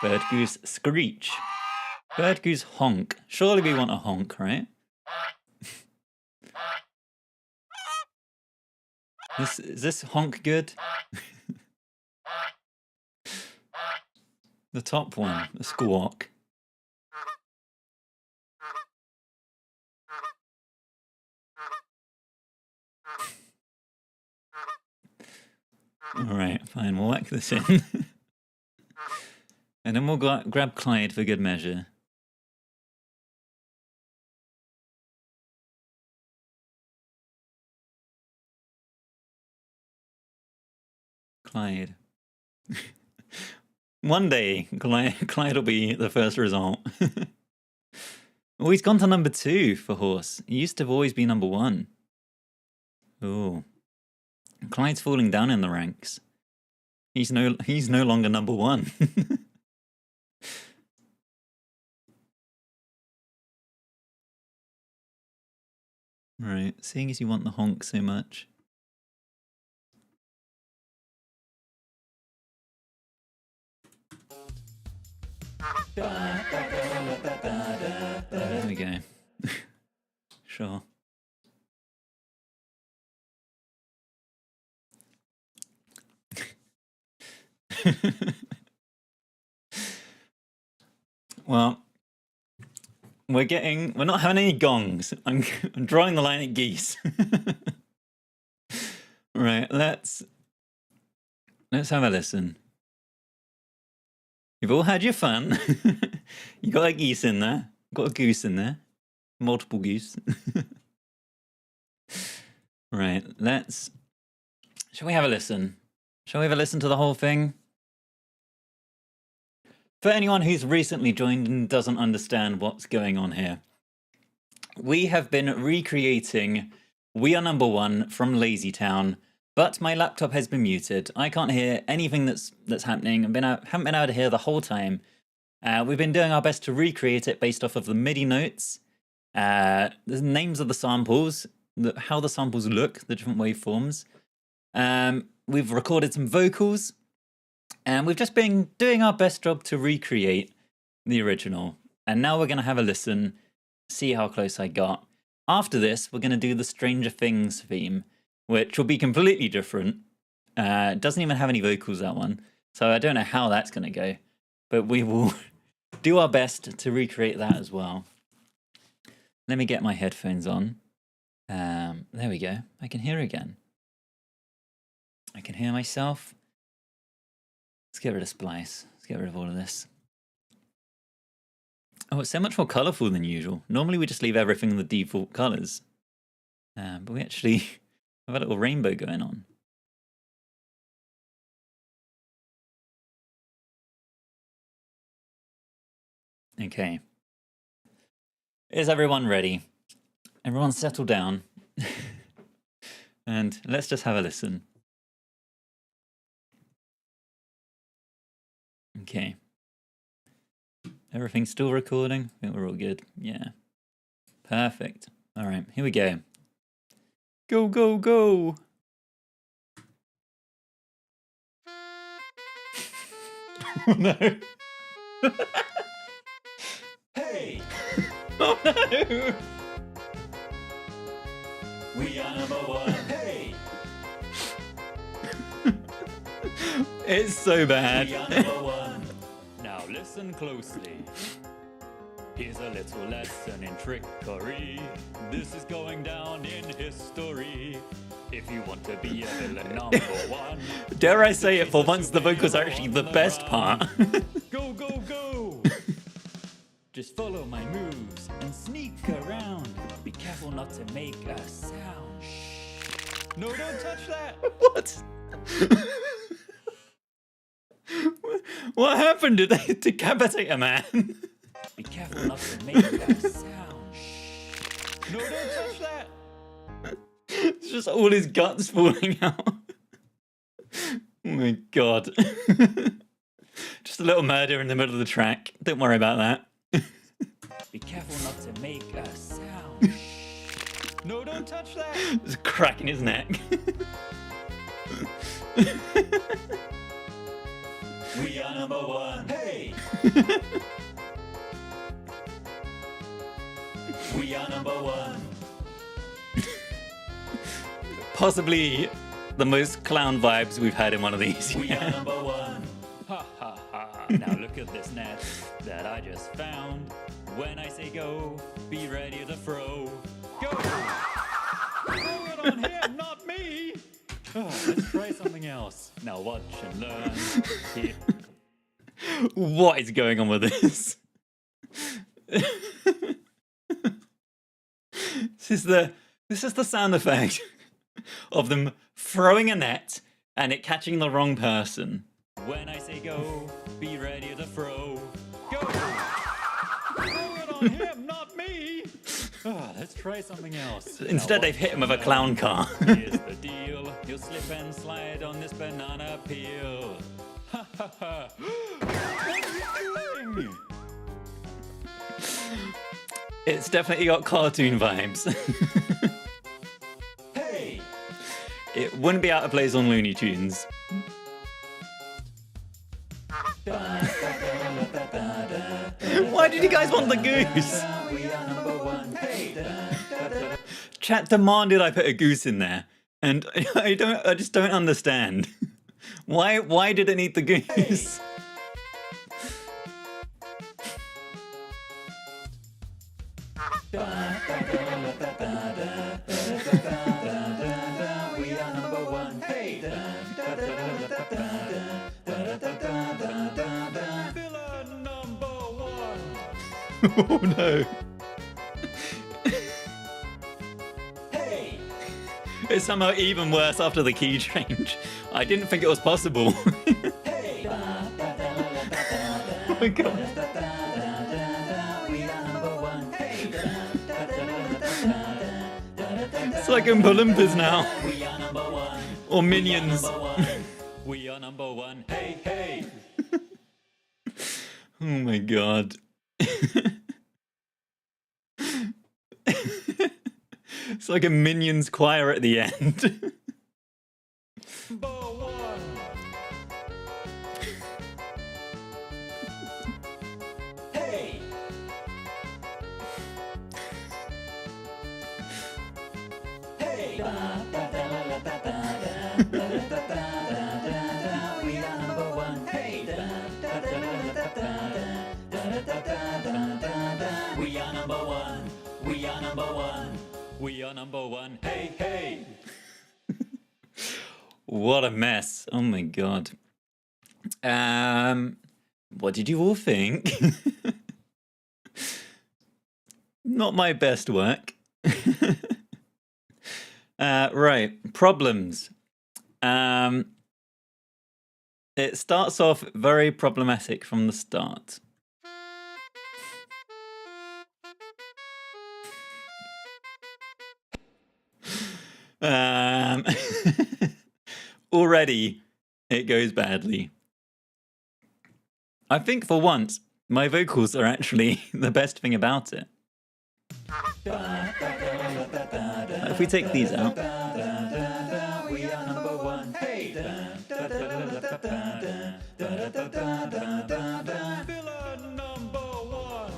S1: Bird goose screech. Bird goose honk. Surely we want a honk, right? Is this honk good? The top one, the squawk. Alright, fine, we'll whack this in. And then we'll grab Clyde for good measure. Clyde. One day, Clyde will be the first result. Oh, he's gone to number 2 for horse. He used to have always be number 1. Oh. Clyde's falling down in the ranks. He's no longer number 1. Right, seeing as you want the honk so much. There we go. Sure. Well, we're not having any gongs. I'm drawing the line at geese. Right, let's have a listen. You've all had your fun. You got a geese in there. Got a goose in there. Multiple goose. Right, shall we have a listen? Shall we have a listen to the whole thing? For anyone who's recently joined and doesn't understand what's going on here, we have been recreating We Are Number 1 from Lazy Town, but my laptop has been muted. I can't hear anything that's happening. Haven't been able to hear the whole time. We've been doing our best to recreate it based off of the MIDI notes, the names of the samples, how the samples look, the different waveforms. We've recorded some vocals, and we've just been doing our best job to recreate the original. And now we're going to have a listen, see how close I got. After this, we're going to do the Stranger Things theme, which will be completely different. It doesn't even have any vocals, that one. So I don't know how that's going to go. But we will do our best to recreate that as well. Let me get my headphones on. There we go. I can hear again. I can hear myself. Let's get rid of Splice. Let's get rid of all of this. Oh, it's so much more colourful than usual. Normally we just leave everything in the default colours. But we actually have a little rainbow going on. Okay. Is everyone ready? Everyone settle down. And let's just have a listen. Okay. Everything's still recording? I think we're all good. Yeah. Perfect. All right, here we go. Go, go, go! Oh no!
S2: Hey!
S1: Oh no!
S2: We are number 1. Hey!
S1: It's so bad.
S2: We are number 1.
S1: Now listen closely. Here's a little lesson in trickery. This is going down in history. If you want to be a villain number 1. Dare I say it, for once the vocals are actually the best part.
S2: Go, go, go!
S1: Just follow my moves and sneak around. Be careful not to make a sound. Shh.
S2: No, don't touch that!
S1: What? What happened? Did they decapitate a man?
S2: Be careful not to make that sound.
S1: No, don't touch that! It's just all his guts falling out. Oh my god. Just a little murder in the middle of the track. Don't worry about that.
S2: Be careful not to make a sound.
S1: No, don't touch that! Just cracking his neck.
S2: We are number one. Hey! We are number one.
S1: Possibly the most clown vibes we've had in one of these.
S2: We are number one. Ha ha ha. Now look at this net that I just found. When I say go, be ready to throw. Go! Throw it on him, not me! Oh, let's try something else. Now watch and learn. Here.
S1: What is going on with this? This is the sound effect of them throwing a net and it catching the wrong person.
S2: When I say go, be ready to throw. Go! Throw it on him, not me! Oh, let's try something else.
S1: Instead, they've hit him with a clown car.
S2: Here's the deal. You'll slip and slide on this banana peel. Ha ha ha. What are you doing?
S1: It's definitely got cartoon vibes.
S2: Hey!
S1: It wouldn't be out of place on Looney Tunes. Why did you guys want the goose?
S2: We are number one. Hey!
S1: Chat demanded I put a goose in there, and I just don't understand. Why did it need the goose?
S2: We are number one. Hey! Villain number one.
S1: Oh no.
S2: Hey!
S1: It's somehow even worse after the key change. I didn't think it was possible.
S2: Hey!
S1: Oh my god.
S2: We are number one. Hey!
S1: It's like Oompa Loompas now.
S2: We are number one.
S1: Or Minions.
S2: We are number one. Hey, hey.
S1: Oh my god. It's like a Minions choir at the end.
S2: Number one. Hey. Hey. We are number one. Hey. We are number one. We are number one. We are number one. Hey, hey.
S1: What a mess. Oh my god. What did you all think? Not my best work. Right, problems. It starts off very problematic from the start. Already, it goes badly. I think for once, my vocals are actually the best thing about it. If we take these out.
S2: We are number one. Hey. Villain number one.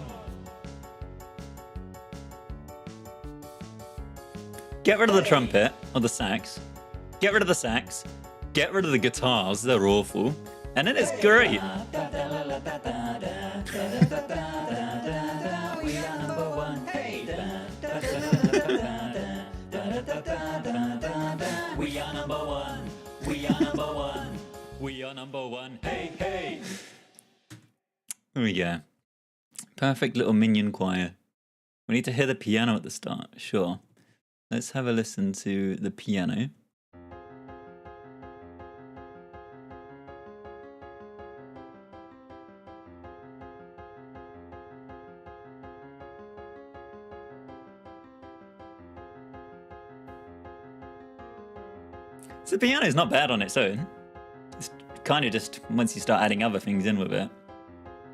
S1: Get rid of the trumpet or the sax. Get rid of the sax. Get rid of the guitars, they're awful. And then it's great.
S2: We are number one. Hey. We are number one. We are number one. We are number one. Hey, hey.
S1: There we go. Perfect little minion choir. We need to hear the piano at the start, sure. Let's have a listen to the piano. So the piano is not bad on its own. It's kind of just once you start adding other things in with it.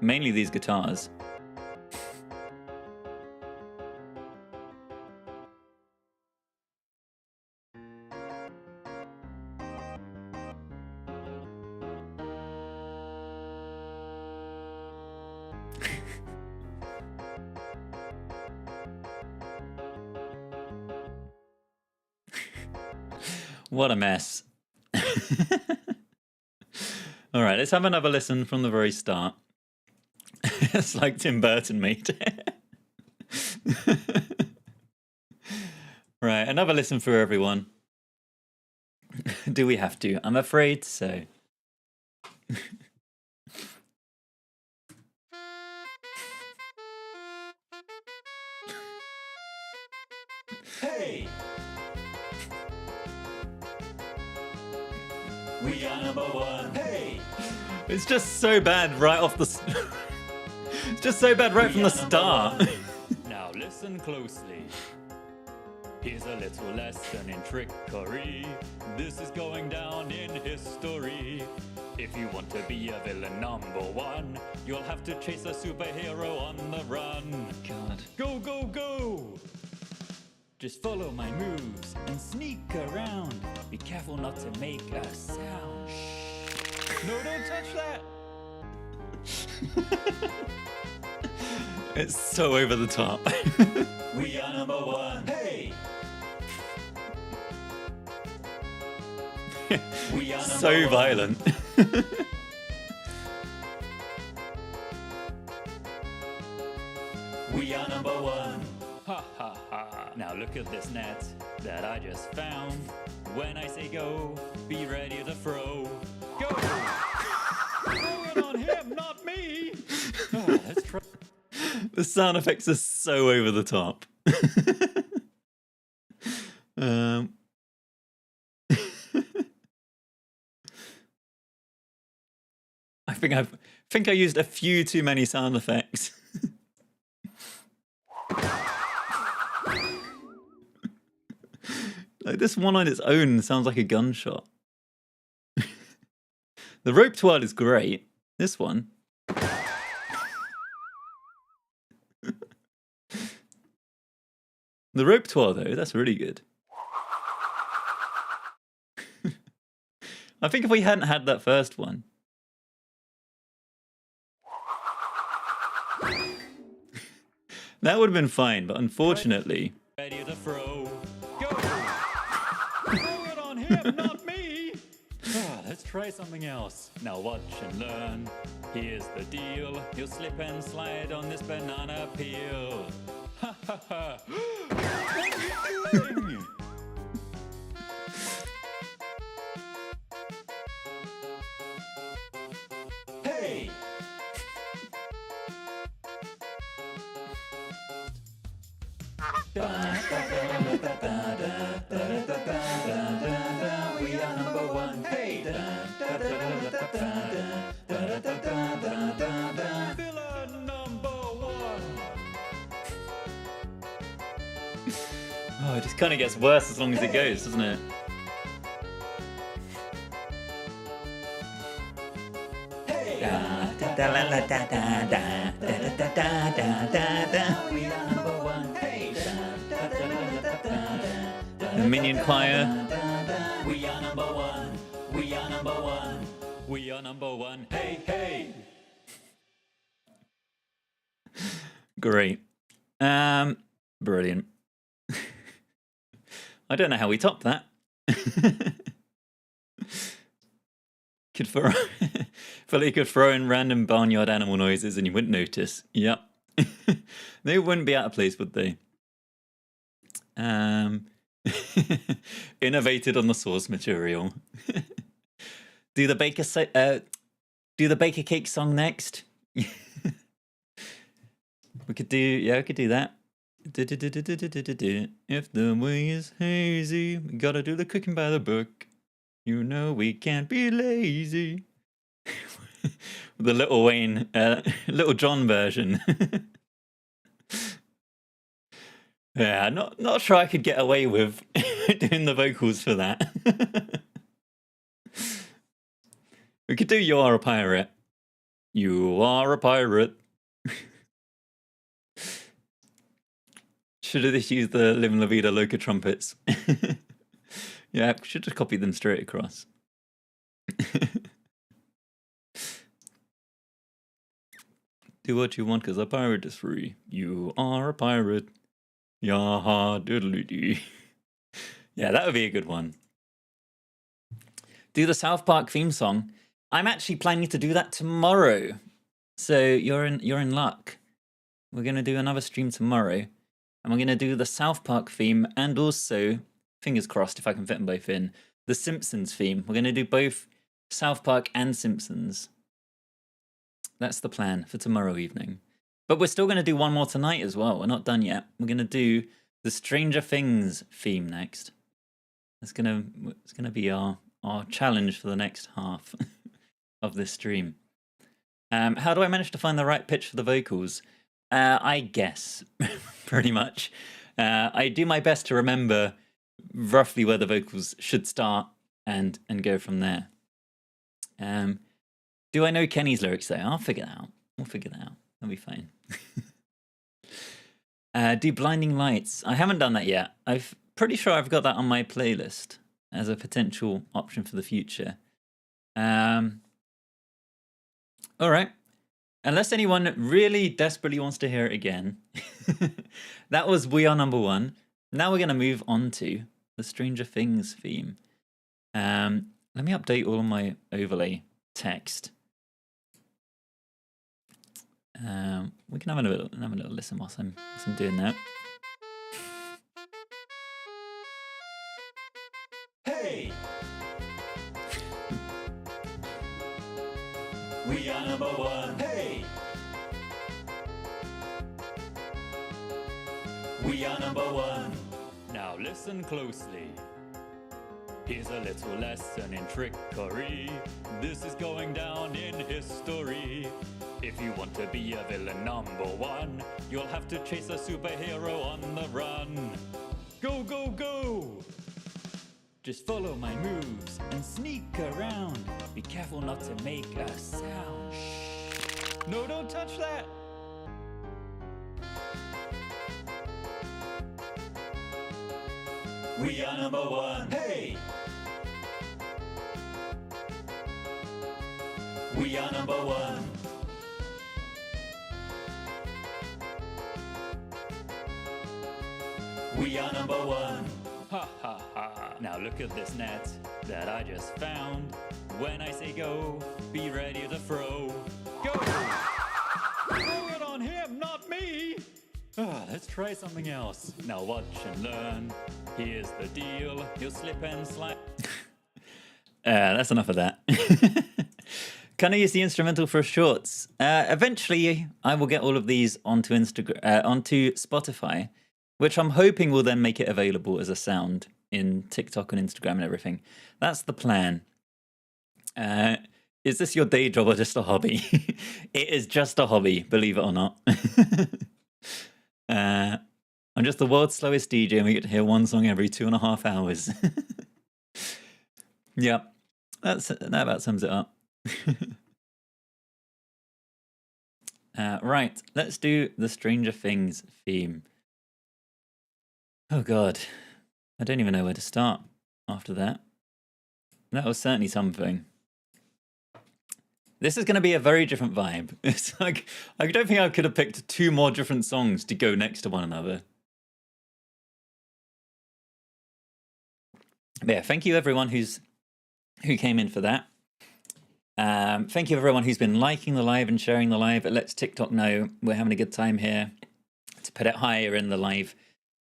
S1: Mainly these guitars. What a mess. All right, let's have another listen from the very start. It's like Tim Burton made it. Right, another listen for everyone. Do we have to? I'm afraid so.
S2: Hey! We are number one. Hey!
S1: It's just so bad right off the... It's just so bad right from the start.
S2: Now listen closely. Here's a little lesson in trickery. This is going down in history. If you want to be a villain number one, you'll have to chase a superhero on the run.
S1: God.
S2: Go, go, go! Just follow my moves and sneak around. Be careful not to make a sound. Shh. No, don't touch that!
S1: It's so over the top.
S2: We are number one. Hey! We are number
S1: So
S2: one.
S1: violent.
S2: We are number one. Ha ha ha. Now look at this net that I just found. When I say go, be ready to throw. Go! Throw it on him, not me! Let's try.
S1: The sound effects are so over the top. I think I used a few too many sound effects. Like this one on its own sounds like a gunshot. The rope twirl is great. This one. The rope twirl though, that's really good. I think if we hadn't had that first one. That would have been fine, but unfortunately...
S2: Ready to throw. Go! Throw it on him, not me! Let's try something else. Now watch and learn. Here's the deal. You'll slip and slide on this banana peel. Ha ha ha! What are you doing? Hey! We are number one. Hey! Villain number one.
S1: Oh, it just kind of gets worse as long as it goes, doesn't it?
S2: Hey! We are number one. Hey!
S1: The minion choir.
S2: We are number one. We are number one. We are number one. Hey, hey!
S1: Great. Brilliant. I don't know how we top that. Could throw, feel like you could throw in random barnyard animal noises and you wouldn't notice. Yep. They wouldn't be out of place, would they? Innovated on the source material. Do the baker cake song next. We could do that. If the way is hazy, we gotta do the cooking by the book. You know we can't be lazy. The Little Wayne, Little John version. Yeah, not sure I could get away with doing the vocals for that. We could do You Are a Pirate. You are a pirate. Should have just used the Livin' La Vida Loca trumpets. Yeah, should just copy them straight across. Do what you want, because a pirate is free. You are a pirate. Yaha doodly-dee. Yeah, that would be a good one. Do the South Park theme song. I'm actually planning to do that tomorrow. So you're in luck. We're gonna do another stream tomorrow. And we're gonna do the South Park theme and also, fingers crossed if I can fit them both in, the Simpsons theme. We're gonna do both South Park and Simpsons. That's the plan for tomorrow evening. But we're still gonna do one more tonight as well. We're not done yet. We're gonna do the Stranger Things theme next. It's gonna be our challenge for the next half of this stream. How do I manage to find the right pitch for the vocals? I guess, pretty much. I do my best to remember roughly where the vocals should start and go from there. Do I know Kenny's lyrics though? I'll figure that out. We'll figure that out. That'll be fine. Do Blinding Lights. I haven't done that yet. I'm pretty sure I've got that on my playlist as a potential option for the future. All right. Unless anyone really desperately wants to hear it again. That was We Are Number One. Now we're going to move on to the Stranger Things theme. Let me update all of my overlay text. We can have a little listen whilst I'm doing that.
S2: Hey! We are number one. Hey! We are number one. Now listen closely. Here's a little lesson in trickery. This is going down in history. If you want to be a villain number one, you'll have to chase a superhero on the run. Go, go, go! Just follow my moves and sneak around. Be careful not to make a sound. Shh. No, don't touch that! We are number one. Hey! We are number one. We are number one. Ha ha ha. Now look at this net that I just found. When I say go, be ready to throw. Go! Throw it on him, not me! Let's try something else. Now watch and learn. Here's the deal. You'll slip and slide.
S1: That's enough of that. Can I use the instrumental for shorts? Eventually, I will get all of these onto onto Spotify, which I'm hoping will then make it available as a sound in TikTok and Instagram and everything. That's the plan. Is this your day job or just a hobby? It is just a hobby, believe it or not. I'm just the world's slowest DJ and we get to hear one song every 2.5 hours. Yeah, that about sums it up. Right, let's do the Stranger Things theme. Oh god, I don't even know where to start after that. That was certainly something. This is going to be a very different vibe. It's like, I don't think I could have picked 2 more different songs to go next to one another. But yeah, thank you everyone who came in for that. Thank you everyone who's been liking the live and sharing the live. It lets TikTok know we're having a good time here to put it higher in the live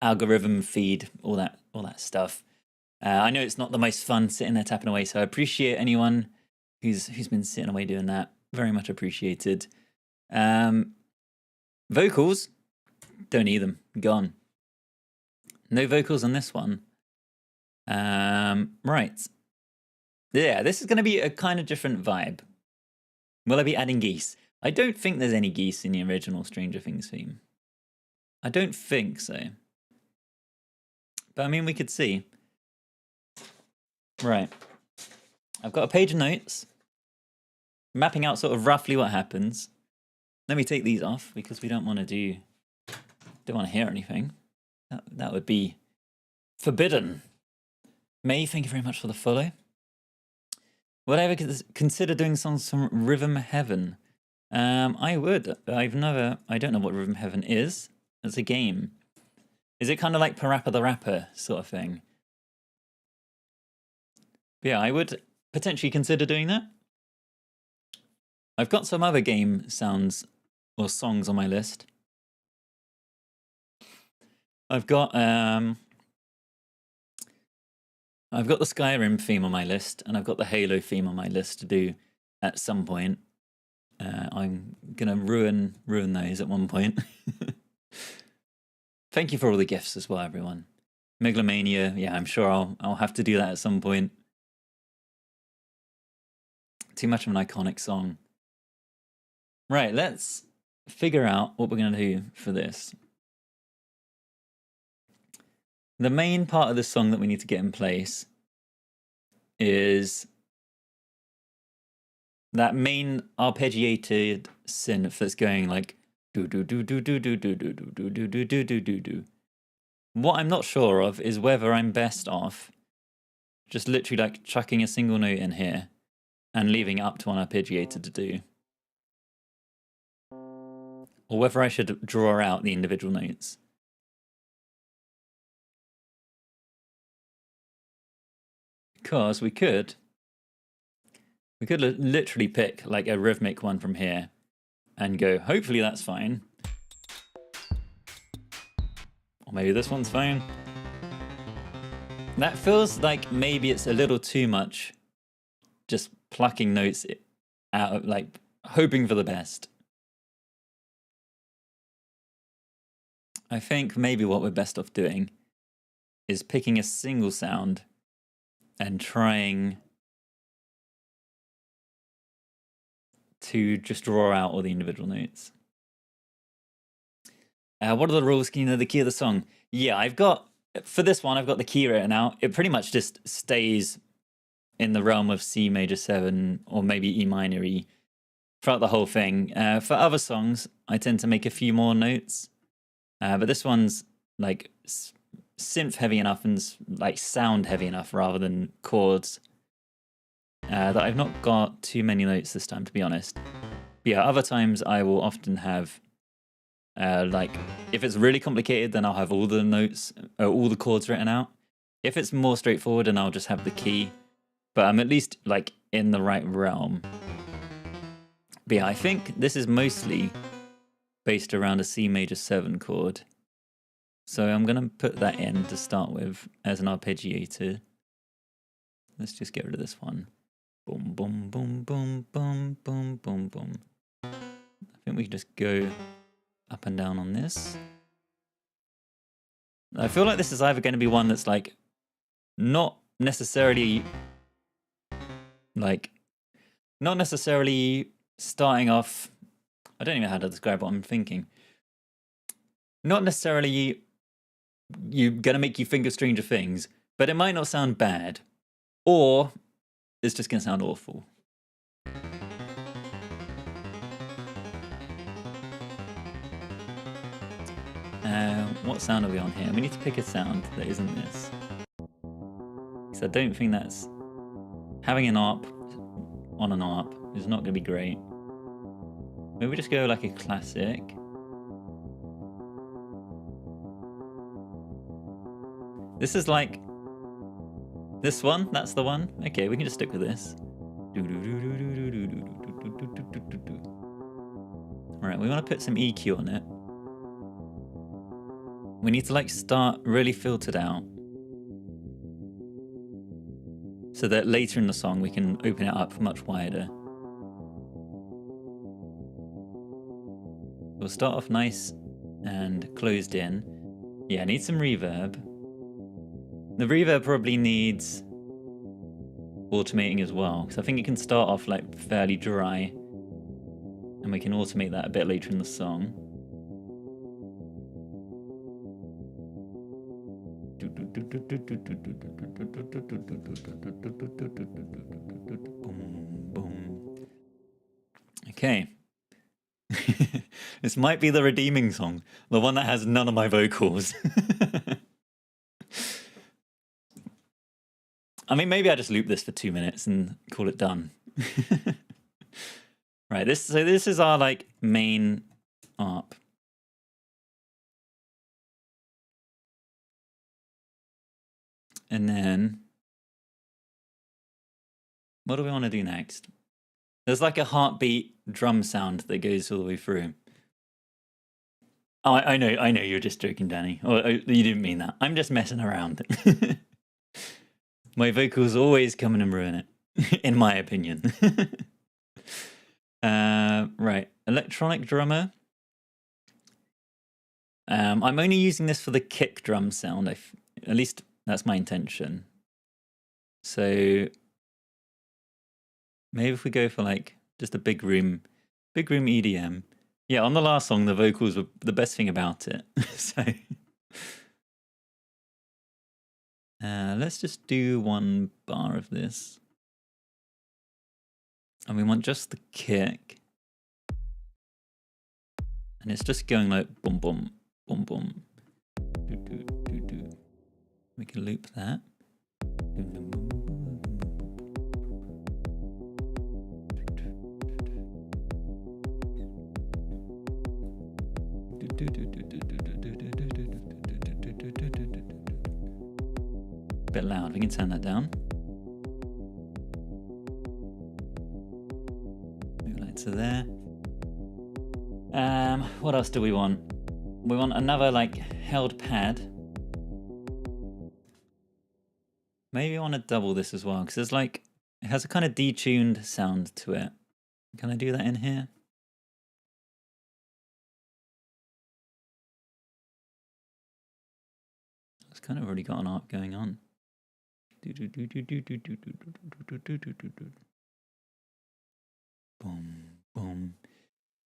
S1: algorithm feed, all that stuff. I know it's not the most fun sitting there tapping away, so I appreciate anyone who's been sitting away doing that. Very much appreciated. Vocals, don't need them. Gone. No vocals on this one. Right. Yeah, this is going to be a kind of different vibe. Will I be adding geese? I don't think there's any geese in the original Stranger Things theme. I don't think so. But I mean, we could see. Right. I've got a page of notes. mapping out sort of roughly what happens. Let me take these off because we don't want to hear anything. That would be forbidden. May, thank you very much for the follow. Would I ever consider doing songs from Rhythm Heaven? I would. I don't know what Rhythm Heaven is. It's a game. Is it kind of like Parappa the Rapper sort of thing? But yeah, I would potentially consider doing that. I've got some other game sounds or songs on my list. I've got the Skyrim theme on my list, and I've got the Halo theme on my list to do at some point. I'm gonna ruin those at one point. Thank you for all the gifts as well, everyone. Megalomania, yeah, I'm sure I'll have to do that at some point. Too much of an iconic song. Right, let's figure out what we're gonna do for this. The main part of the song that we need to get in place is that main arpeggiated synth that's going like do do do do do do do do do do do do do do do. What I'm not sure of is whether I'm best off just literally like chucking a single note in here and leaving it up to an arpeggiator to do, or whether I should draw out the individual notes. Because we could literally pick like a rhythmic one from here and go, hopefully that's fine. Or maybe this one's fine. That feels like maybe it's a little too much just plucking notes out of, like, hoping for the best. I think maybe what we're best off doing is picking a single sound and trying to just draw out all the individual notes. What are the rules? Can you know the key of the song? Yeah, for this one, I've got the key written out. It pretty much just stays in the realm of C major 7 or maybe E minor E throughout the whole thing. For other songs, I tend to make a few more notes. But this one's like synth heavy enough and like sound heavy enough rather than chords that I've not got too many notes this time, to be honest. But yeah, other times I will often have like if it's really complicated, then I'll have all the notes, all the chords written out. If it's more straightforward, then I'll just have the key. But I'm at least like in the right realm. But yeah, I think this is mostly based around a C major 7 chord. So I'm going to put that in to start with as an arpeggiator. Let's just get rid of this one. Boom, boom, boom, boom, boom, boom, boom, boom. I think we can just go up and down on this. I feel like this is either going to be one that's like not necessarily starting off. I don't even know how to describe what I'm thinking. Not necessarily you're going to make you think of Stranger Things, but it might not sound bad. Or it's just going to sound awful. What sound are we on here? We need to pick a sound that isn't this. Because I don't think that's... Having an ARP on an ARP is not going to be great. Maybe we just go like a classic. This is like... This one? That's the one? Okay, we can just stick with this. Alright, we want to put some EQ on it. We need to like start really filtered out. So that later in the song we can open it up much wider. We'll start off nice and closed in. Yeah, I need some reverb. The reverb probably needs automating as well, because I think it can start off like fairly dry, and we can automate that a bit later in the song. Boom, boom. Okay. This might be the redeeming song, the one that has none of my vocals. I mean, maybe I just loop this for 2 minutes and call it done. Right, this is our like main ARP. And then what do we want to do next? There's like a heartbeat drum sound that goes all the way through. Oh, I know you're just joking, Danny. Oh, you didn't mean that. I'm just messing around. My vocals always come in and ruin it, in my opinion. Right, electronic drummer. I'm only using this for the kick drum sound. At least that's my intention. So maybe if we go for like just a big room EDM. Yeah, on the last song, the vocals were the best thing about it. So let's just do 1 bar of this. And we want just the kick. And it's just going like boom, boom, boom, boom. Do, do, do, do. We can loop that. Bit loud, we can turn that down. Move that to there. What else do we want? We want another like held pad. Maybe I want to double this as well, because there's like, it has a kind of detuned sound to it. Can I do that in here? It's kind of already got an arc going on. Boom, boom.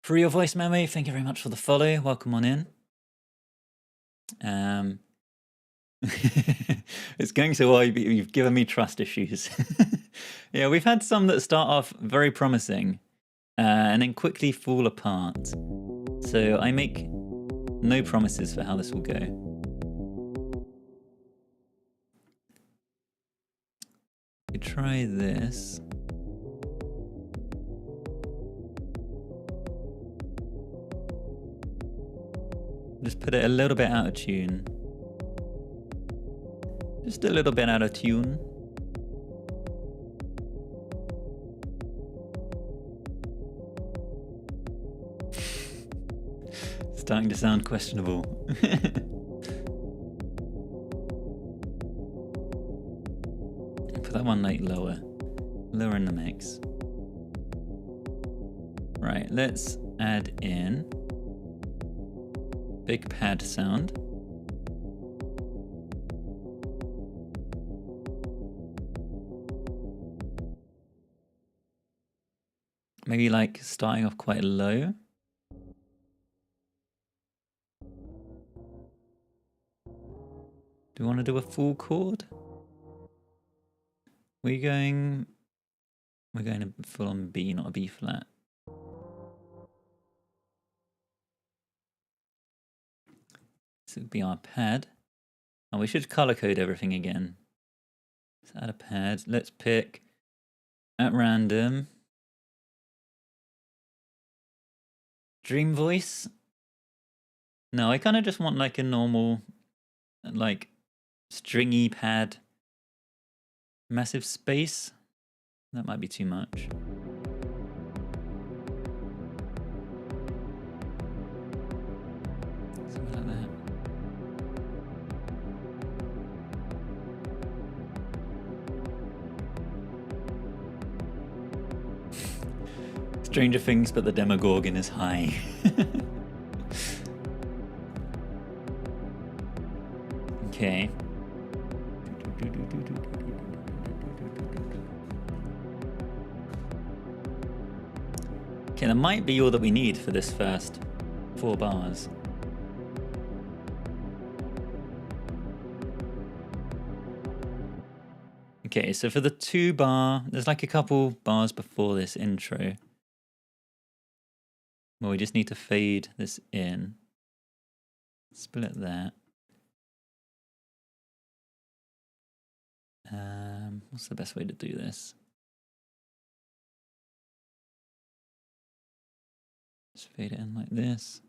S1: For your voice memo, thank you very much for the follow. Welcome on in. It's going so well, you've given me trust issues. Yeah, we've had some that start off very promising and then quickly fall apart. So I make no promises for how this will go. We try this. Just put it a little bit out of tune. Just a little bit out of tune. Starting to sound questionable. Put that one like lower in the mix. Right, let's add in big pad sound. Maybe like starting off quite low. Do we want to do a full chord? We're going to full on B, not a B flat. This would be our pad. And we should color code everything again. Let's add a pad. Let's pick at random Dream Voice. No, I kind of just want like a normal, like stringy pad. Massive space. That might be too much. Something like that. Stranger Things, but the Demogorgon is high. Okay. Okay, that might be all that we need for this first 4 bars. Okay, so for the 2 bar, there's like a couple bars before this intro. Well, we just need to fade this in. Split that. What's the best way to do this? Just fade it in like this.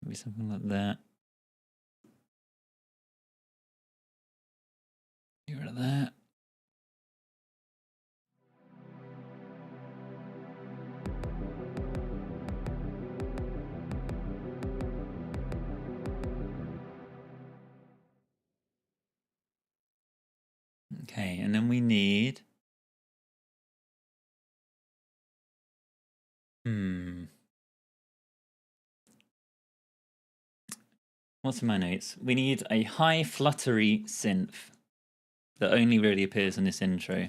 S1: Maybe something like that. Get rid of that. Okay, and then we need... What's in my notes? We need a high fluttery synth that only really appears in this intro.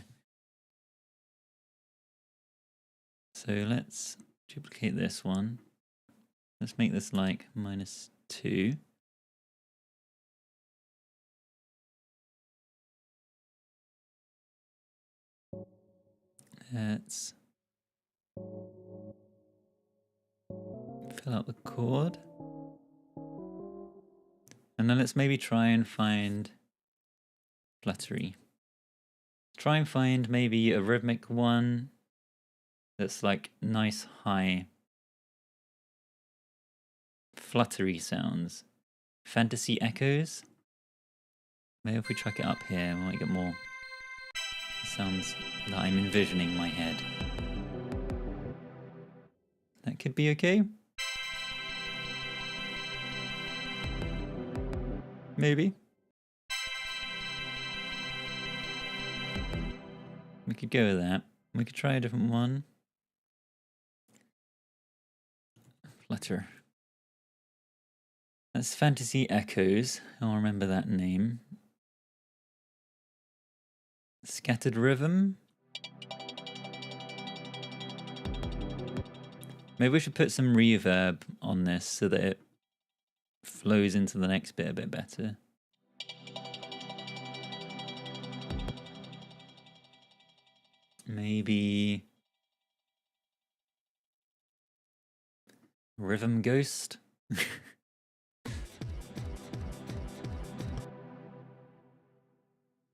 S1: So let's duplicate this one. Let's make this like -2. Let's fill out the chord. And then let's maybe try and find fluttery. Try and find maybe a rhythmic one that's like nice high fluttery sounds. Fantasy echoes. Maybe if we track it up here, we might get more sounds that I'm envisioning in my head. That could be okay. Maybe. We could go with that. We could try a different one. Flutter. That's Fantasy Echoes. I'll remember that name. Scattered Rhythm. Maybe we should put some reverb on this so that it flows into the next bit a bit better. Maybe Rhythm Ghost.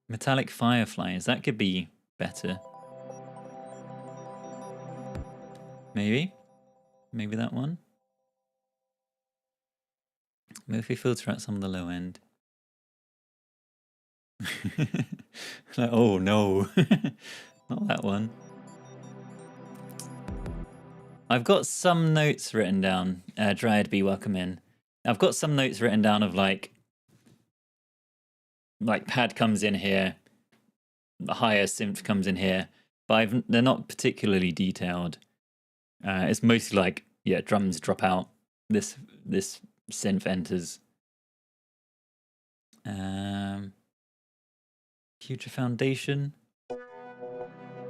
S1: Metallic Fireflies, that could be better. Maybe that one. Maybe if we filter out some of the low end. Like, oh no, not that one. I've got some notes written down. Dryad be welcome in. I've got some notes written down of like pad comes in here, the higher synth comes in here, but they're not particularly detailed. It's mostly like, yeah, drums drop out. This synth enters. Future Foundation.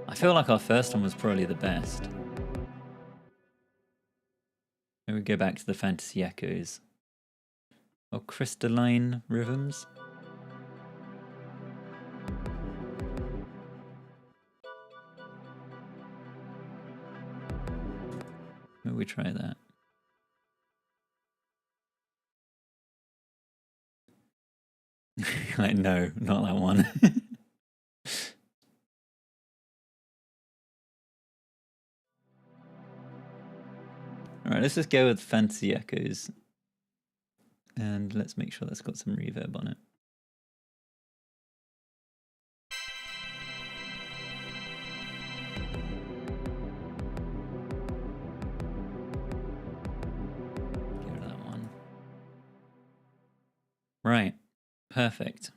S1: I feel like our first one was probably the best. Maybe we go back to the Fantasy Echoes. Or Crystalline Rhythms. Maybe we try that. Like, no, not that one. Alright, let's just go with Fantasy Echoes. And let's make sure that's got some reverb on it. Get rid of that one. Right, perfect.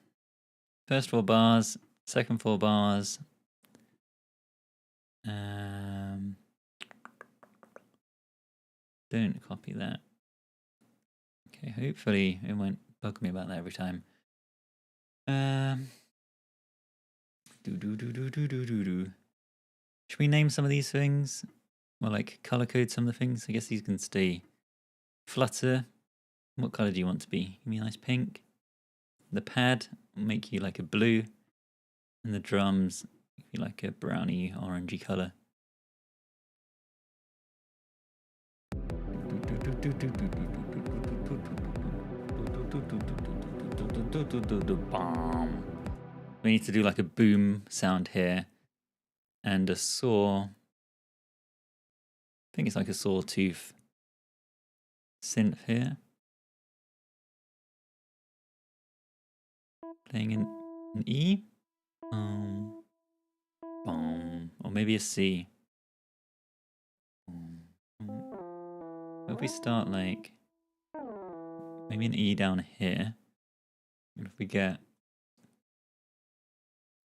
S1: First 4 bars, second 4 bars. Don't copy that. Okay, hopefully it won't bug me about that every time. Should we name some of these things? Or like color code some of the things? I guess these can stay. Flutter. What color do you want to be? Give me a nice pink. The pad will make you like a blue. And the drums, give you like a browny, orangey color. We need to do like a boom sound here and a saw. I think it's like a sawtooth synth here. Playing an E. Or maybe a C. What if we start like maybe an E down here? And if we get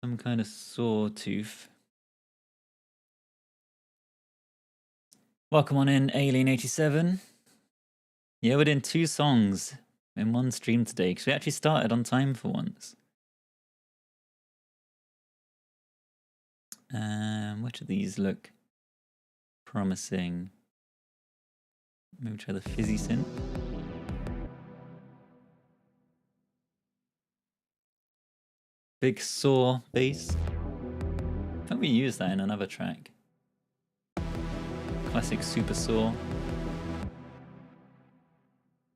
S1: some kind of sawtooth. Welcome on in, Alien87. Yeah, we're doing 2 songs in one stream today because we actually started on time for once. Which of these look promising? Maybe try the fizzy synth. Big saw bass. I think we used that in another track. Classic super saw.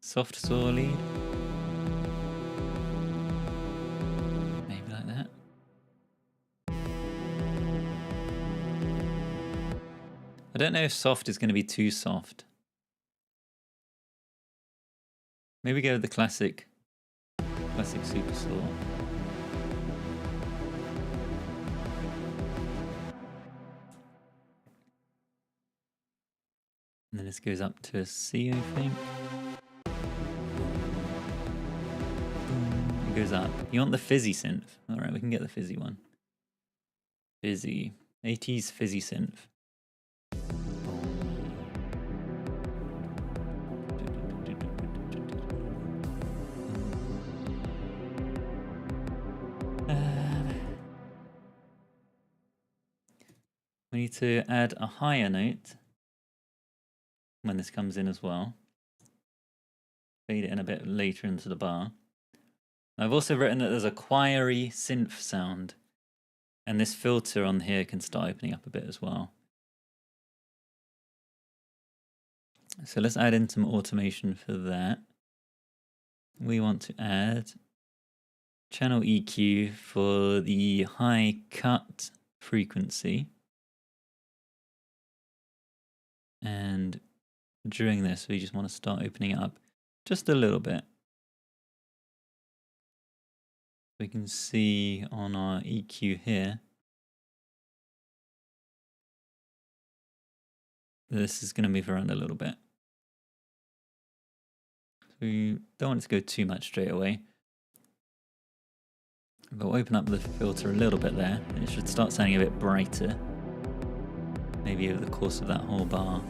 S1: Soft saw lead. Maybe like that. I don't know if soft is going to be too soft. Maybe go with the classic super saw. And then this goes up to a C, I think. It goes up. You want the fizzy synth? Alright, we can get the fizzy one. Fizzy. 80s fizzy synth. We need to add a higher note when this comes in as well. Fade it in a bit later into the bar. I've also written that there's a choiry synth sound, and this filter on here can start opening up a bit as well. So let's add in some automation for that. We want to add channel EQ for the high cut frequency. And during this, we just want to start opening it up just a little bit. We can see on our EQ here, this is going to move around a little bit. So we don't want it to go too much straight away. But we'll open up the filter a little bit there, and it should start sounding a bit brighter. Maybe over the course of that whole bar,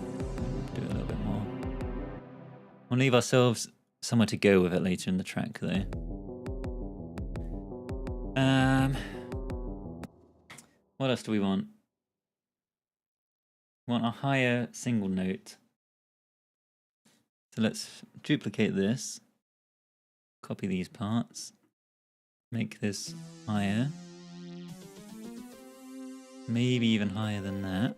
S1: do it a little bit more. We'll leave ourselves somewhere to go with it later in the track though. What else do we want? We want a higher single note. So let's duplicate this, copy these parts, make this higher, maybe even higher than that.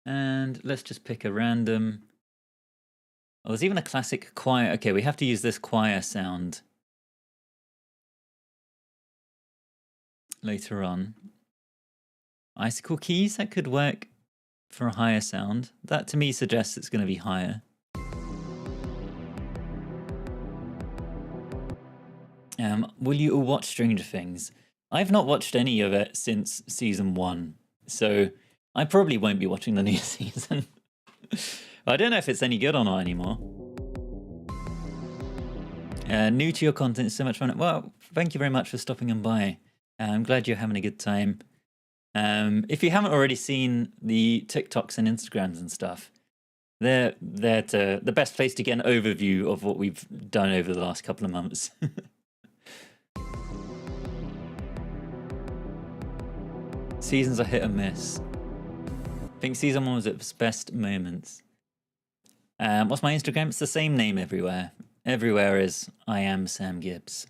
S1: And let's just pick a random. Oh, there's even a classic choir. Okay, we have to use this choir sound later on. Icicle keys, that could work for a higher sound. That to me suggests it's going to be higher. Will you all watch Stranger Things? I've not watched any of it since season 1, so I probably won't be watching the new season. I don't know if it's any good or not anymore. New to your content, it's so much fun. Well, thank you very much for stopping on by. I'm glad you're having a good time. If you haven't already seen the TikToks and Instagrams and stuff, they're the best place to get an overview of what we've done over the last couple of months. Seasons are hit or miss. I think season 1 was at its best moments. What's my Instagram? It's the same name everywhere. Everywhere is I am Sam Gibbs.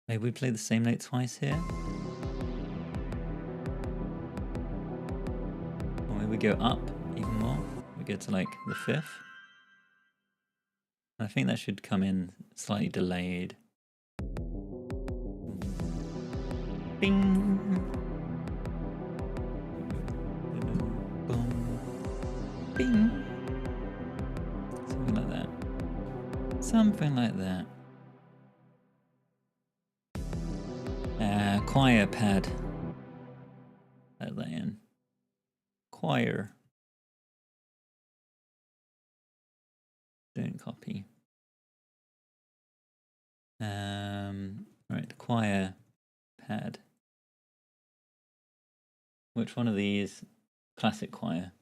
S1: Maybe we play the same note twice here. we go up even more. We go to like the 5th. I think that should come in slightly delayed. Bing. Boom. Bing. Something like that. Something like that. Choir pad. Add that in. Choir. Don't copy. Right, the choir pad. Which one of these? Classic choir.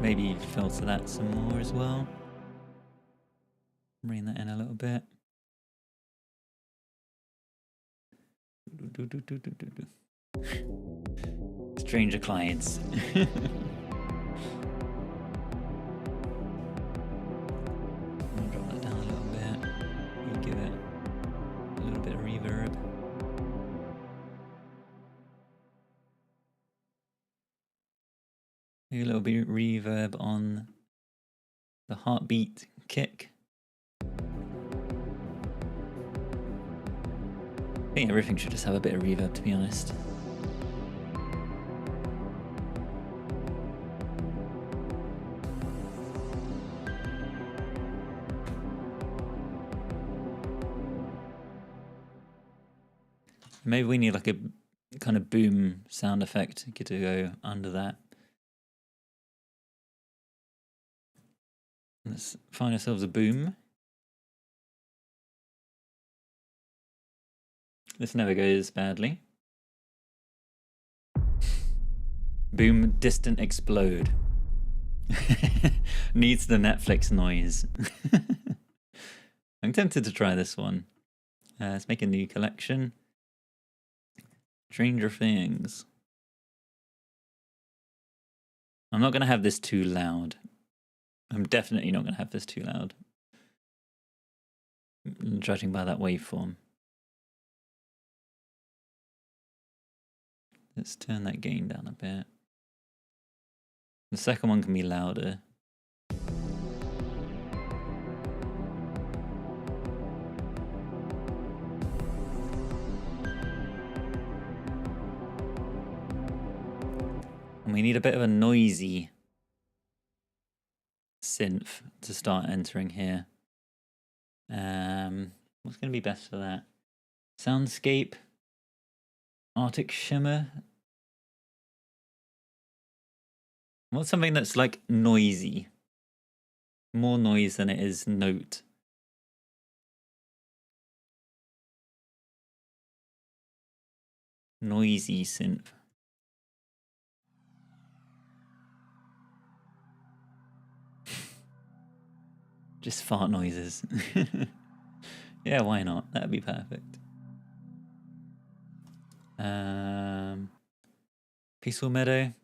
S1: Maybe filter that some more as well. Bring that in a little bit. Stranger clients. Drop that down a little bit. Give it a little bit of reverb. Maybe a little bit of reverb on the heartbeat kick. I think everything should just have a bit of reverb, to be honest. Maybe we need like a kind of boom sound effect to go under that. Let's find ourselves a boom. This never goes badly. Boom, distant explode. Needs the Netflix noise. I'm tempted to try this one. Let's make a new collection. Stranger Things. I'm not going to have this too loud. I'm definitely not going to have this too loud. Judging by that waveform. Let's turn that gain down a bit. The second one can be louder. And we need a bit of a noisy synth to start entering here. What's going to be best for that? Soundscape, Arctic Shimmer. What's something that's like noisy? More noise than it is note. Noisy synth. Just fart noises. Yeah, why not? That'd be perfect. Peaceful Meadow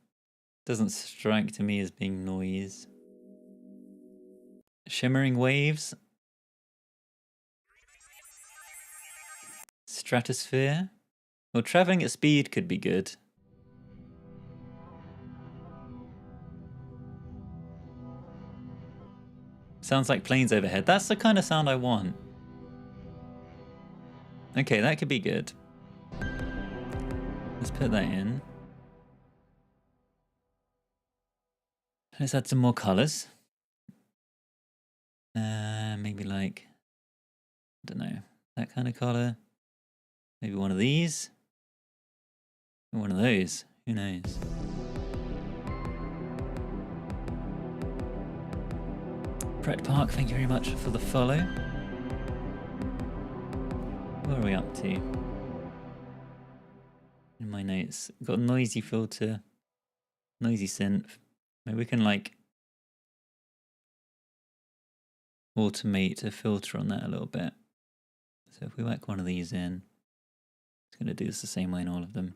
S1: doesn't strike to me as being noise. Shimmering Waves. Stratosphere. Well, traveling at speed could be good. Sounds like planes overhead. That's the kind of sound I want. Okay, that could be good. Let's put that in. Let's add some more colors. Maybe like, I don't know, that kind of color. Maybe one of these. Or one of those. Who knows? Brett Park, thank you very much for the follow. What are we up to? In my notes, got a noisy filter, noisy synth. Maybe we can like automate a filter on that a little bit. So if we whack one of these in, it's going to do this the same way in all of them.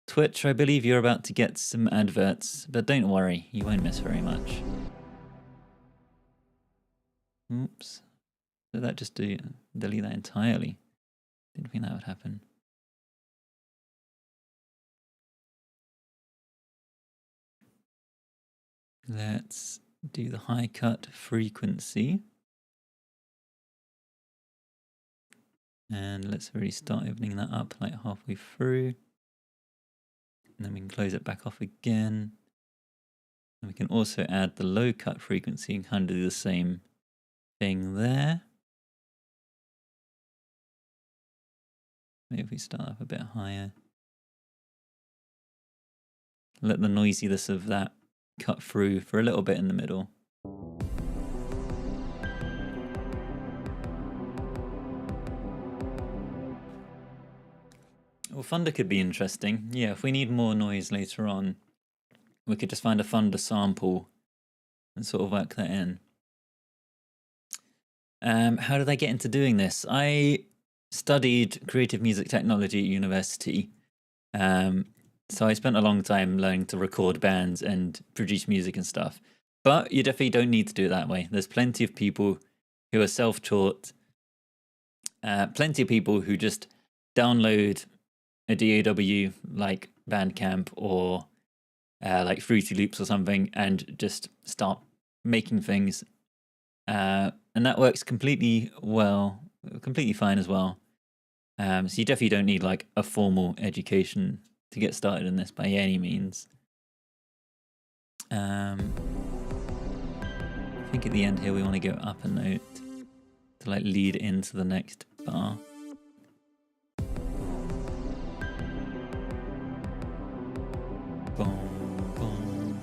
S1: Twitch, I believe you're about to get some adverts, but don't worry, you won't miss very much. Oops. Did that just delete that entirely? Didn't think that would happen. Let's do the high cut frequency. And let's really start opening that up like halfway through. And then we can close it back off again. And we can also add the low cut frequency and kind of do the same thing there. Maybe if we start up a bit higher. Let the noisiness of that cut through for a little bit in the middle. Well, thunder could be interesting. Yeah, if we need more noise later on, we could just find a thunder sample and sort of work that in. How did I get into doing this? I studied creative music technology at university. So I spent a long time learning to record bands and produce music and stuff. But you definitely don't need to do it that way. There's plenty of people who are self-taught. Plenty of people who just download a DAW like Bandcamp or like Fruity Loops or something and just start making things. And that works completely fine as well. So you definitely don't need like a formal education to get started in this by any means. I think at the end here we want to go up a note to like lead into the next bar. Boom, boom.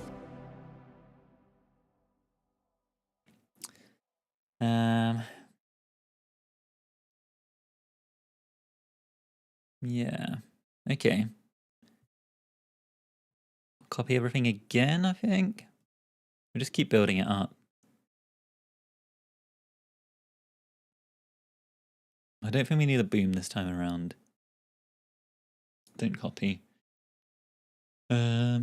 S1: Yeah. Okay. Copy everything again, I think. We'll just keep building it up. I don't think we need a boom this time around. Don't copy. I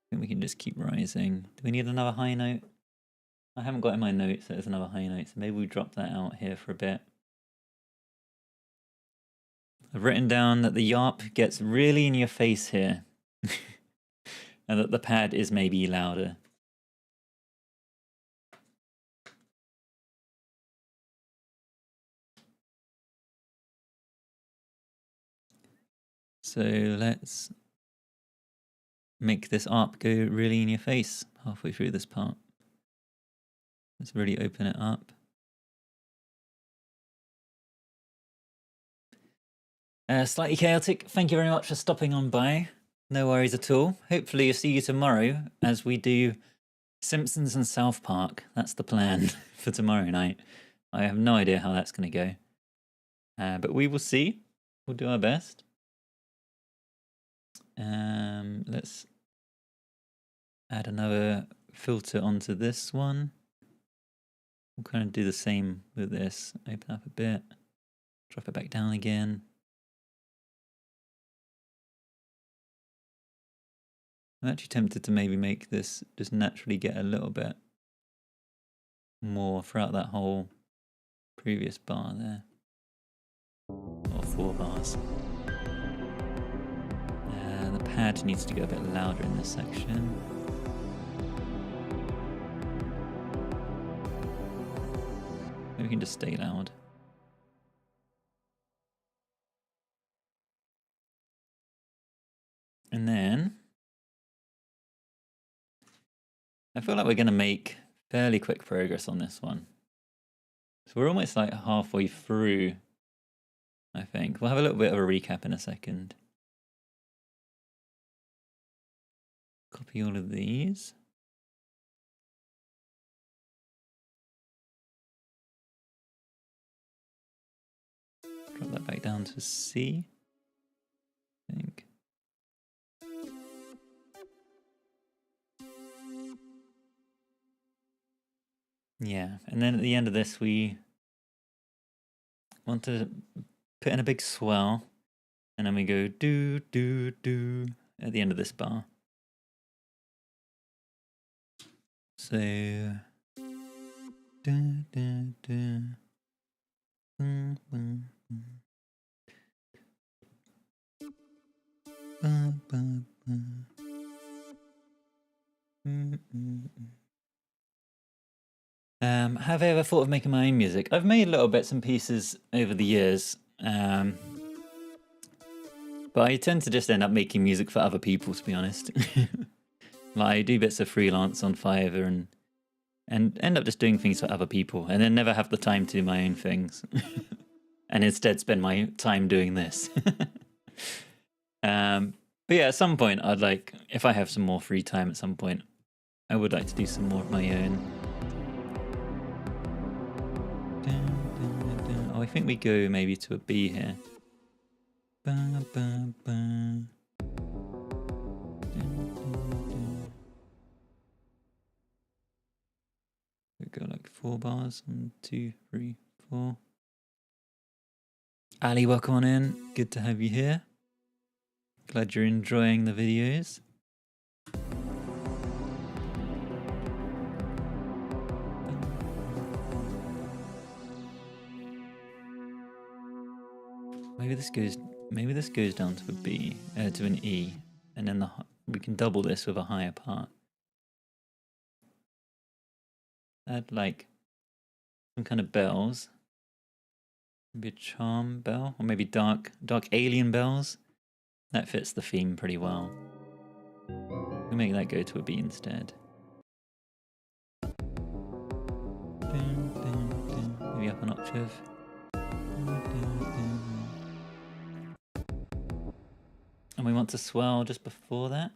S1: think we can just keep rising. Do we need another high note? I haven't got in my notes that there's another high note, so maybe we drop that out here for a bit. I've written down that the yarp gets really in your face here. And that the pad is maybe louder. So let's make this ARP go really in your face halfway through this part. Let's really open it up. Slightly chaotic. Thank you very much for stopping on by. No worries at all. Hopefully I'll see you tomorrow as we do Simpsons and South Park. That's the plan for tomorrow night. I have no idea how that's going to go. But we will see. We'll do our best. Let's add another filter onto this one. We'll kind of do the same with this. Open up a bit. Drop it back down again. I'm actually tempted to maybe make this just naturally get a little bit more throughout that whole previous bar there. Or 4 bars. The pad needs to go a bit louder in this section. Maybe we can just stay loud. And then I feel like we're going to make fairly quick progress on this one. So we're almost like halfway through, I think. We'll have a little bit of a recap in a second. Copy all of these. Drop that back down to C, I think. Yeah, and then at the end of this, we want to put in a big swell And then we go do, do, do at the end of this bar. So, da, da, da. Bum, bum, bum. Bum, bum, bum. Have I ever thought of making my own music? I've made little bits and pieces over the years, but I tend to just end up making music for other people, to be honest. Like I do bits of freelance on Fiverr and end up just doing things for other people, and then never have the time to do my own things, and instead spend my time doing this. But yeah, at some point, I'd like, if I have some more free time at some point, I would like to do some more of my own. Oh, I think we go maybe to a B here. Ba, ba, ba. We go like 4 bars. 1, 2, 3, 4. Ali, welcome on in. Good to have you here. Glad you're enjoying the videos. Maybe this goes down to a B, to an E, and then we can double this with a higher part. Add like some kind of bells. Maybe a charm bell, or maybe dark alien bells. That fits the theme pretty well. We'll make that go to a B instead. Maybe up an octave. And we want to swell just before that.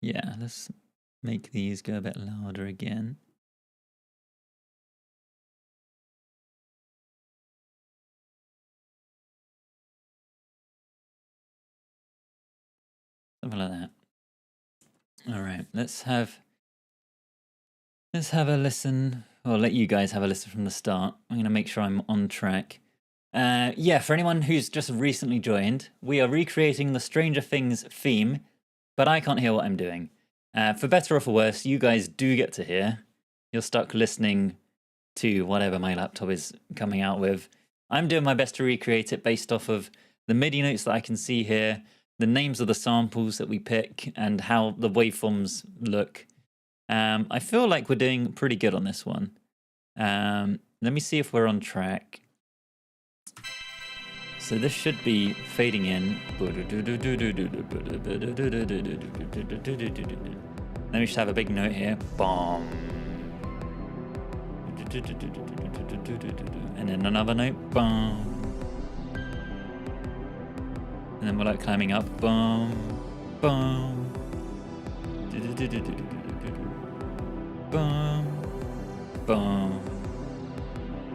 S1: Yeah, let's make these go a bit louder again. Something like that. All right, let's have a listen. I'll let you guys have a listen from the start. I'm going to make sure I'm on track. Yeah, for anyone who's just recently joined, we are recreating the Stranger Things theme, but I can't hear what I'm doing. For better or for worse, you guys do get to hear. You're stuck listening to whatever my laptop is coming out with. I'm doing my best to recreate it based off of the MIDI notes that I can see here, the names of the samples that we pick, and how the waveforms look. I feel like we're doing pretty good on this one. Let me see if we're on track. So this should be fading in. Let me just have a big note here. Bomb. And then another note. Bomb. And then we're like climbing up. Bomb. Bomb. Boom, boom.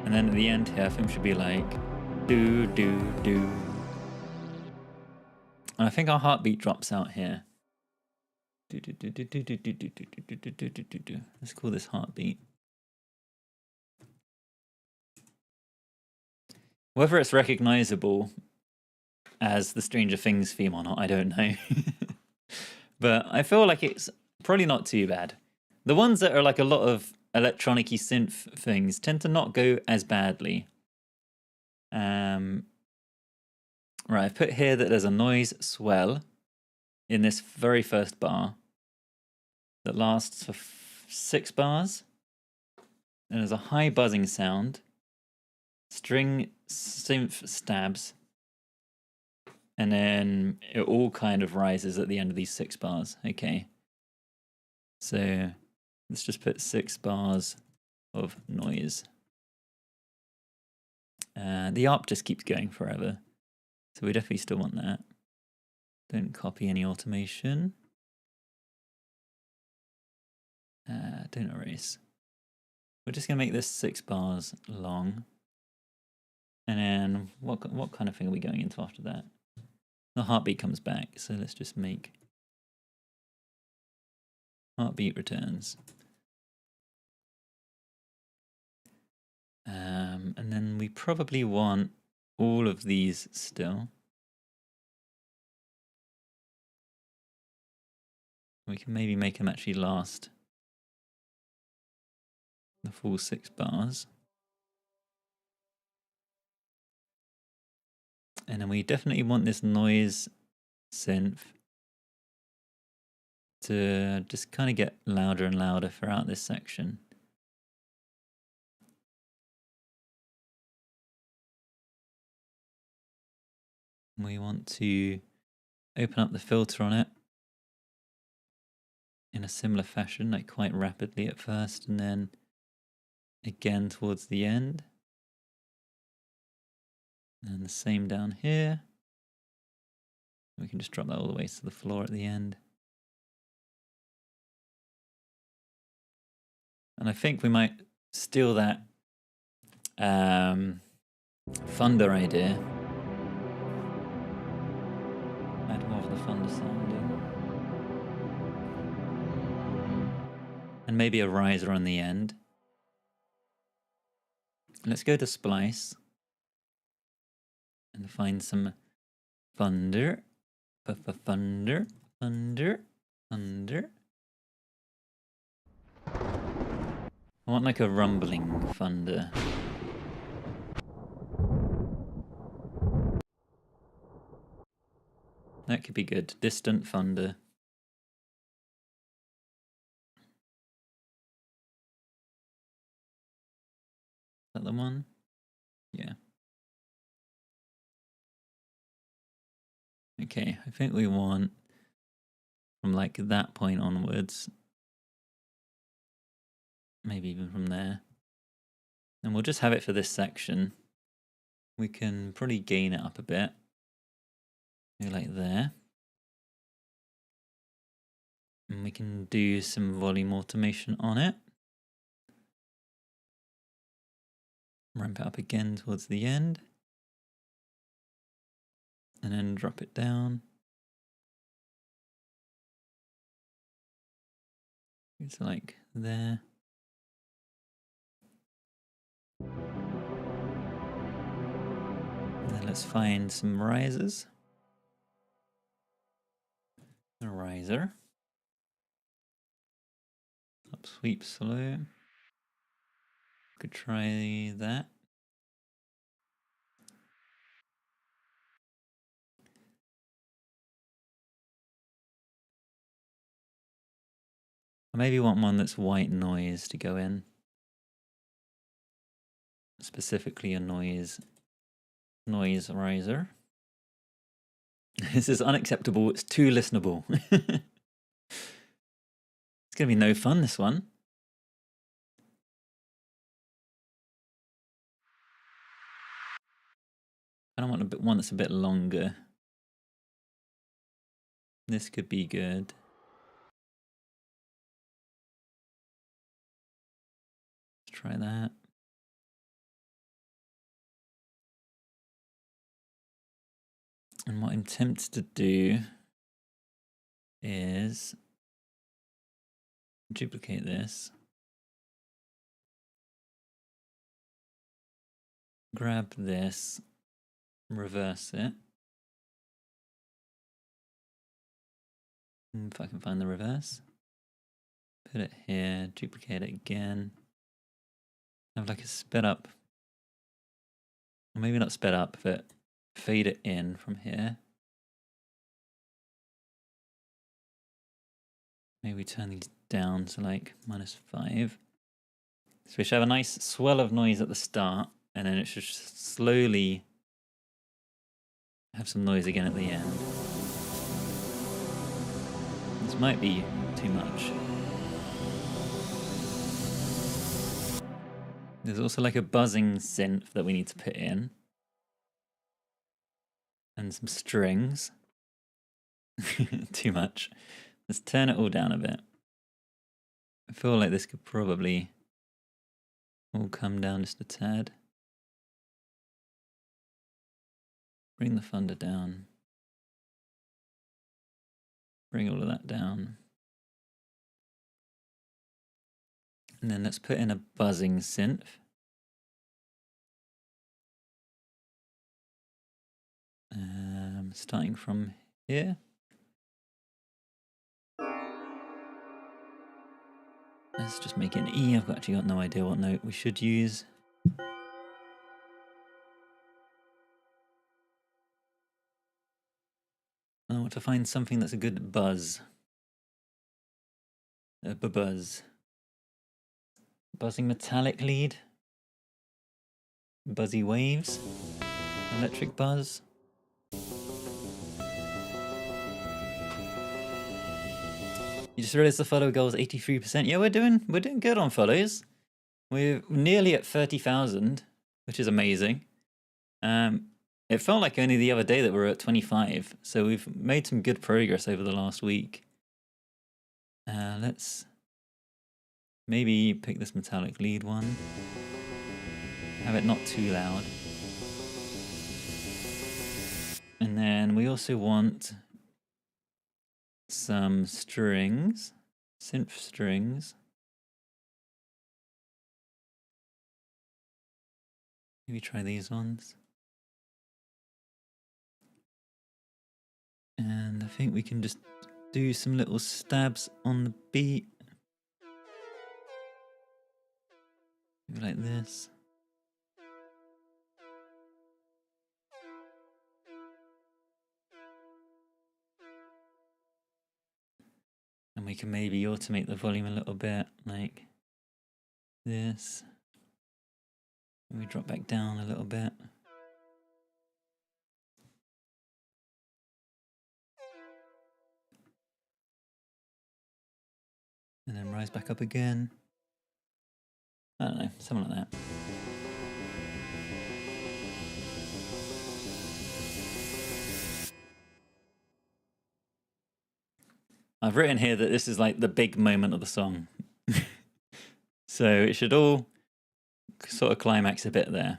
S1: And then at the end here, I think should be like do, do, do. And I think our heartbeat drops out here. Let's call this heartbeat. Whether it's recognizable as the Stranger Things theme or not, I don't know. But I feel like it's probably not too bad. The ones that are like a lot of electronic-y synth things tend to not go as badly. Right, I've put here that there's a noise swell in this very first bar that lasts for 6 bars. And there's a high buzzing sound, string synth stabs, and then it all kind of rises at the end of these 6 bars. Okay. So let's just put 6 bars of noise. The ARP just keeps going forever. So we definitely still want that. Don't copy any automation. Don't erase. We're just going to make this 6 bars long. And then what kind of thing are we going into after that? The heartbeat comes back. So let's just make Heartbeat returns. And then we probably want all of these still. We can maybe make them actually last the full 6 bars. And then we definitely want this noise synth to just kind of get louder and louder throughout this section. We want to open up the filter on it in a similar fashion, like quite rapidly at first, and then again towards the end. And the same down here. We can just drop that all the way to the floor at the end. And I think we might steal that thunder idea. Add more of the thunder sounding. And maybe a riser on the end. Let's go to Splice and find some thunder. Thunder, thunder, thunder. I want like a rumbling thunder. That could be good. Distant thunder. Is that the one? Yeah. Okay, I think we want from like that point onwards. Maybe even from there. And we'll just have it for this section. We can probably gain it up a bit. Maybe like there. And we can do some volume automation on it. Ramp it up again towards the end. And then drop it down. It's like there. And then let's find some risers. A riser. Up sweep slow. Could try that. I maybe want one that's white noise to go in. Specifically a noise riser. This is unacceptable. It's too listenable. It's gonna be no fun, this one. I don't want one that's a bit longer. This could be good. Let's try that. And what I'm tempted to do is duplicate this. Grab this, reverse it. If I can find the reverse. Put it here, duplicate it again. Have like a sped up. Or maybe not sped up, but fade it in from here. Maybe turn these down to like -5. So we should have a nice swell of noise at the start, and then it should slowly have some noise again at the end. This might be too much. There's also like a buzzing synth that we need to put in. And some strings. Too much. Let's turn it all down a bit. I feel like this could probably all come down just a tad. Bring the thunder down. Bring all of that down. And then let's put in a buzzing synth. Starting from here. Let's just make it an E. I've actually got no idea what note we should use. I want to find something that's a good buzz. A buzz. Buzzing metallic lead. Buzzy waves. Electric buzz. You just realized the follow goal is 83%. Yeah, we're doing good on follows. We're nearly at 30,000, which is amazing. It felt like only the other day that we were at 25, so we've made some good progress over the last week. Let's maybe pick this metallic lead one. Have it not too loud. And then we also want some strings, synth strings. Maybe try these ones. And I think we can just do some little stabs on the beat. Maybe like this. And we can maybe automate the volume a little bit, like this. And we drop back down a little bit. And then rise back up again. I don't know, something like that. I've written here that this is like the big moment of the song. So it should all sort of climax a bit there.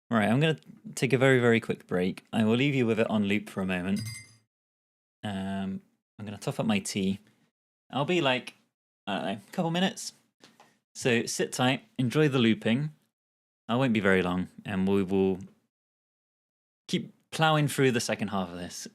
S1: All right, I'm going to take a very, very quick break. I will leave you with it on loop for a moment. I'm going to top up my tea. I'll be like, I don't know, a couple minutes. So sit tight, enjoy the looping. I won't be very long, and we will keep plowing through the second half of this.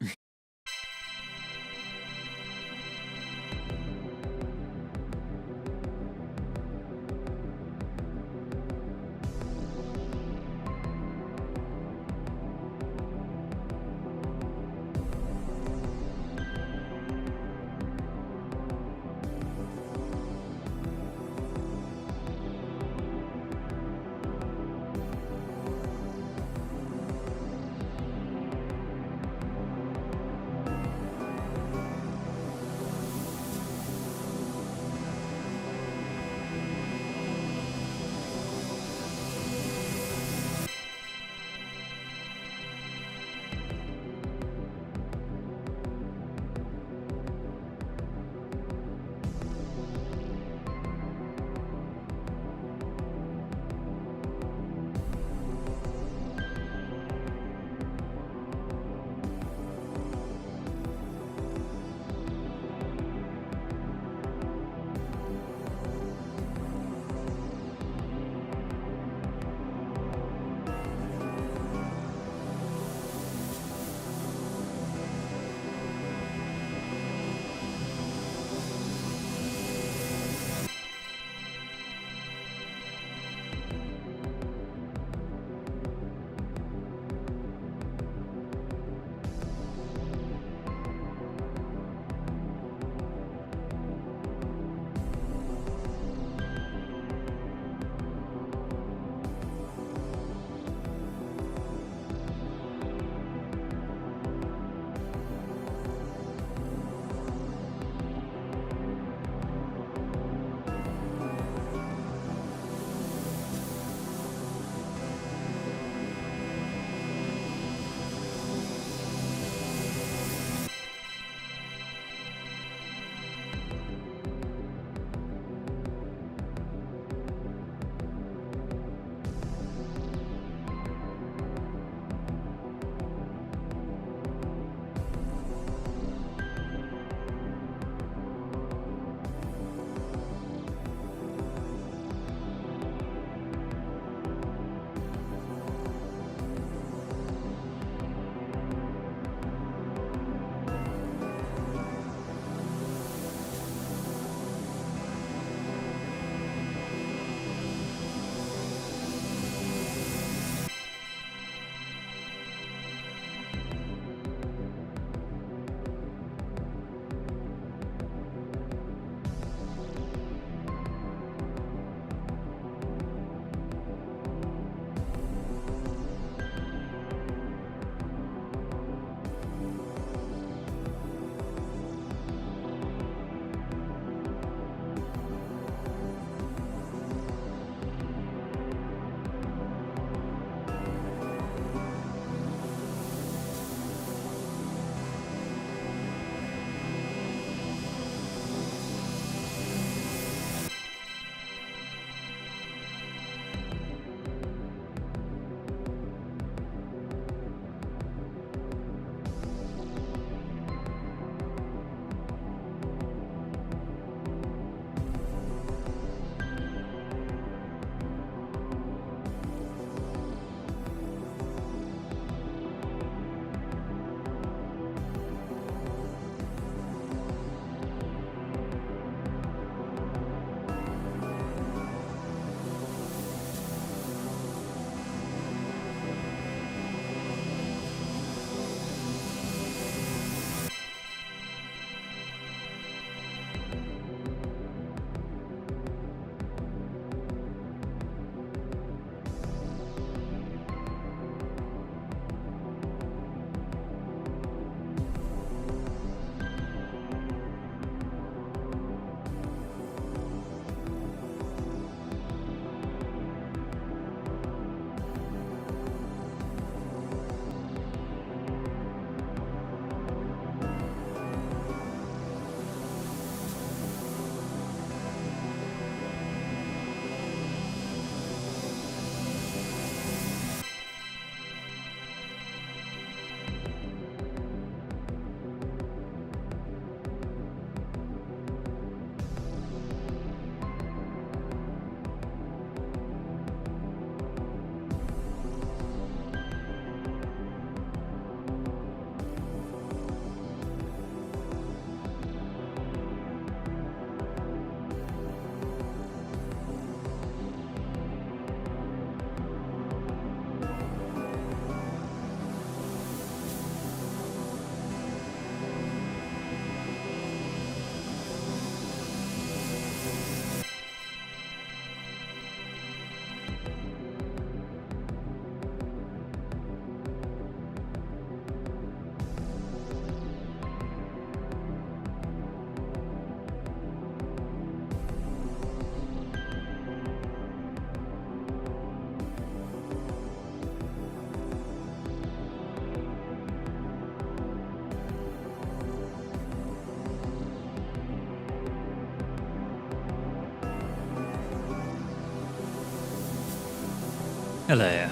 S1: Hello.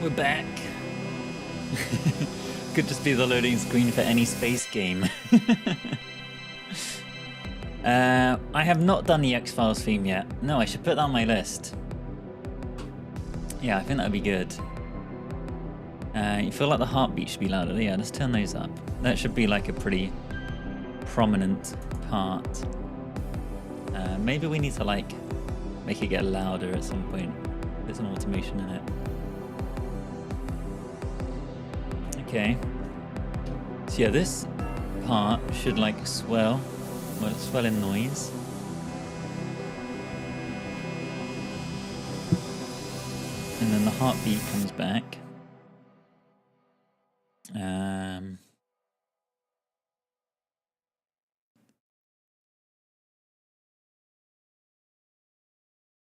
S1: We're back. Could just be the loading screen for any space game. I have not done the X-Files theme yet. No, I should put that on my list. Yeah, I think that'd be good. You feel like the heartbeat should be louder. Yeah, let's turn those up. That should be like a pretty prominent part. Maybe we need to like make it get louder at some point. There's an automation in it. Okay. So yeah, this part should like swell. Well, swell in noise. And then the heartbeat comes back.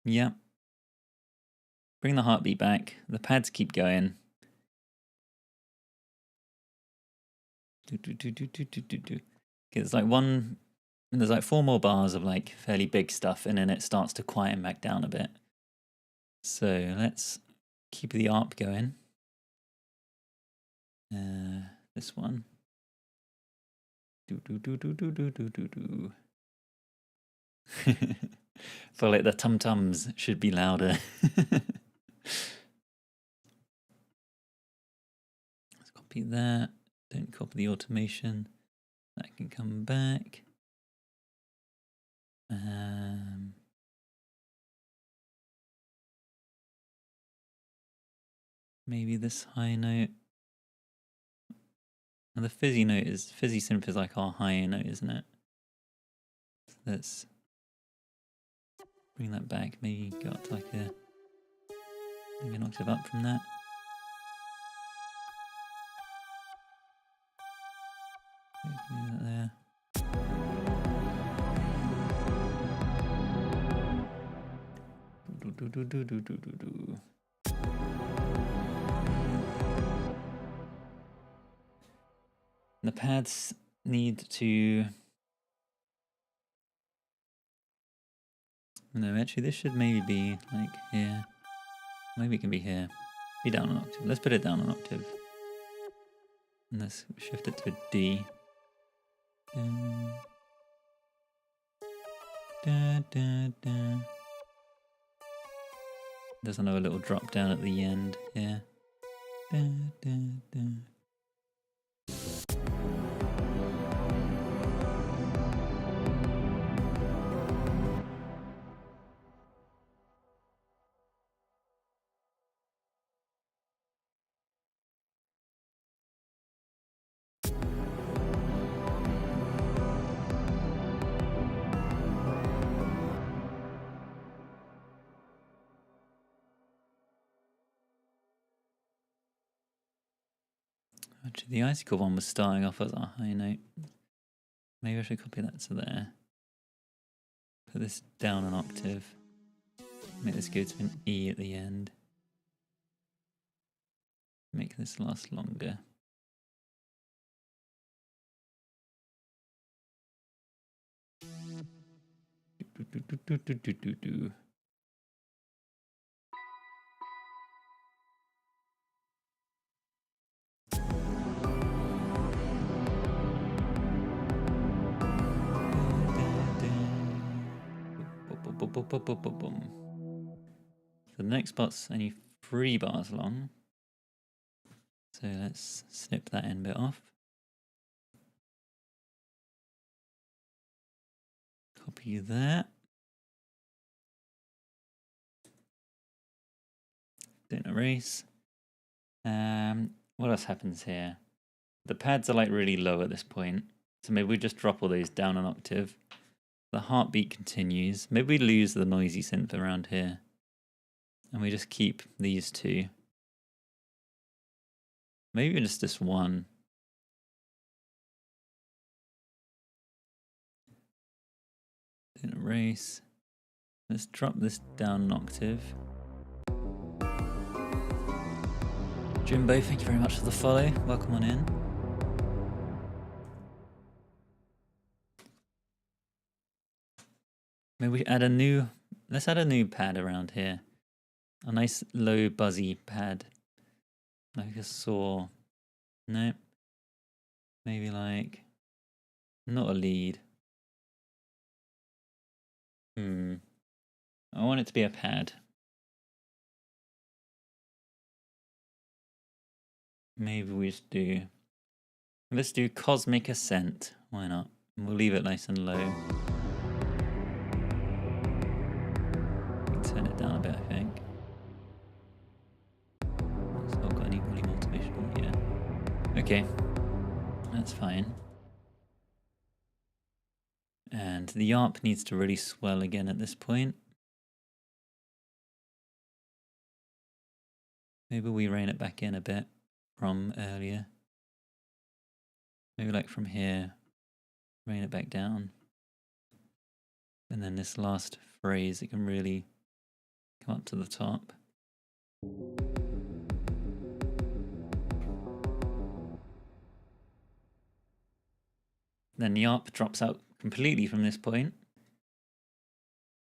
S1: Yeah. Bring the heartbeat back. The pads keep going. Okay, there's like one, and there's like 4 more bars of like fairly big stuff, and then it starts to quieten back down a bit. So let's keep the ARP going. This one. Feel like the tum-tums should be louder. Let's copy that. Don't copy the automation. That can come back. Maybe this high note. And the fizzy note is, fizzy synth is like our higher note, isn't it? So let's bring that back. Maybe go up to like maybe an octave up from that. Do that there. The pads need to... No, actually this should maybe be like here. Maybe it can be here. Be down an octave. Let's put it down an octave. And let's shift it to a D. There's another little drop down at the end here. Actually, the icicle one was starting off as a high note. Maybe I should copy that to there. Put this down an octave. Make this go to an E at the end. Make this last longer. So the next part's only 3 bars long. So let's snip that end bit off. Copy that. Don't erase. What else happens here? The pads are like really low at this point. So maybe we just drop all those down an octave. The heartbeat continues. Maybe we lose the noisy synth around here. And we just keep these 2. Maybe just this one. Don't erase. Let's drop this down an octave. Jimbo, thank you very much for the follow. Welcome on in. Maybe we add a new... Let's add a new pad around here. A nice low buzzy pad. Like a saw. No. Maybe like not a lead. I want it to be a pad. Maybe we just do. Let's do Cosmic Ascent. Why not? We'll leave it nice and low. Turn it down a bit, I think. It's not got any volume automation. Yeah. Okay. That's fine. And the ARP needs to really swell again at this point. Maybe we rein it back in a bit from earlier. Maybe like from here, rein it back down. And then this last phrase, it can really come up to the top. Then the ARP drops out completely from this point.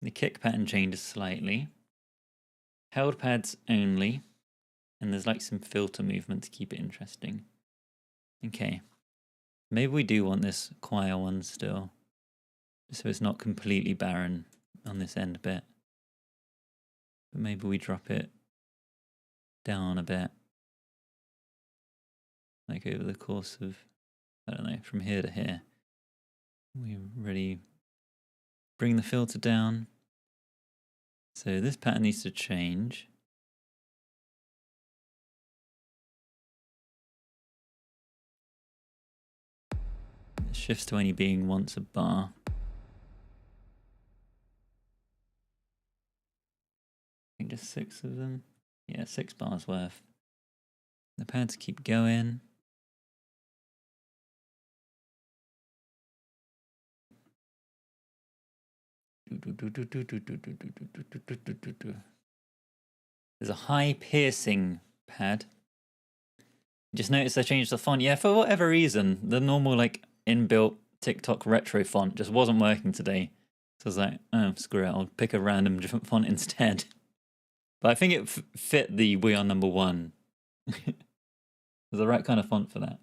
S1: The kick pattern changes slightly. Held pads only. And there's like some filter movement to keep it interesting. Okay. Maybe we do want this choir one still. So it's not completely barren on this end bit. But maybe we drop it down a bit. Like over the course of, I don't know, from here to here. We really bring the filter down. So this pattern needs to change. It shifts to only being once a bar. I think just 6 of them. Yeah, 6 bars worth. The pads keep going. There's a high piercing pad. Just noticed I changed the font. Yeah, for whatever reason, the normal like inbuilt TikTok retro font just wasn't working today. So I was like, oh, screw it, I'll pick a random different font instead. But I think it fit the We Are Number One. It was the right kind of font for that.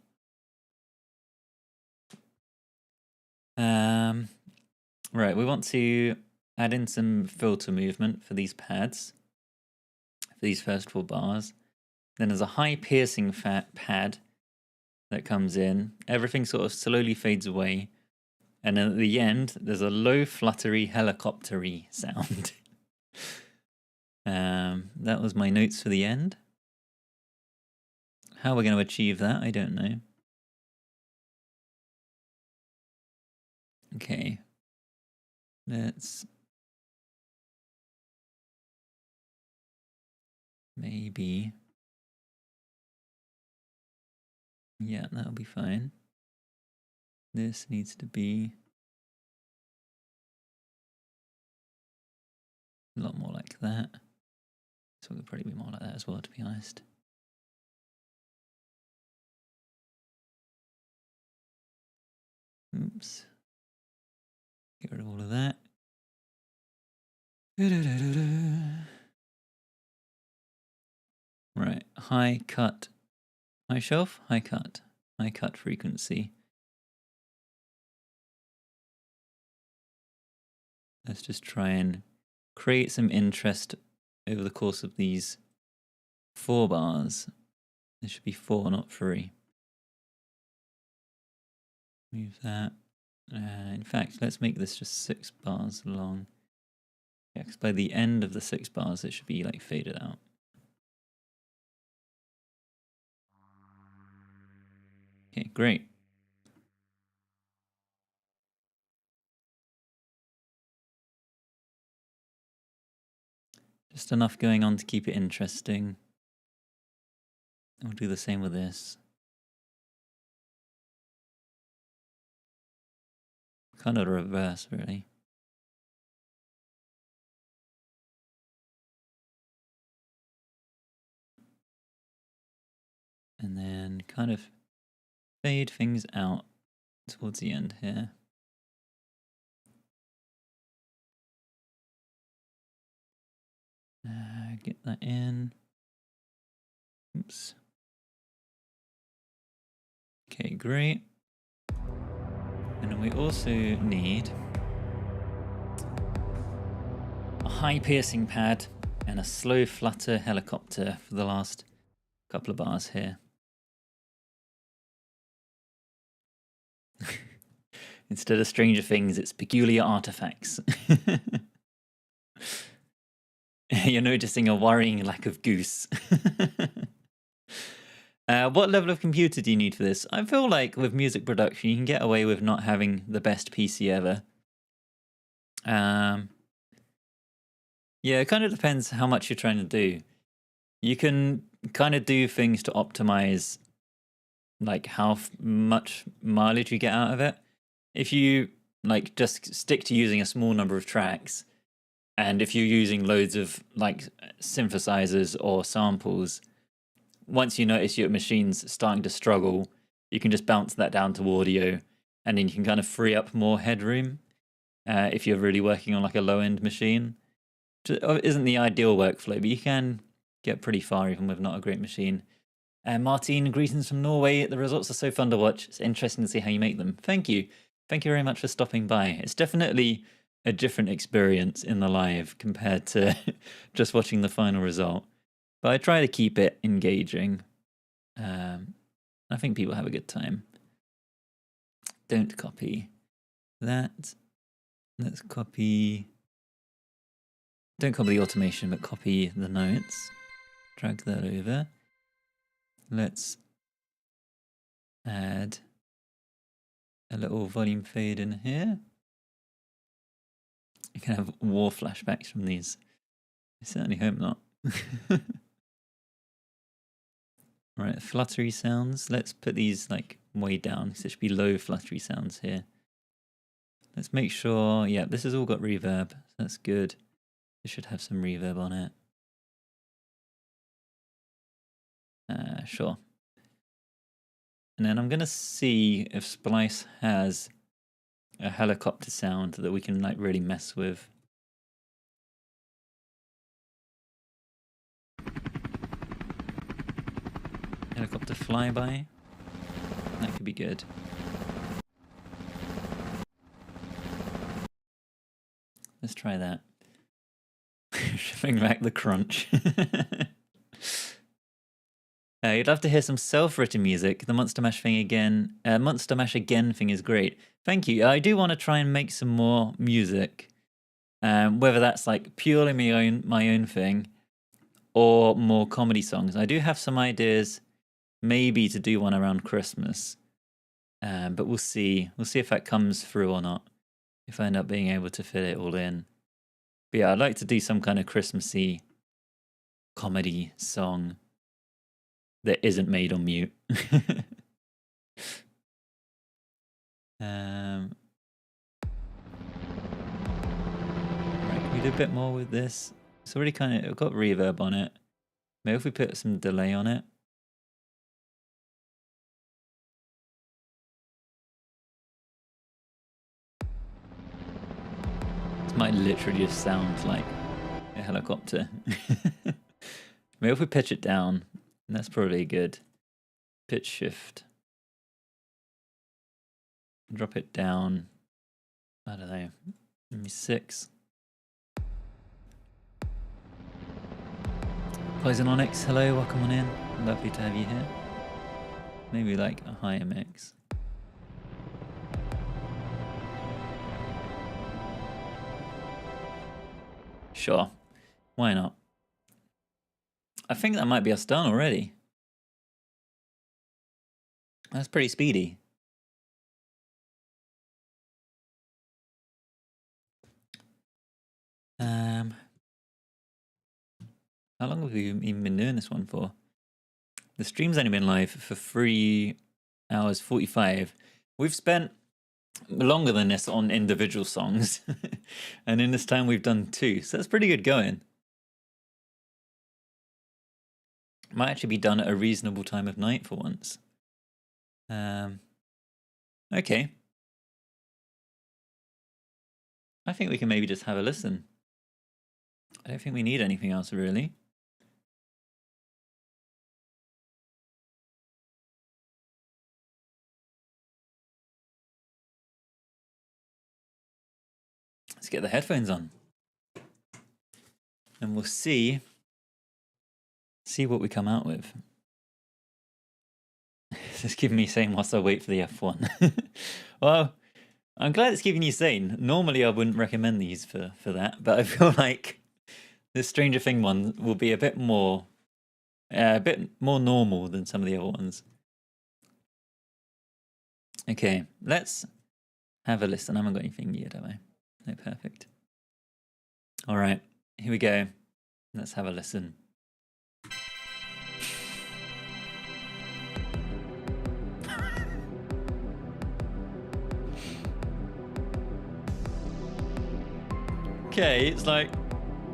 S1: Right, we want to add in some filter movement for these pads, for these first 4 bars. Then there's a high piercing pad that comes in. Everything sort of slowly fades away. And then at the end, there's a low fluttery helicoptery sound. That was my notes for the end. How we're going to achieve that, I don't know. Okay. Let's maybe. Yeah, that'll be fine. This needs to be a lot more like that. So it'll probably be more like that as well, to be honest. Oops. Get rid of all of that. Right, high cut. High shelf, high cut frequency. Let's just try and create some interest over the course of these 4 bars. There should be 4, not 3. Move that. In fact, let's make this just 6 bars long. Yeah, because by the end of the 6 bars, it should be like faded out. Okay, great. Just enough going on to keep it interesting. I'll do the same with this. Kind of the reverse, really. And then kind of fade things out towards the end here. get that in. Oops. Okay, great. And then we also need a high piercing pad and a slow flutter helicopter for the last couple of bars here. Instead of Stranger Things, it's peculiar artifacts. You're noticing a worrying lack of goose. What level of computer do you need for this? I feel like with music production, you can get away with not having the best PC ever. Yeah, it kind of depends how much you're trying to do. You can kind of do things to optimize like how much mileage you get out of it. If you like just stick to using a small number of tracks, and if you're using loads of like synthesizers or samples, once you notice your machine's starting to struggle, you can just bounce that down to audio, and then you can kind of free up more headroom if you're really working on like a low-end machine. Isn't the ideal workflow, but you can get pretty far even with not a great machine. Martin, greetings from Norway. The results are so fun to watch. It's interesting to see how you make them. Thank you. Thank you very much for stopping by. It's definitely a different experience in the live compared to just watching the final result. But I try to keep it engaging. I think people have a good time. Don't copy that. Let's copy... Don't copy the automation, but copy the notes. Drag that over. Let's add a little volume fade in here. You can have war flashbacks from these. I certainly hope not. Right, fluttery sounds. Let's put these like way down because there should be low fluttery sounds here. Let's make sure, yeah, this has all got reverb. That's good. This should have some reverb on it. Sure. And then I'm going to see if Splice has a helicopter sound that we can like really mess with. Helicopter flyby. That could be good. Let's try that. Bring back the crunch. You'd love to hear some self-written music. The Monster Mash thing again. Monster Mash again thing is great. Thank you. I do want to try and make some more music. Whether that's like purely my own thing or more comedy songs. I do have some ideas maybe to do one around Christmas. But we'll see. We'll see if that comes through or not. If I end up being able to fit it all in. But yeah, I'd like to do some kind of Christmassy comedy song that isn't made on mute. Right, can we do a bit more with this? It's already kind of got reverb on it. Maybe if we put some delay on it. This might literally just sound like a helicopter. Maybe if we pitch it down, that's probably good. Pitch shift. Drop it down. I don't know. Maybe 6. Poison Onyx, hello, welcome on in. Lovely to have you here. Maybe like a higher mix. Sure. Why not? I think that might be us done already. That's pretty speedy. How long have we even been doing this one for? The stream's only been live for 3 hours 45. We've spent longer than this on individual songs. And in this time we've done 2. So that's pretty good going. Might actually be done at a reasonable time of night for once. Okay. I think we can maybe just have a listen. I don't think we need anything else really. Let's get the headphones on. And we'll see what we come out with. This is keeping me sane whilst I wait for the F1. Well, I'm glad it's keeping you sane. Normally I wouldn't recommend these for that, but I feel like this Stranger Thing one will be a bit more normal than some of the other ones. Okay, let's have a listen. I haven't got anything yet, have I? No, perfect. All right, here we go. Let's have a listen. Okay, it's like,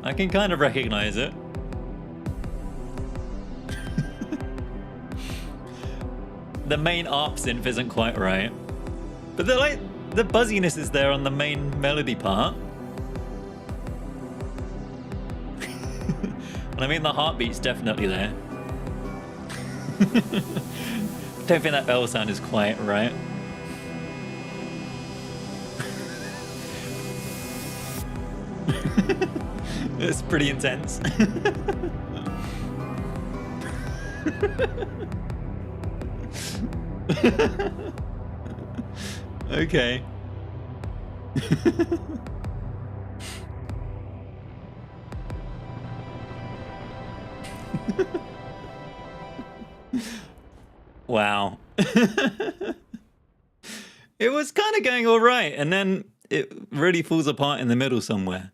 S1: I can kind of recognize it. The main ARP synth isn't quite right. But the buzziness is there on the main melody part. And I mean, the heartbeat's definitely there. Don't think that bell sound is quite right. It's pretty intense. Okay. Wow. It was kind of going all right, and then it really falls apart in the middle somewhere.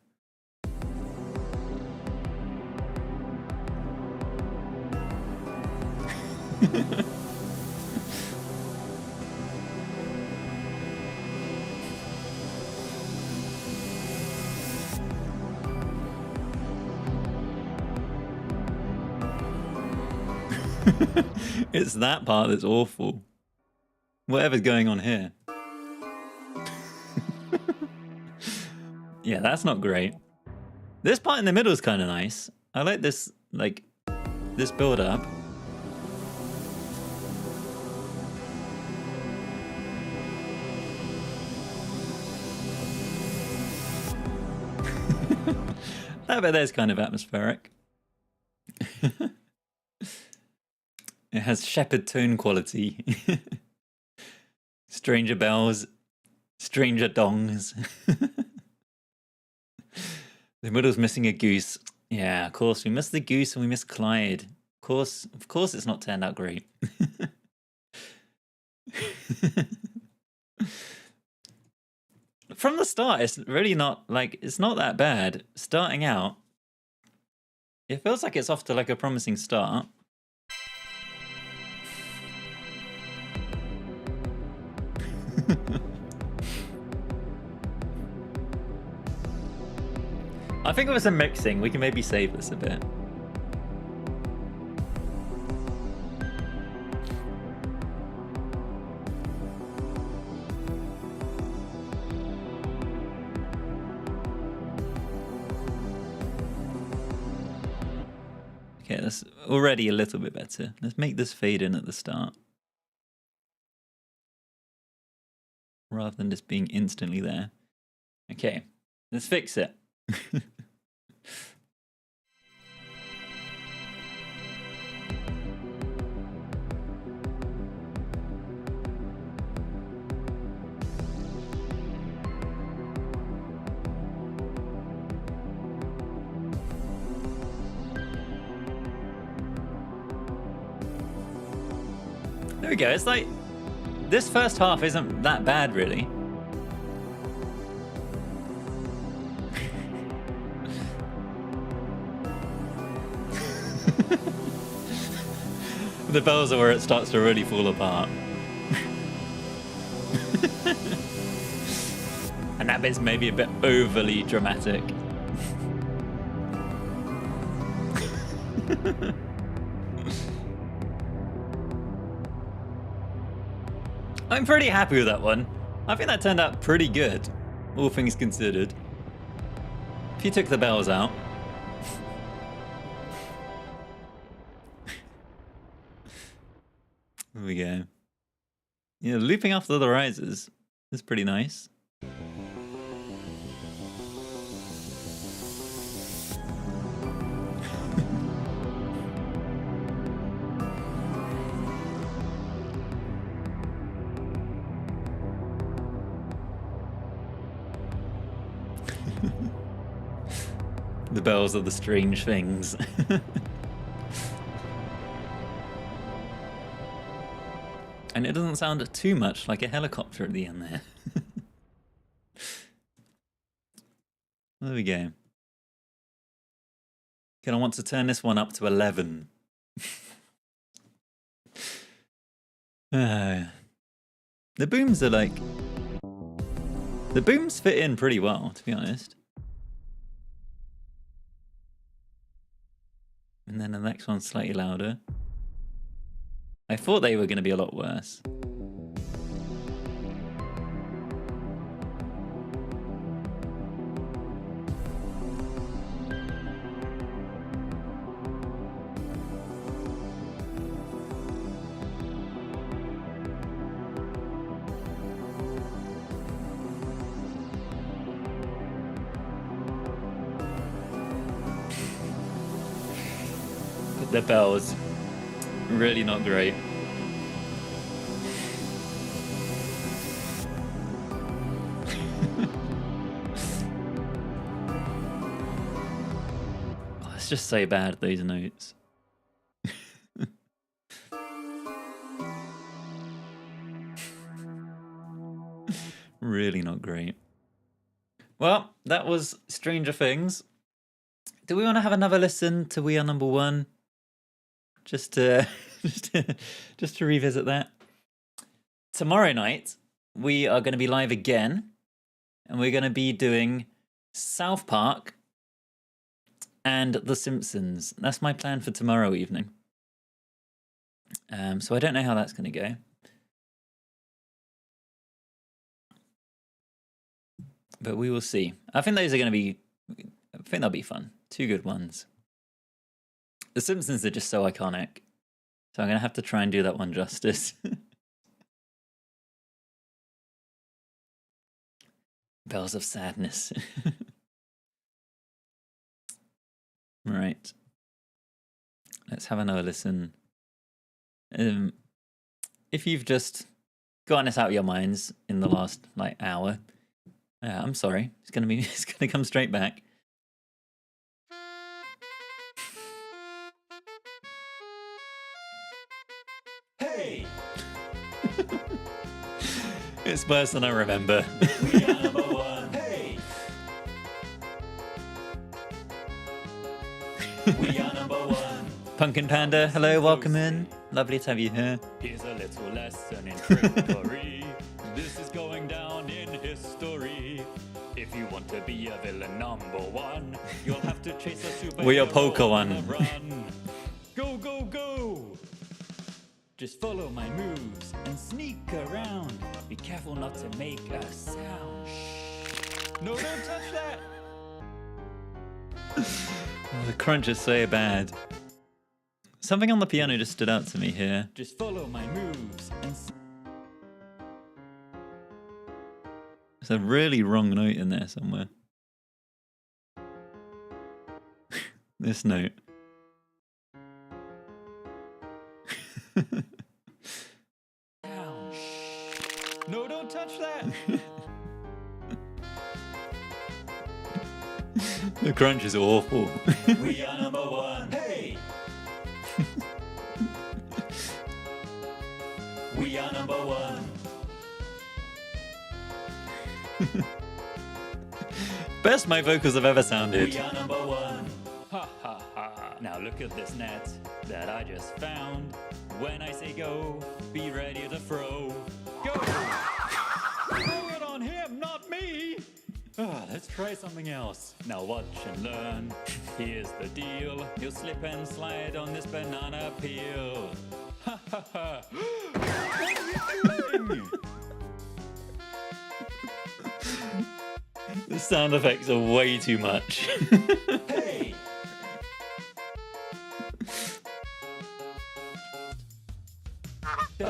S1: It's that part that's awful. Whatever's going on here. Yeah, that's not great. This part in the middle is kind of nice. I like this, this build up. That bit there's kind of atmospheric. It has shepherd tone quality. Stranger bells, stranger dongs. The middle's missing a goose. Yeah, of course, we missed the goose and we missed Clyde. Of course it's not turned out great. From the start, it's really not, it's not that bad. Starting out, it feels like it's off to a promising start. I think with some mixing, we can maybe save this a bit. Okay, that's already a little bit better. Let's make this fade in at the start, rather than just being instantly there. Okay, let's fix it. There we go. It's like this first half isn't that bad, really. The bells are where it starts to really fall apart. And that bit's maybe a bit overly dramatic. I'm pretty happy with that one. I think that turned out pretty good, all things considered. If you took the bells out. There we go. Yeah, looping after the rises is pretty nice. The bells of the strange things. And it doesn't sound too much like a helicopter at the end there. There we go. Gonna want to turn this one up to 11. The booms are like... The booms fit in pretty well, to be honest. And then the next one's slightly louder. I thought they were going to be a lot worse. The bells, really not great. Oh, it's just so bad, those notes. Really not great. Well, that was Stranger Things. Do we want to have another listen to We Are Number One? Just to revisit that. Tomorrow night, we are going to be live again, and we're going to be doing South Park and The Simpsons. That's my plan for tomorrow evening. So I don't know how that's going to go. But we will see. I think those are going to be... I think they'll be fun. Two good ones. The Simpsons are just so iconic. So I'm going to have to try and do that one justice. Bells of Sadness. Right. Let's have another listen. If you've just gotten this out of your minds in the last hour, I'm sorry. It's gonna come straight back.
S2: Hey!
S1: It's worse than I remember.
S2: We are number one. Hey! We are number one.
S1: Pumpkin Panda, hello, welcome in. Lovely to have you here.
S2: Here's a little lesson in trickery. This is going down in history. If you want to be a villain number one, you'll have to chase a superhero.
S1: We are Poker One.
S2: on a run. Go, go, go! Just follow my moves and sneak around. Be careful not to make a sound. Shh. No, don't touch that!
S1: Oh, the crunch is so bad. Something on the piano just stood out to me here.
S2: Just follow my moves and
S1: There's a really wrong note in there somewhere. This note.
S2: down. Shh. No, don't touch that!
S1: The crunch is awful.
S2: We are number one. Hey! We are number one.
S1: Best my vocals have ever
S2: We
S1: sounded.
S2: are number one. Ha ha ha. Now look at this net that I just found. When I say go, be ready to throw. Go! Throw it on him, not me! Let's try something else. Now watch and learn. Here's the deal. You'll slip and slide on this banana peel. Ha ha ha. What are you doing?
S1: The sound effects are way too much.
S2: Hey! We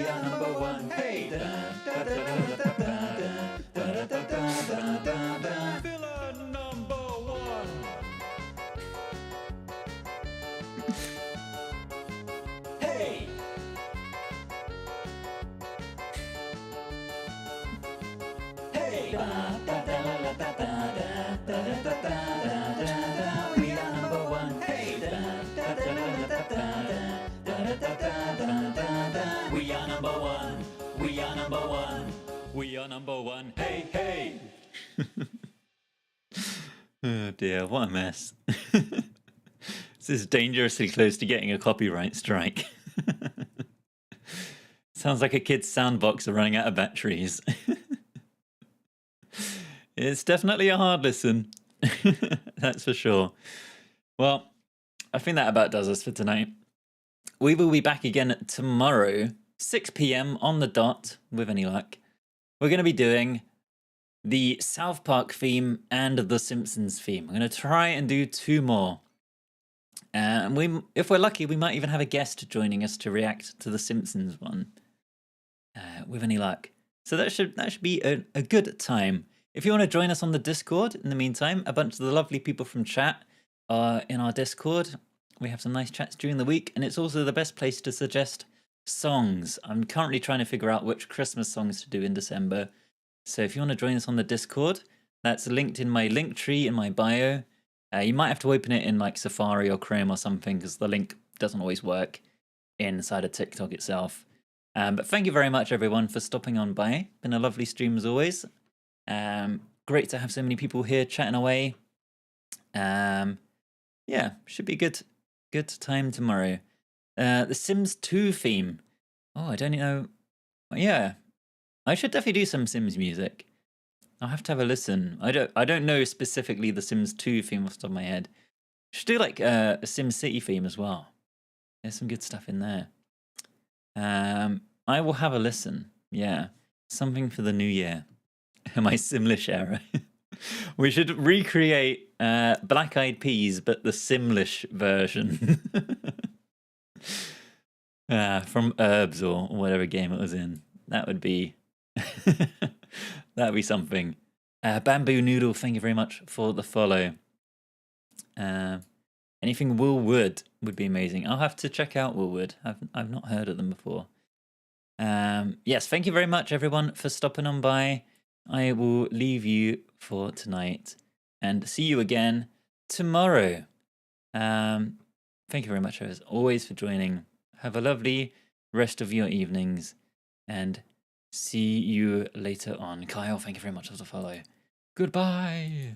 S2: are number one. Hey! Villain number one. Hey!
S1: We are number one. Hey. We are number one. We are number one. We are number one. Hey, hey. Oh dear, what a mess. This is dangerously close to getting a copyright strike. Sounds like a kid's soundbox running out of batteries. It's definitely a hard listen. That's for sure. Well, I think that about does us for tonight. We will be back again tomorrow, 6 p.m. on the dot, with any luck. We're going to be doing the South Park theme and the Simpsons theme. I'm going to try and do 2 more. And if we're lucky, we might even have a guest joining us to react to the Simpsons one, with any luck. So that should be a good time. If you want to join us on the Discord, in the meantime, a bunch of the lovely people from chat are in our Discord. We have some nice chats during the week, and it's also the best place to suggest songs. I'm currently trying to figure out which Christmas songs to do in December. So if you want to join us on the Discord, that's linked in my link tree in my bio. You might have to open it in like Safari or Chrome or something, because the link doesn't always work inside of TikTok itself. But thank you very much, everyone, for stopping on by. Been a lovely stream as always. Great to have so many people here chatting away. Yeah, should be good time tomorrow. The Sims 2 theme. Oh, I don't know. Yeah, I should definitely do some Sims music. I'll have to have a listen. I don't know specifically the Sims 2 theme off the top of my head. Should do like a Sim City theme as well. There's some good stuff in there. I will have a listen. Yeah, something for the new year. My Simlish era. We should recreate Black Eyed Peas, but the Simlish version. From Herbs or whatever game it was in. That would be that'd be something. Bamboo Noodle, thank you very much for the follow. Anything Woolwood would be amazing. I'll have to check out Woolwood. I've not heard of them before. Yes, thank you very much, everyone, for stopping on by. I will leave you for tonight and see you again tomorrow. Thank you very much, as always, for joining. Have a lovely rest of your evenings and see you later on. Kyle, thank you very much for the follow. Goodbye.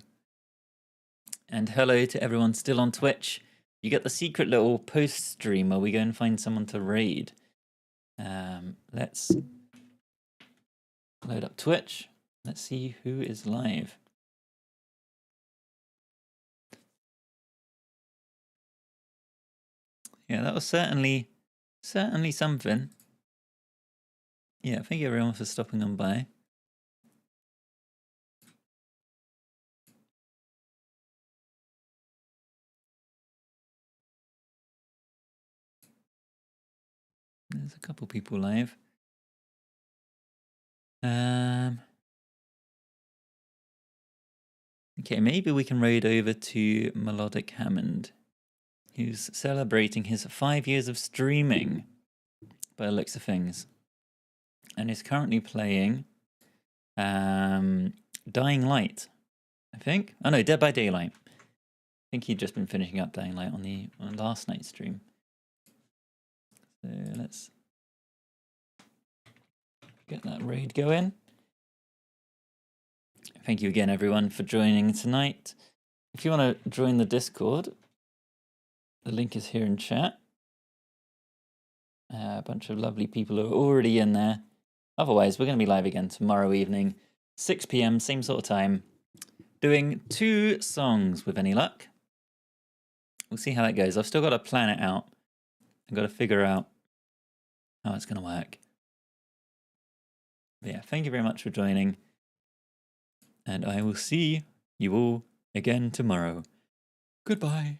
S1: And hello to everyone still on Twitch. You get the secret little post stream where we go and find someone to raid. Let's load up Twitch. Let's see who is live. Yeah, that was certainly something. Yeah, thank you everyone for stopping on by. There's a couple people live. Okay, maybe we can raid over to Melodic Hammond, who's celebrating his 5 years of streaming by the looks of things, and is currently playing Dying Light, I think. Oh no, Dead by Daylight. I think he'd just been finishing up Dying Light on last night's stream. So let's get that raid going. Thank you again, everyone, for joining tonight. If you want to join the Discord, the link is here in chat. A bunch of lovely people are already in there. Otherwise, we're going to be live again tomorrow evening, 6 p.m, same sort of time, doing 2 songs with any luck. We'll see how that goes. I've still got to plan it out. I've got to figure out how it's going to work. But yeah, thank you very much for joining. And I will see you all again tomorrow. Goodbye.